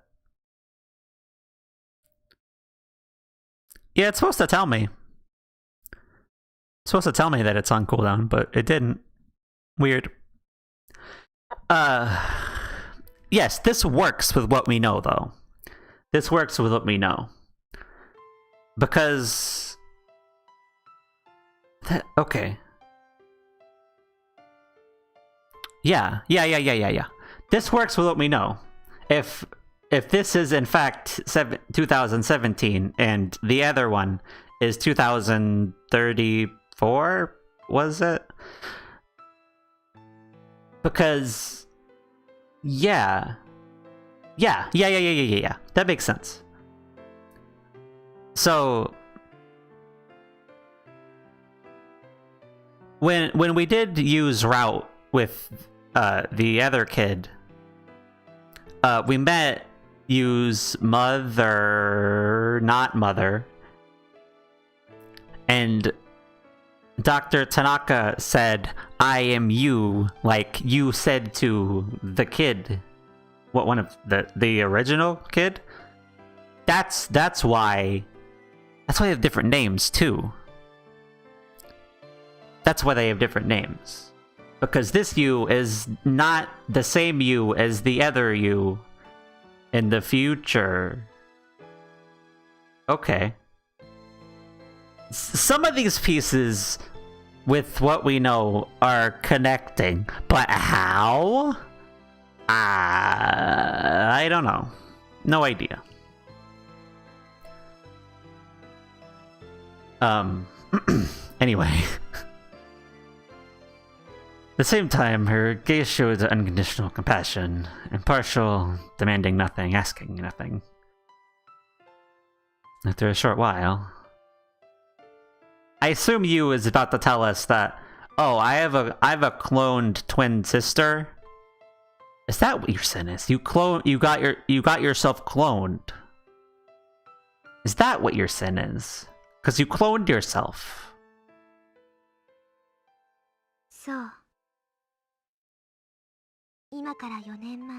Yeah, it's supposed to tell me. It's supposed to tell me that it's on cooldown, but it didn't. Weird. Yes, this works with what we know though. This works with what we know. Because okay. Yeah. This works with what we know. If this is in fact 2017 and the other one is 2034, was it? Because yeah. That makes sense. So when we did use route with the other kid, we met use mother, not mother, and Dr. Tanaka said, "I am you," like you said to the kid. What, one of the original kid? That's why they have different names too. That's why they have different names. Because this you is not the same you as the other you in the future. Okay. Some of these pieces with what we know are connecting, but how? I don't know. No idea. Anyway. At the same time, her gaze showed unconditional compassion, impartial, demanding nothing, asking nothing. After a short while, I assume you is about to tell us that, oh, I have a cloned twin sister. Is that what your sin is? You got yourself cloned. Is that what your sin is? Because you cloned yourself. そう。今から4年前。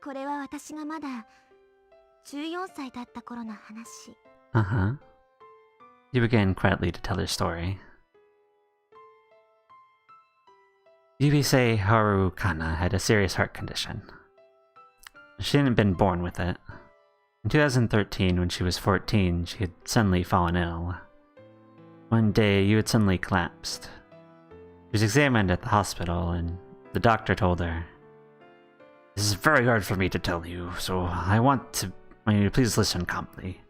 これは私がまだ14歳だった頃の話。Uh-huh. You began quietly to tell her story. Yubisei Haru Kana had a serious heart condition. She hadn't been born with it. In 2013, when she was 14, she had suddenly fallen ill. One day, you had suddenly collapsed. She was examined at the hospital, and the doctor told her, "This is very hard for me to tell you, so I want you to please listen calmly.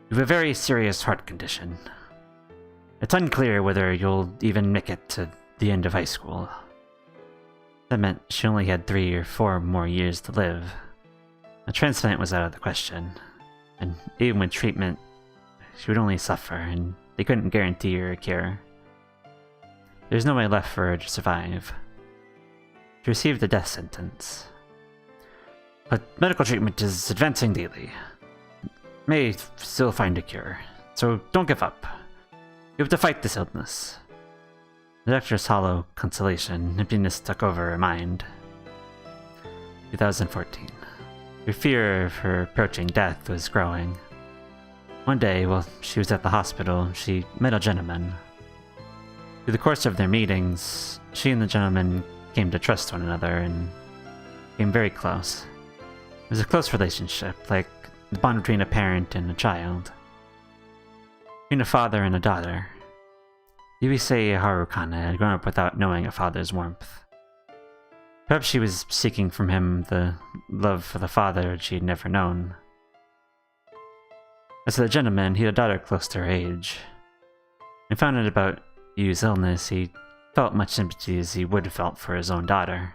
You have a very serious heart condition. It's unclear whether you'll even make it to the end of high school." That meant she only had 3 or 4 more years to live. A transplant was out of the question, and even with treatment, she would only suffer, and they couldn't guarantee her a cure. There's no way left for her to survive. She received a death sentence. But medical treatment is advancing daily. May still find a cure, so don't give up. You have to fight this illness. The doctor's hollow consolation, emptiness took over her mind. 2014. Her fear of her approaching death was growing. One day, while she was at the hospital, she met a gentleman. Through the course of their meetings, she and the gentleman came to trust one another and became very close. It was a close relationship, like the bond between a parent and a child. Between a father and a daughter. Yubisei Harukana had grown up without knowing a father's warmth. Perhaps she was seeking from him the love for the father she had never known. As for the gentleman, he had a daughter close to her age. When found out about Yu's illness, he felt much sympathy as he would have felt for his own daughter.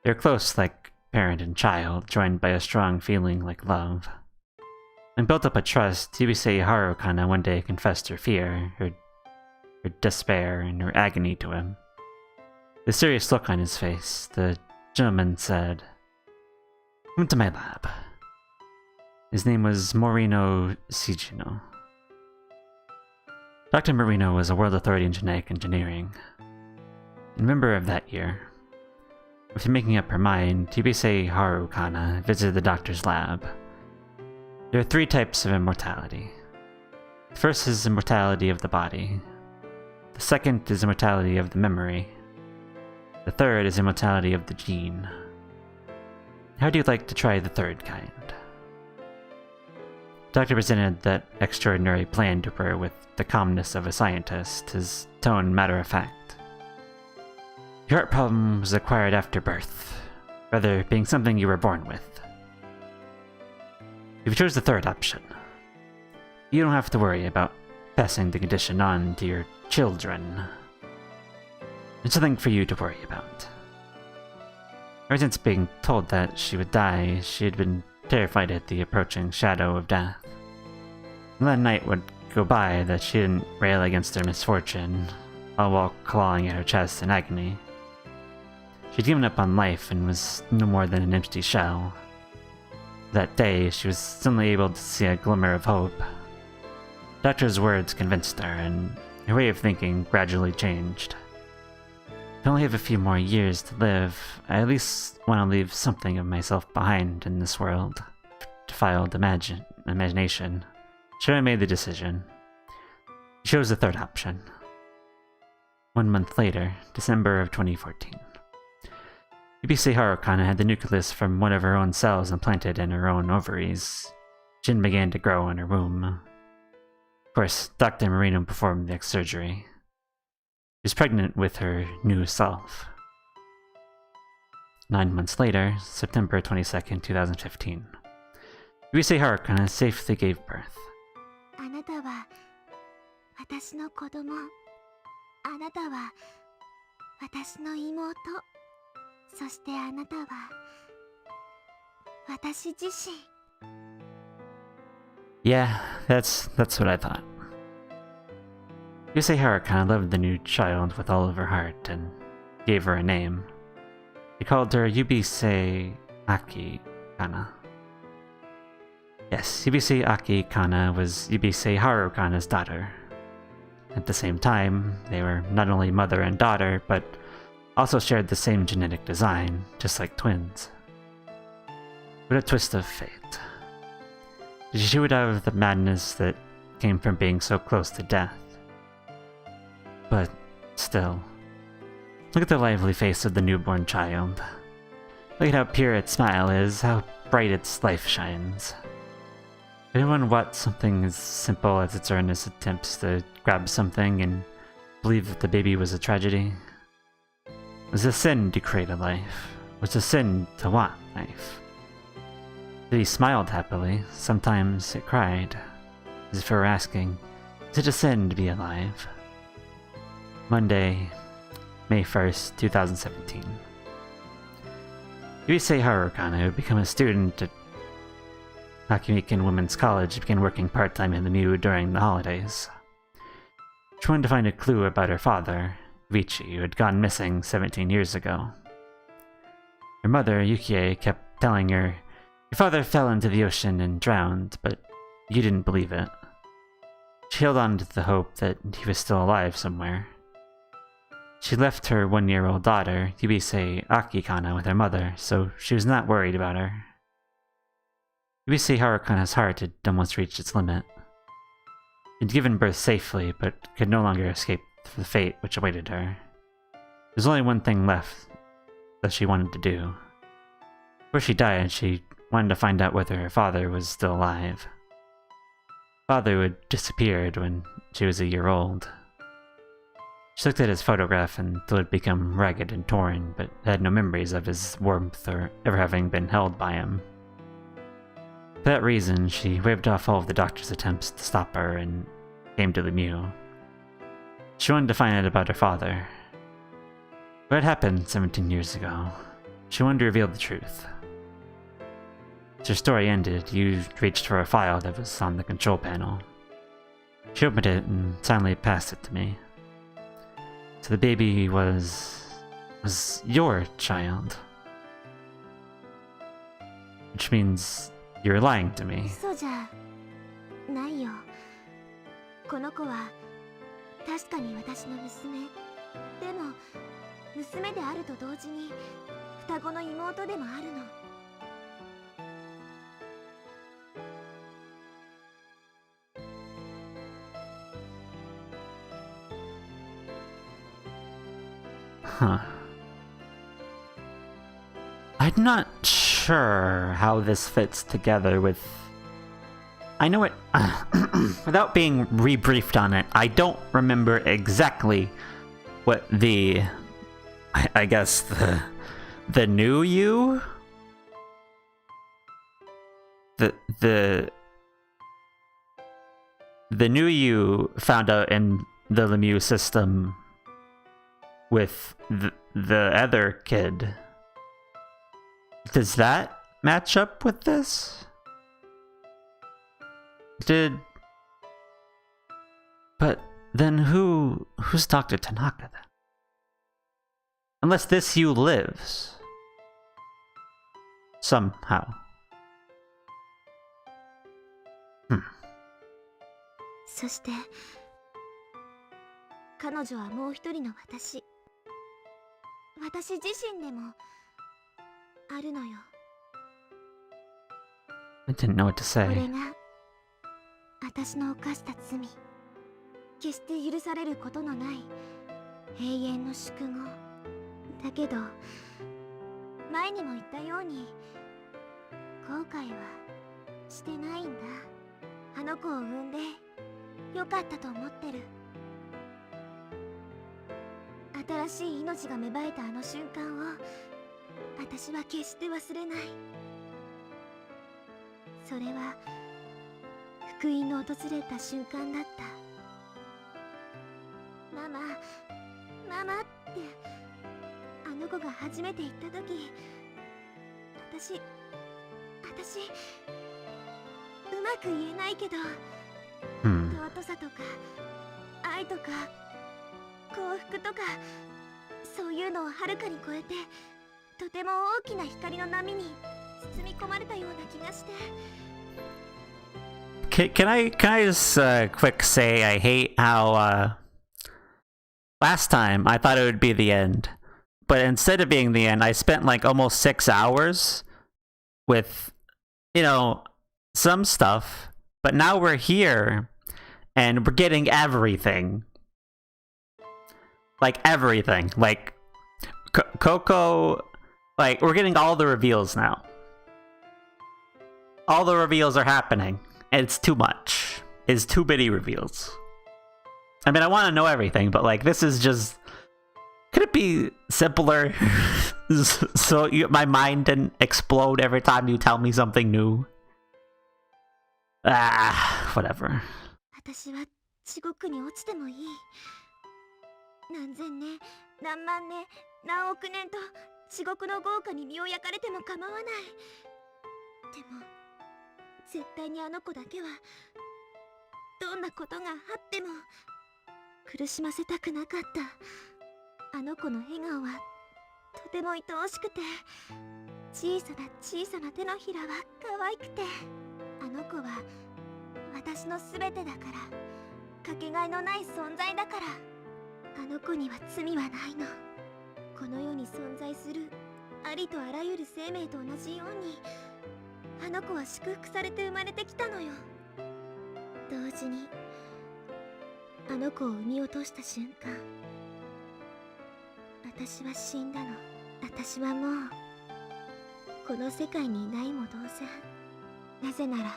They were close like parent and child, joined by a strong feeling like love. And built up a trust, Yubisei Harukana one day confessed her fear, her despair, and her agony to him. With a serious look on his face, the gentleman said, "Come to my lab." His name was Morino Sijino. Dr. Morino was a world authority in genetic engineering. In November of that year, after making up her mind, Yubisei Harukana visited the doctor's lab. There are 3 types of immortality. The first is immortality of the body. The second is immortality of the memory. The third is immortality of the gene. How do you like to try the third kind? The doctor presented that extraordinary plan to her with the calmness of a scientist, his tone matter-of-fact. Your heart problem was acquired after birth, rather being something you were born with. If you chose the third option, you don't have to worry about passing the condition on to your children. It's nothing for you to worry about. Ever since being told that she would die, she had been terrified at the approaching shadow of death. And that night would go by that she didn't rail against her misfortune, all while clawing at her chest in agony. She'd given up on life and was no more than an empty shell. That day, she was suddenly able to see a glimmer of hope. The doctor's words convinced her, and her way of thinking gradually changed. If I only have a few more years to live, I at least want to leave something of myself behind in this world. Defiled imagination. She made the decision. She chose the third option. 1 month later, December of 2014. Yubisei Harukana had the nucleus from one of her own cells implanted in her own ovaries. Jin began to grow in her womb. Of course, Dr. Marino performed the surgery. She's pregnant with her new self. 9 months later, September 22nd, 2015. Yubisei Harukana safely gave birth. あなたは私の子供。あなたは私の妹。そしてあなたは私自身。 Yeah, that's what I thought. Yubisei Harukana loved the new child with all of her heart and gave her a name. He called her Yubisei Aki Kana. Yes, Yubisei Aki Kana was Yubisei Harukana's daughter. At the same time, they were not only mother and daughter, but also shared the same genetic design, just like twins. What a twist of fate. She would have the madness that came from being so close to death. But still, look at the lively face of the newborn child. Look at how pure its smile is, how bright its life shines. Could anyone watch something as simple as its earnest attempts to grab something and believe that the baby was a tragedy? It was a sin to create a life. It was a sin to want life. He smiled happily. Sometimes it cried, as if it were asking, is it a sin to be alive? Monday, May 1st, 2017. Yubisei Harukana, who had become a student at Hakumiken Women's College, began working part-time in the Mew during the holidays. She wanted to find a clue about her father, Vichi, who had gone missing 17 years ago. Her mother, Yukie, kept telling her, your father fell into the ocean and drowned, but you didn't believe it. She held on to the hope that he was still alive somewhere. She left her 1-year-old daughter, Yubisei Akikana, with her mother, so she was not worried about her. Yubisei Harukana's heart had almost reached its limit. She'd given birth safely, but could no longer escape the fate which awaited her. There was only one thing left that she wanted to do. Before she died, she wanted to find out whether her father was still alive. Father had disappeared when she was a year old. She looked at his photograph until it had become ragged and torn, but had no memories of his warmth or ever having been held by him. For that reason, she waved off all of the doctor's attempts to stop her and came to the Mew. She wanted to find out about her father. What had happened 17 years ago? She wanted to reveal the truth. As her story ended, you reached for a file that was on the control panel. She opened it and silently passed it to me. So the baby was your child. Which means you're lying to me. 嘘じゃないよ。この子は確かに私の娘。でも娘であると同時に双子の妹でもあるの。Huh. I'm not sure how this fits together with... I know it... without being rebriefed on it, I don't remember exactly what the... I guess the new you? The new you found out in the Lemieux system with the other kid. Does that match up with this? But then who's Dr. Tanaka then? Unless this you lives. Somehow. そして彼女はもう一人の私自身でもあるのよ。 I didn't know what to こ say. れが私の犯した罪、決して許されることのない永遠の宿業だけど、前にも言ったように後悔はしてないんだ。あの子を産んでよかったと思ってる。新しい命が芽生えたあの瞬間を私は決して忘れない。それは福音の訪れた瞬間だった。ママ、ママってあの子が初めて言った時、私うまく言えないけど、尊さとか愛とか幸福とかそういうのをはるかに超えて、とても大きな光の波に包み込まれたような気がして。Can I just quick say I hate how last time I thought it would be the end, but instead of being the end, I spent like almost 6 hours with, you know, some stuff, but now we're here and we're getting everything. Like everything. Like Coco, like we're getting all the reveals now. All the reveals are happening. And it's too much. It's too many reveals. I mean, I want to know everything, but like this is just... Could it be simpler? So my mind didn't explode every time you tell me something new? Ah, whatever. 私は地獄に落ちてもいい。何千年、何万年、何億年と地獄の豪華に身を焼かれても構わない。でも絶対にあの子だけはどんなことがあっても苦しませたくなかった。あの子の笑顔はとても愛おしくて、小さな小さな手のひらは可愛くて、あの子は私のすべてだから、かけがえのない存在だから。あの子には罪はないの。この世に存在するありとあらゆる生命と同じように、あの子は祝福されて生まれてきたのよ。同時にあの子を産み落とした瞬間、私は死んだの。私はもうこの世界にいないも同然。なぜなら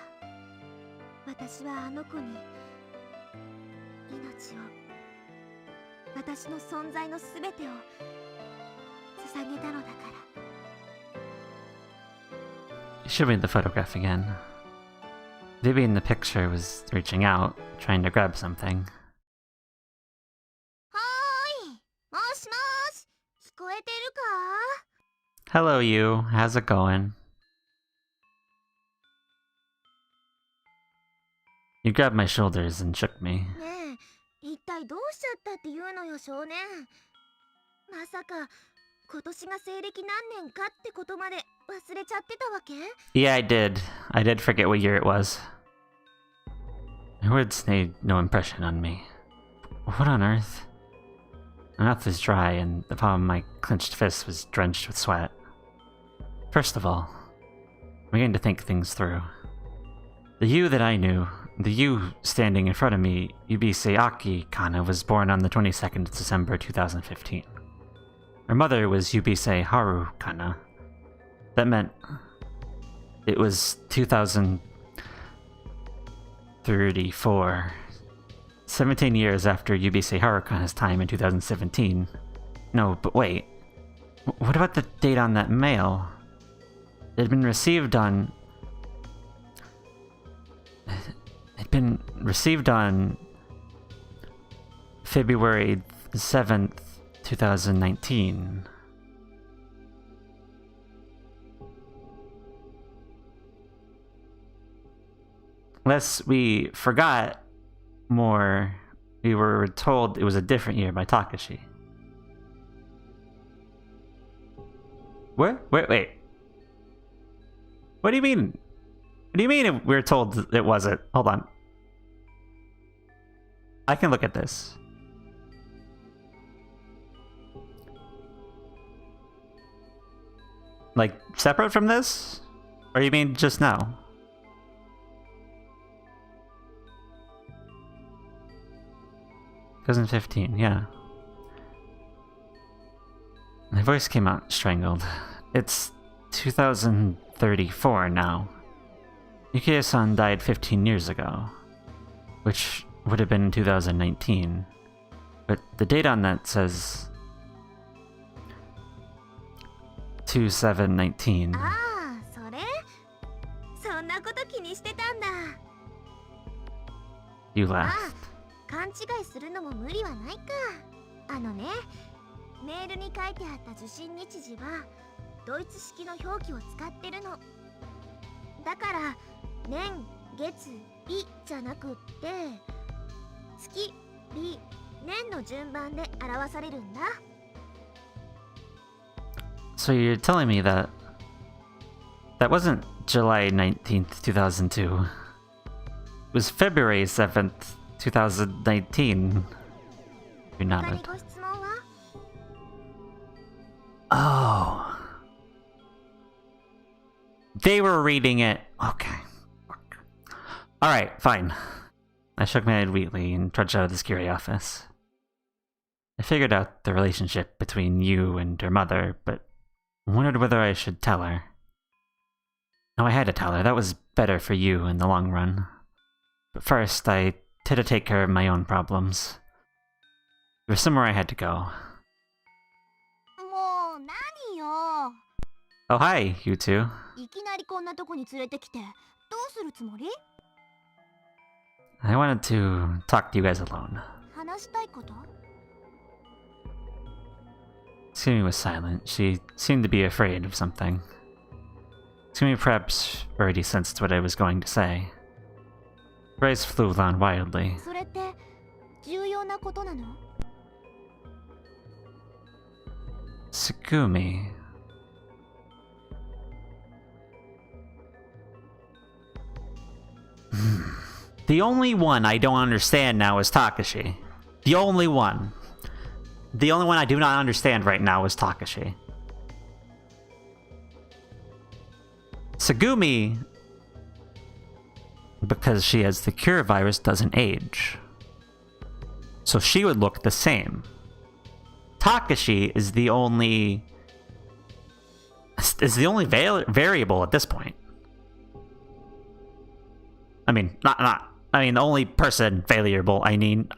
私はあの子に命を、私の存在のすべてを捧げたのだから。Show me the photograph again. Vivi in the picture was reaching out, trying to grab something. はーい、もしもし、聞こえてるか？ Hello, you. How's it going? You grabbed my shoulders and shook me. ねえ、一体どうしちゃったっていうのよ、少年。まさか今年が西暦何年かってことまで忘れちゃってたわけ？ Yeah, I did. I did forget what year it was. Your words made no impression on me. What on earth? My mouth was dry and the palm of my clenched fist was drenched with sweat. First of all, I'm beginning to think things through. The you that I knew, the you standing in front of me, Yubise Aki Kana, was born on the 22nd of December 2015. Her mother was Yubise Haru Kana. That meant it was 2034. 17 years after Yubise Haru Kana's time in 2017. No, but wait. What about the date on that mail? It had been received on... It'd been received on February 7th, 2019. Unless we forgot more, we were told it was a different year by Takashi. What? Wait. What do you mean? What do you mean we were told it wasn't? Hold on. I can look at this. Like, separate from this? Or you mean just now? "2015, yeah." My voice came out strangled. It's 2034 now. Yukie-san died 15 years ago, which would have been 2019. But the date on that says 2719. ああ、それそんなこと気にしてたんだ。 You まあ laughed. 勘違いするのも無理はないか。あのね、メールに書いてあった受信日時はドイツ式の表記を使ってるの。だから年月日じゃなくって月日年の順番で表されるんだ。 So you're telling me that wasn't July 19th, 2002. It was February 7th, 2019. You 他に nodded. ご質問は？ Oh. They were reading it. Okay. Alright, fine. I shook my head weakly and trudged out of the security office. I figured out the relationship between you and her mother, but wondered whether I should tell her. No, I had to tell her. That was better for you in the long run. But first, I had to take care of my own problems. There was somewhere I had to go. もう何よ。 Oh, hi, you two. いきなりこんなとこに連れてきてどうするつもり？ I wanted to talk to you guys alone. 話したいこと？ Tsugumi was silent. She seemed to be afraid of something. Tsugumi perhaps already sensed what I was going to say. Her eyes flew on wildly. それって重要なことなの？ Tsugumi. The only one I don't understand now is Takashi. The only one. The only one I do not understand right now is Takashi. Tsugumi, because she has the cure virus, doesn't age. So she would look the same. Takashi is the only variable at this point. I mean, the only person variable. I mean,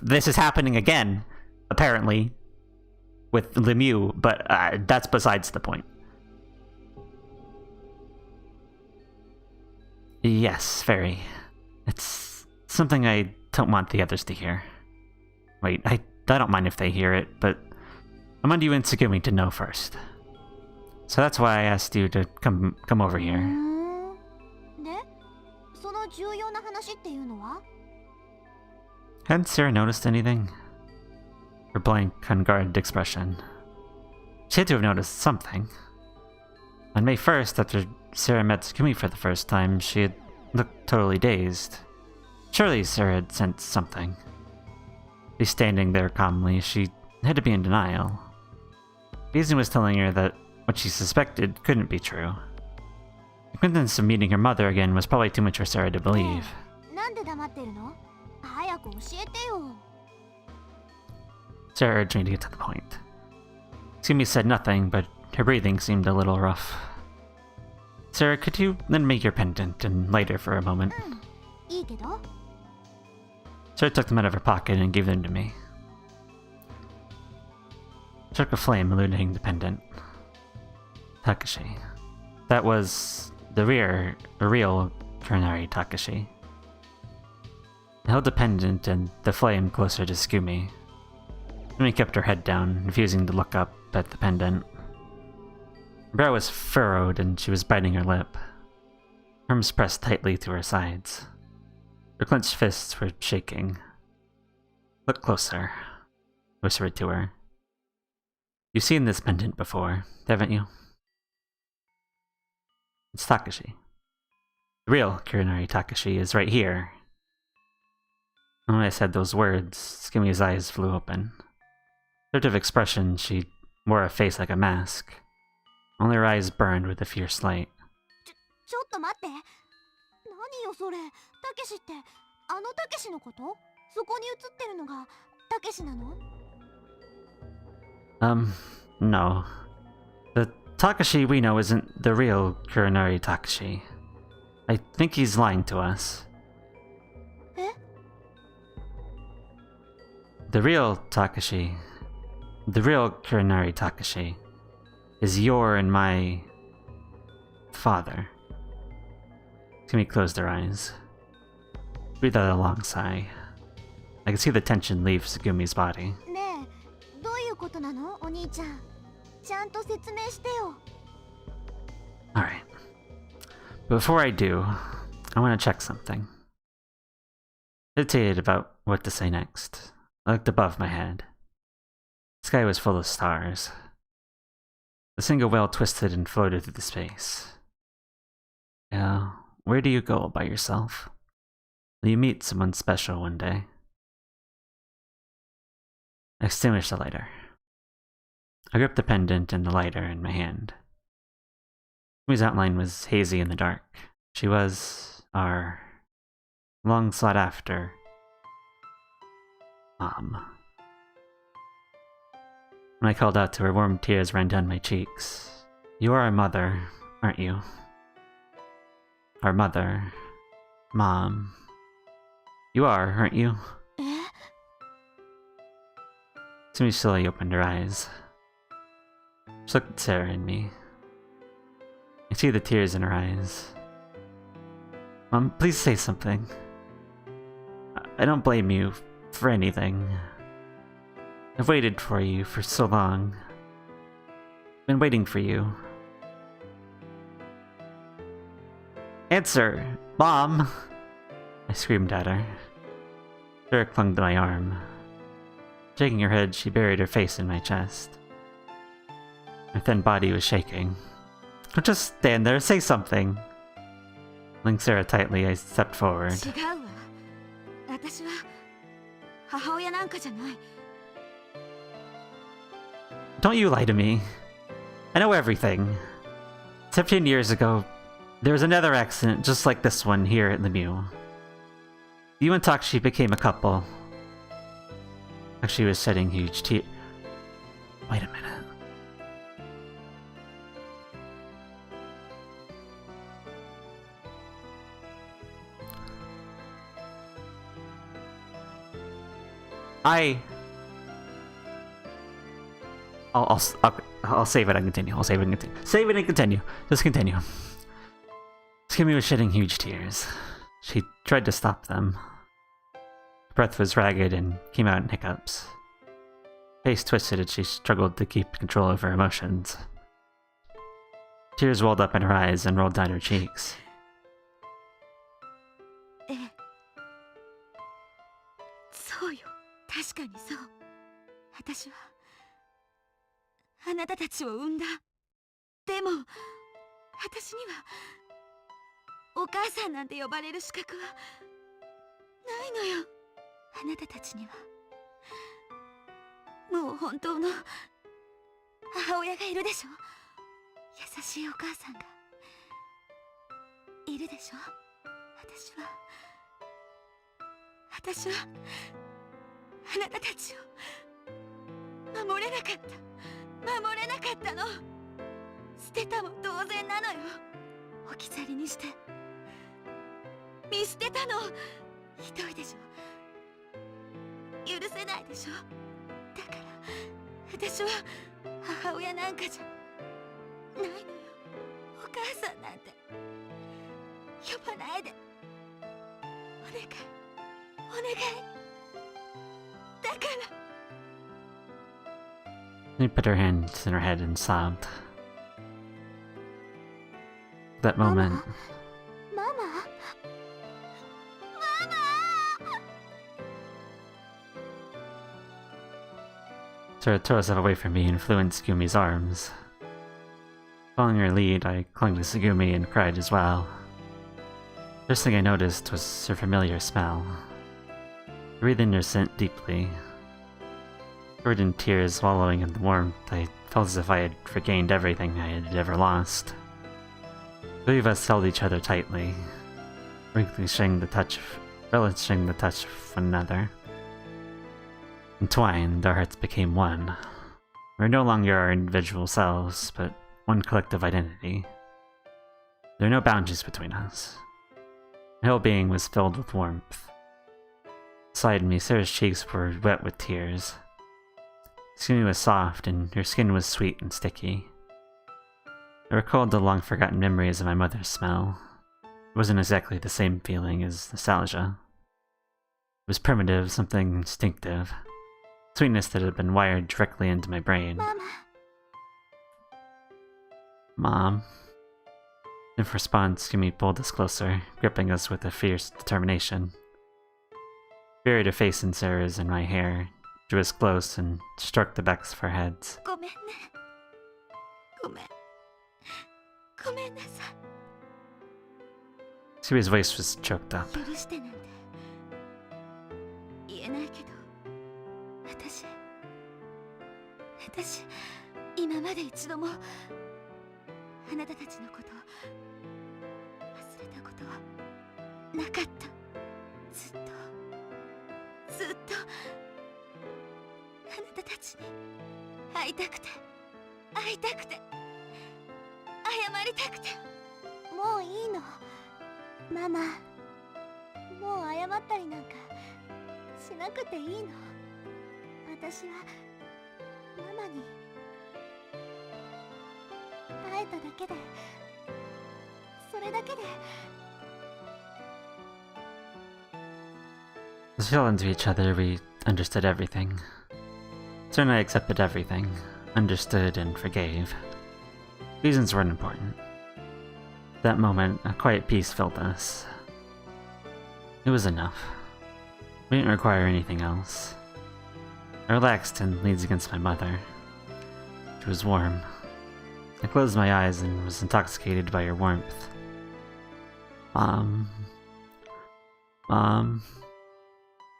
this is happening again, apparently, with Lemieux, but that's besides the point. Yes, very. It's something I don't want the others to hear. Wait, I don't mind if they hear it, but I want you and Tsugumi to know first. So that's why I asked you to come over here. で、その重要な話っていうのは？ Hadn't Sara noticed anything? Her blank, unguarded expression. She had to have noticed something. On May 1st, after Sara met Tsugumi for the first time, she had looked totally dazed. Surely Sara had sensed something. She's standing there calmly. She had to be in denial. Reason was telling her that what she suspected couldn't be true. The coincidence of meeting her mother again was probably too much for Sara to believe. なんで黙ってるの？早く教えてよ。 Sara urged me to get to the point. Tsugumi said nothing, but her breathing seemed a little rough. Sara, could you lend me your pendant and light her for a moment? いいけど。 Sara took them out of her pocket and gave them to me. Struck a flame, illuminating the pendant. Takashi. That was the real Kurenari Takashi. I held the pendant and the flame closer to Tsugumi. Tsugumi kept her head down, refusing to look up at the pendant. Her brow was furrowed and she was biting her lip. Her arms pressed tightly to her sides. Her clenched fists were shaking. Look closer, I whispered to her. You've seen this pendant before, haven't you? It's Takashi. The real Kurenari Takashi is right here. When I said those words, Tsugumi's eyes flew open. Sort of expression, she wore a face like a mask. Only her eyes burned with a fierce light. ちょっと待って。何よそれ。たけしってあのたけしのこと？そこに映ってるのがたけしなの？ No. The Takashi we know isn't the real Kurenari Takashi. I think he's lying to us. え？ The real Takashi, the real Kurenari Takashi, is your and my father. Tsugumi closed her eyes. Breathed out a long sigh. I could see the tension leave Tsugumi's body. ねえ、どういうことなの、お兄ちゃん。ちゃんと説明してよ。Alright. But before I do, I want to check something. I hesitated about what to say next. I looked above my head. The sky was full of stars. The single whale twisted and floated through the space. Yeah, where do you go by yourself? Will you meet someone special one day? I extinguished the lighter. I gripped the pendant and the lighter in my hand. Tsugumi's outline was hazy in the dark. She was our long sought after mom. When I called out to her, warm tears ran down my cheeks. You are our mother, aren't you? Our mother. Mom. You are, aren't you? Tsugumi slowly opened her eyes. She looked at Sara and me. I see the tears in her eyes. Mom, please say something. I don't blame you for anything. I've waited for you for so long. Been waiting for you. Answer! Mom! I screamed at her. Sara clung to my arm. Shaking her head, she buried her face in my chest. Her thin body was shaking. Don't just stand there, say something! Holding Sara tightly, I stepped forward. 違うわ。私は母親なんかじゃない。 Don't you lie to me. I know everything. 17 years ago, there was another accident just like this one here at Lemieux. You and Takashi became a couple. Takashi was shedding huge tears. Wait a minute. I'll save it and continue. I'll save it and continue. Save it and continue. Just continue. Tsugumi was shedding huge tears. She tried to stop them. Her breath was ragged and came out in hiccups. Her face twisted as she struggled to keep control of her emotions. Tears welled up in her eyes and rolled down her cheeks. ええ。そうよ。確かにそう。私はあなたたちを産んだ。でも私にはお母さんなんて呼ばれる資格はないのよ。あなたたちにはもう本当の母親がいるでしょ。優しいお母さんがいるでしょ。私はあなたたちを守れなかったの。捨てたも同然なのよ。置き去りにして見捨てたの。ひどいでしょ。許せないでしょ。だから私は母親なんかじゃないのよ。お母さんなんて呼ばないで。お願いお願い。だから。She put her hands in her head and sobbed. That moment. Mama? Sara tore herself away from me and flew in Tsugumi's arms. Following her lead, I clung to Tsugumi and cried as well. First thing I noticed was her familiar smell. I breathed in her scent deeply. Covered in tears, swallowing in the warmth, I felt as if I had regained everything I had ever lost. The three of us held each other tightly, relishing the touch of one another. Entwined, our hearts became one. We were no longer our individual selves, but one collective identity. There were no boundaries between us. My whole being was filled with warmth. Beside me, Sara's cheeks were wet with tears. Tsugumi was soft, and her skin was sweet and sticky. I recalled the long-forgotten memories of my mother's smell. It wasn't exactly the same feeling as nostalgia. It was primitive, something instinctive. Sweetness that had been wired directly into my brain. Mama. Mom. In response, Tsugumi pulled us closer, gripping us with a fierce determination. Buried her face in Sara's and my hair, drew us close, and stroked the backs of our heads. ごめんね。ごめん。ごめんなさ Tsugumi's voice was choked up. い。許してなんて言えないけど、私今まで一度もあなたたちのこと忘れたことはなかった。ずっとあなたたちに会いたくて謝りたくて。もういいのママ。もう謝ったりなんかしなくていいの。私はママに会えただけで、それだけで。 As we fell into each other, we understood everything. Sora and I accepted everything, understood and forgave. Reasons weren't important. At that moment, a quiet peace filled us. It was enough. We didn't require anything else. I relaxed and leaned against my mother. She was warm. I closed my eyes and was intoxicated by her warmth. Mom.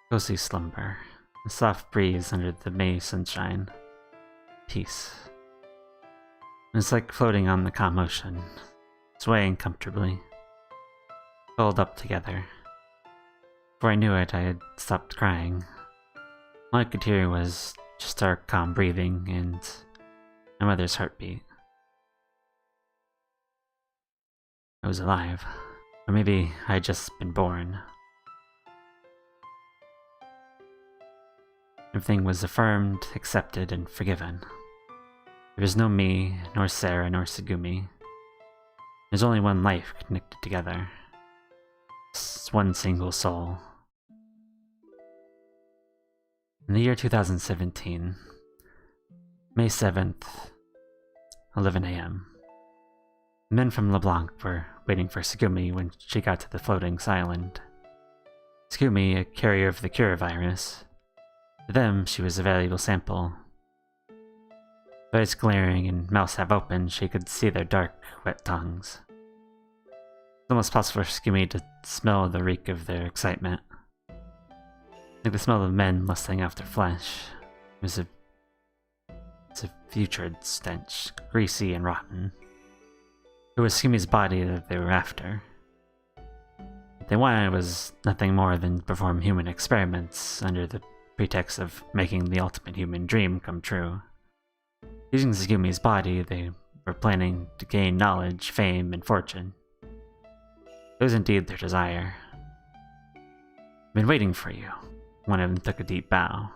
Cozy slumber. A soft breeze under the May sunshine. Peace. It was like floating on the calm ocean, swaying comfortably. Curled up together. Before I knew it, I had stopped crying. All I could hear was just our calm breathing and my mother's heartbeat. I was alive. Or maybe I had just been born. Everything was affirmed, accepted, and forgiven. There was no me, nor Sara, nor Tsugumi. There's only one life connected together. It's one single soul. In the year 2017, May 7th, 11 a.m. Men from LeBlanc were waiting for Tsugumi when she got to the floating island. Tsugumi, a carrier of the cure virus. To them, she was a valuable sample. With eyes glaring and mouths half open, she could see their dark, wet tongues. It's almost possible for Tsugumi to smell the reek of their excitement. Like the smell of men lusting after flesh. It was a putrid stench, greasy and rotten. It was Tsugumi's body that they were after. What they wanted was nothing more than perform human experiments under the pretext of making the ultimate human dream come true. Using Tsugumi's body, they were planning to gain knowledge, fame, and fortune. It was indeed their desire. "I've been waiting for you." One of them took a deep bow.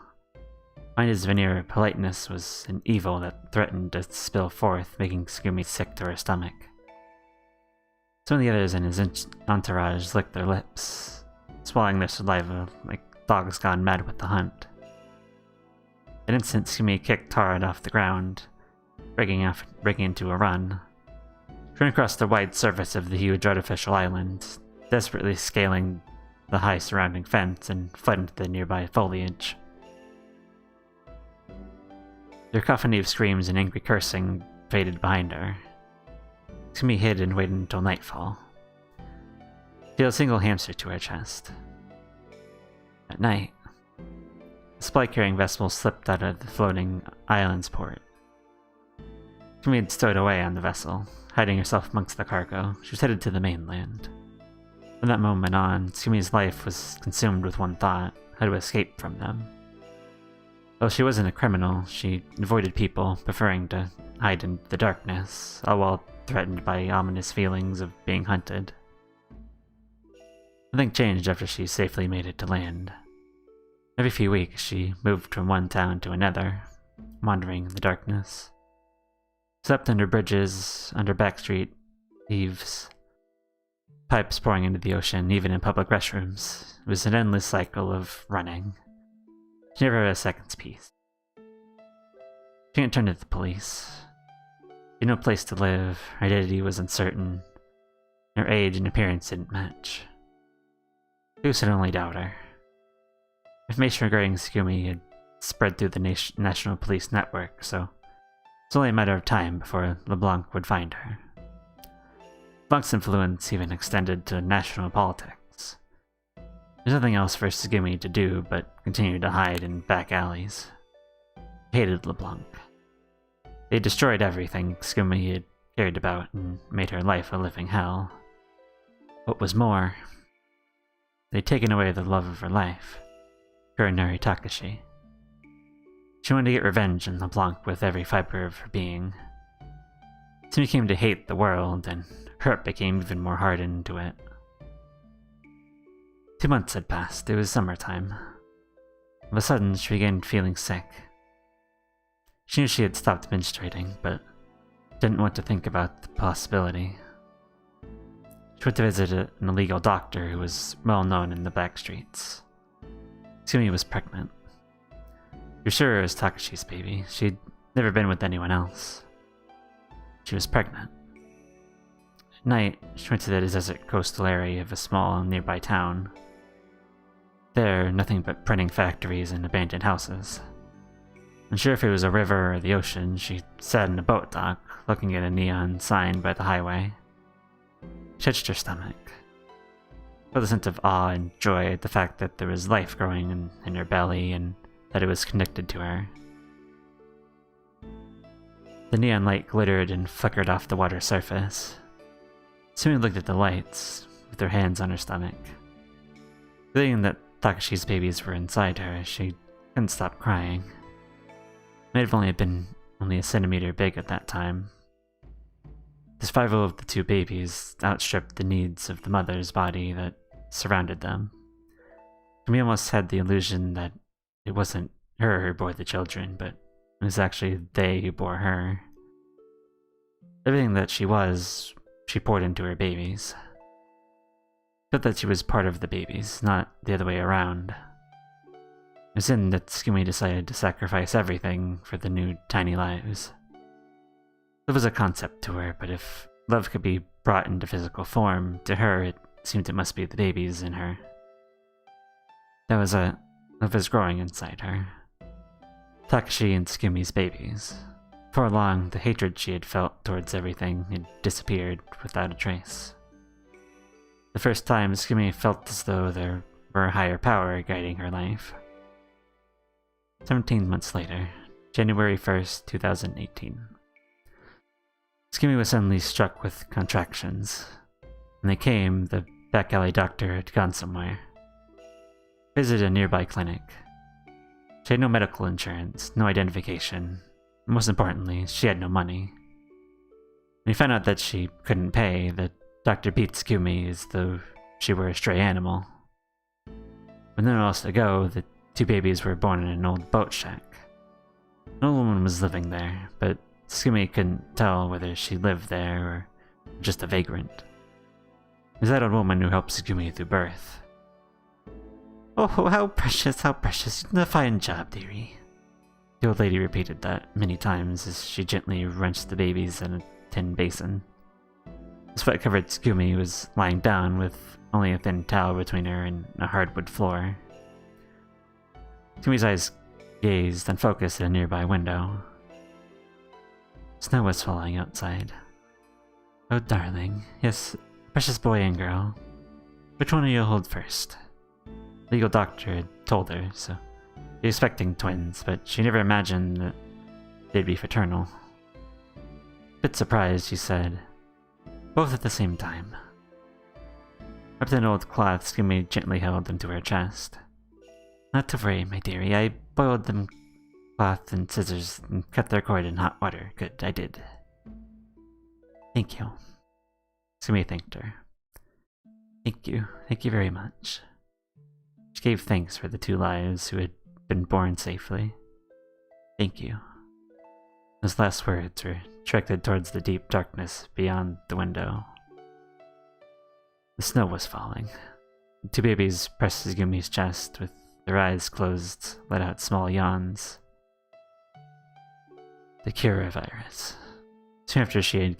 Behind his veneer of politeness was an evil that threatened to spill forth, making Tsugumi sick to her stomach. Some of the others in his entourage licked their lips, swallowing their saliva like dogs gone mad with the hunt. An instant, Tsugumi kicked hard off the ground, breaking into a run. She ran across the wide surface of the huge artificial island, desperately scaling the high surrounding fence and fled into the nearby foliage. Their cacophony of screams and angry cursing faded behind her. Tsugumi hid and waited until nightfall. She held a single hamster to her chest. At night, a supply-carrying vessel slipped out of the floating island's port. Tsugumi had stowed away on the vessel, hiding herself amongst the cargo. She was headed to the mainland. From that moment on, Tsugumi's life was consumed with one thought: how to escape from them. Though she wasn't a criminal, she avoided people, preferring to hide in the darkness, all while threatened by ominous feelings of being hunted. Nothing changed after she safely made it to land. Every few weeks, she moved from one town to another, wandering in the darkness. Slept under bridges, under backstreet eaves, pipes pouring into the ocean, even in public restrooms. It was an endless cycle of running. She never had a second's peace. She didn't turn to the police. She had no place to live, her identity was uncertain, her age and appearance didn't match. Who could only doubt her? Information regarding Tsugumi had spread through the national police network, so it's only a matter of time before LeBlanc would find her. LeBlanc's influence even extended to national politics. There's nothing else for Tsugumi to do but continue to hide in back alleys. He hated LeBlanc. They destroyed everything Tsugumi had cared about and made her life a living hell. What was more, they'd taken away the love of her life, Kuronari Takashi. She wanted to get revenge on LeBlanc with every fiber of her being. Tsugumi came to hate the world, and her heart became even more hardened to it. 2 months had passed. It was summertime. All of a sudden, she began feeling sick. She knew she had stopped menstruating, but didn't want to think about the possibility. She went to visit an illegal doctor who was well known in the back streets. Tsugumi was pregnant. You're sure it was Takashi's baby. She'd never been with anyone else. She was pregnant. At night, she went to the desert coastal area of a small nearby town. There, nothing but printing factories and abandoned houses. Unsure if it was a river or the ocean, she sat in a boat dock, looking at a neon sign by the highway. She touched her stomach. Felt a sense of awe and joy at the fact that there was life growing in her belly and that it was connected to her. The neon light glittered and flickered off the water surface. Tsugumi looked at the lights, with her hands on her stomach. Feeling that Takashi's babies were inside her, she couldn't stop crying. It might have only been a centimeter big at that time. The survival of the two babies outstripped the needs of the mother's body that surrounded them. We almost had the illusion that it wasn't her who bore the children, but it was actually they who bore her. Everything that she was, she poured into her babies. Felt that she was part of the babies, not the other way around. It was then that Tsugumi decided to sacrifice everything for the new tiny lives. Love was a concept to her, but if love could be brought into physical form, to her it seemed it must be the babies in her. Love was growing inside her. Takashi and Tsugumi's babies. For long, the hatred she had felt towards everything had disappeared without a trace. The first time, Tsugumi felt as though there were a higher power guiding her life. 17 months later, January 1st, 2018. Tsugumi was suddenly struck with contractions. When they came, the back alley doctor had gone somewhere. Visited a nearby clinic. She had no medical insurance, no identification. Most importantly, she had no money. When he found out that she couldn't pay, the doctor beat Tsugumi as though she were a stray animal. With nowhere else to go, the two babies were born in an old boat shack. An old woman was living there, but Tsugumi couldn't tell whether she lived there or just a vagrant. It was that old woman who helped Tsugumi through birth. "Oh, how precious, you did a fine job, dearie." The old lady repeated that many times as she gently wrenched the babies in a tin basin. The sweat-covered Tsugumi was lying down with only a thin towel between her and a hardwood floor. Tsugumi's eyes gazed unfocused at a nearby window. Snow was falling outside. "Oh, darling. Yes, precious boy and girl. Which one will you hold first?" The legal doctor had told her, so she was expecting twins, but she never imagined that they'd be fraternal. A bit surprised, she said, "Both at the same time." Wrapped in an old cloth, Tsugumi gently held them to her chest. "Not to worry, my dearie. I boiled them cloth and scissors and cut their cord in hot water. Good, I did." "Thank you." Tsugumi thanked her. Thank you very much." She gave thanks for the two lives who had been born safely. "Thank you." His last words were directed towards the deep darkness beyond the window. The snow was falling. The two babies pressed Tsugumi's chest with their eyes closed, let out small yawns. The Cura virus. Soon after she had given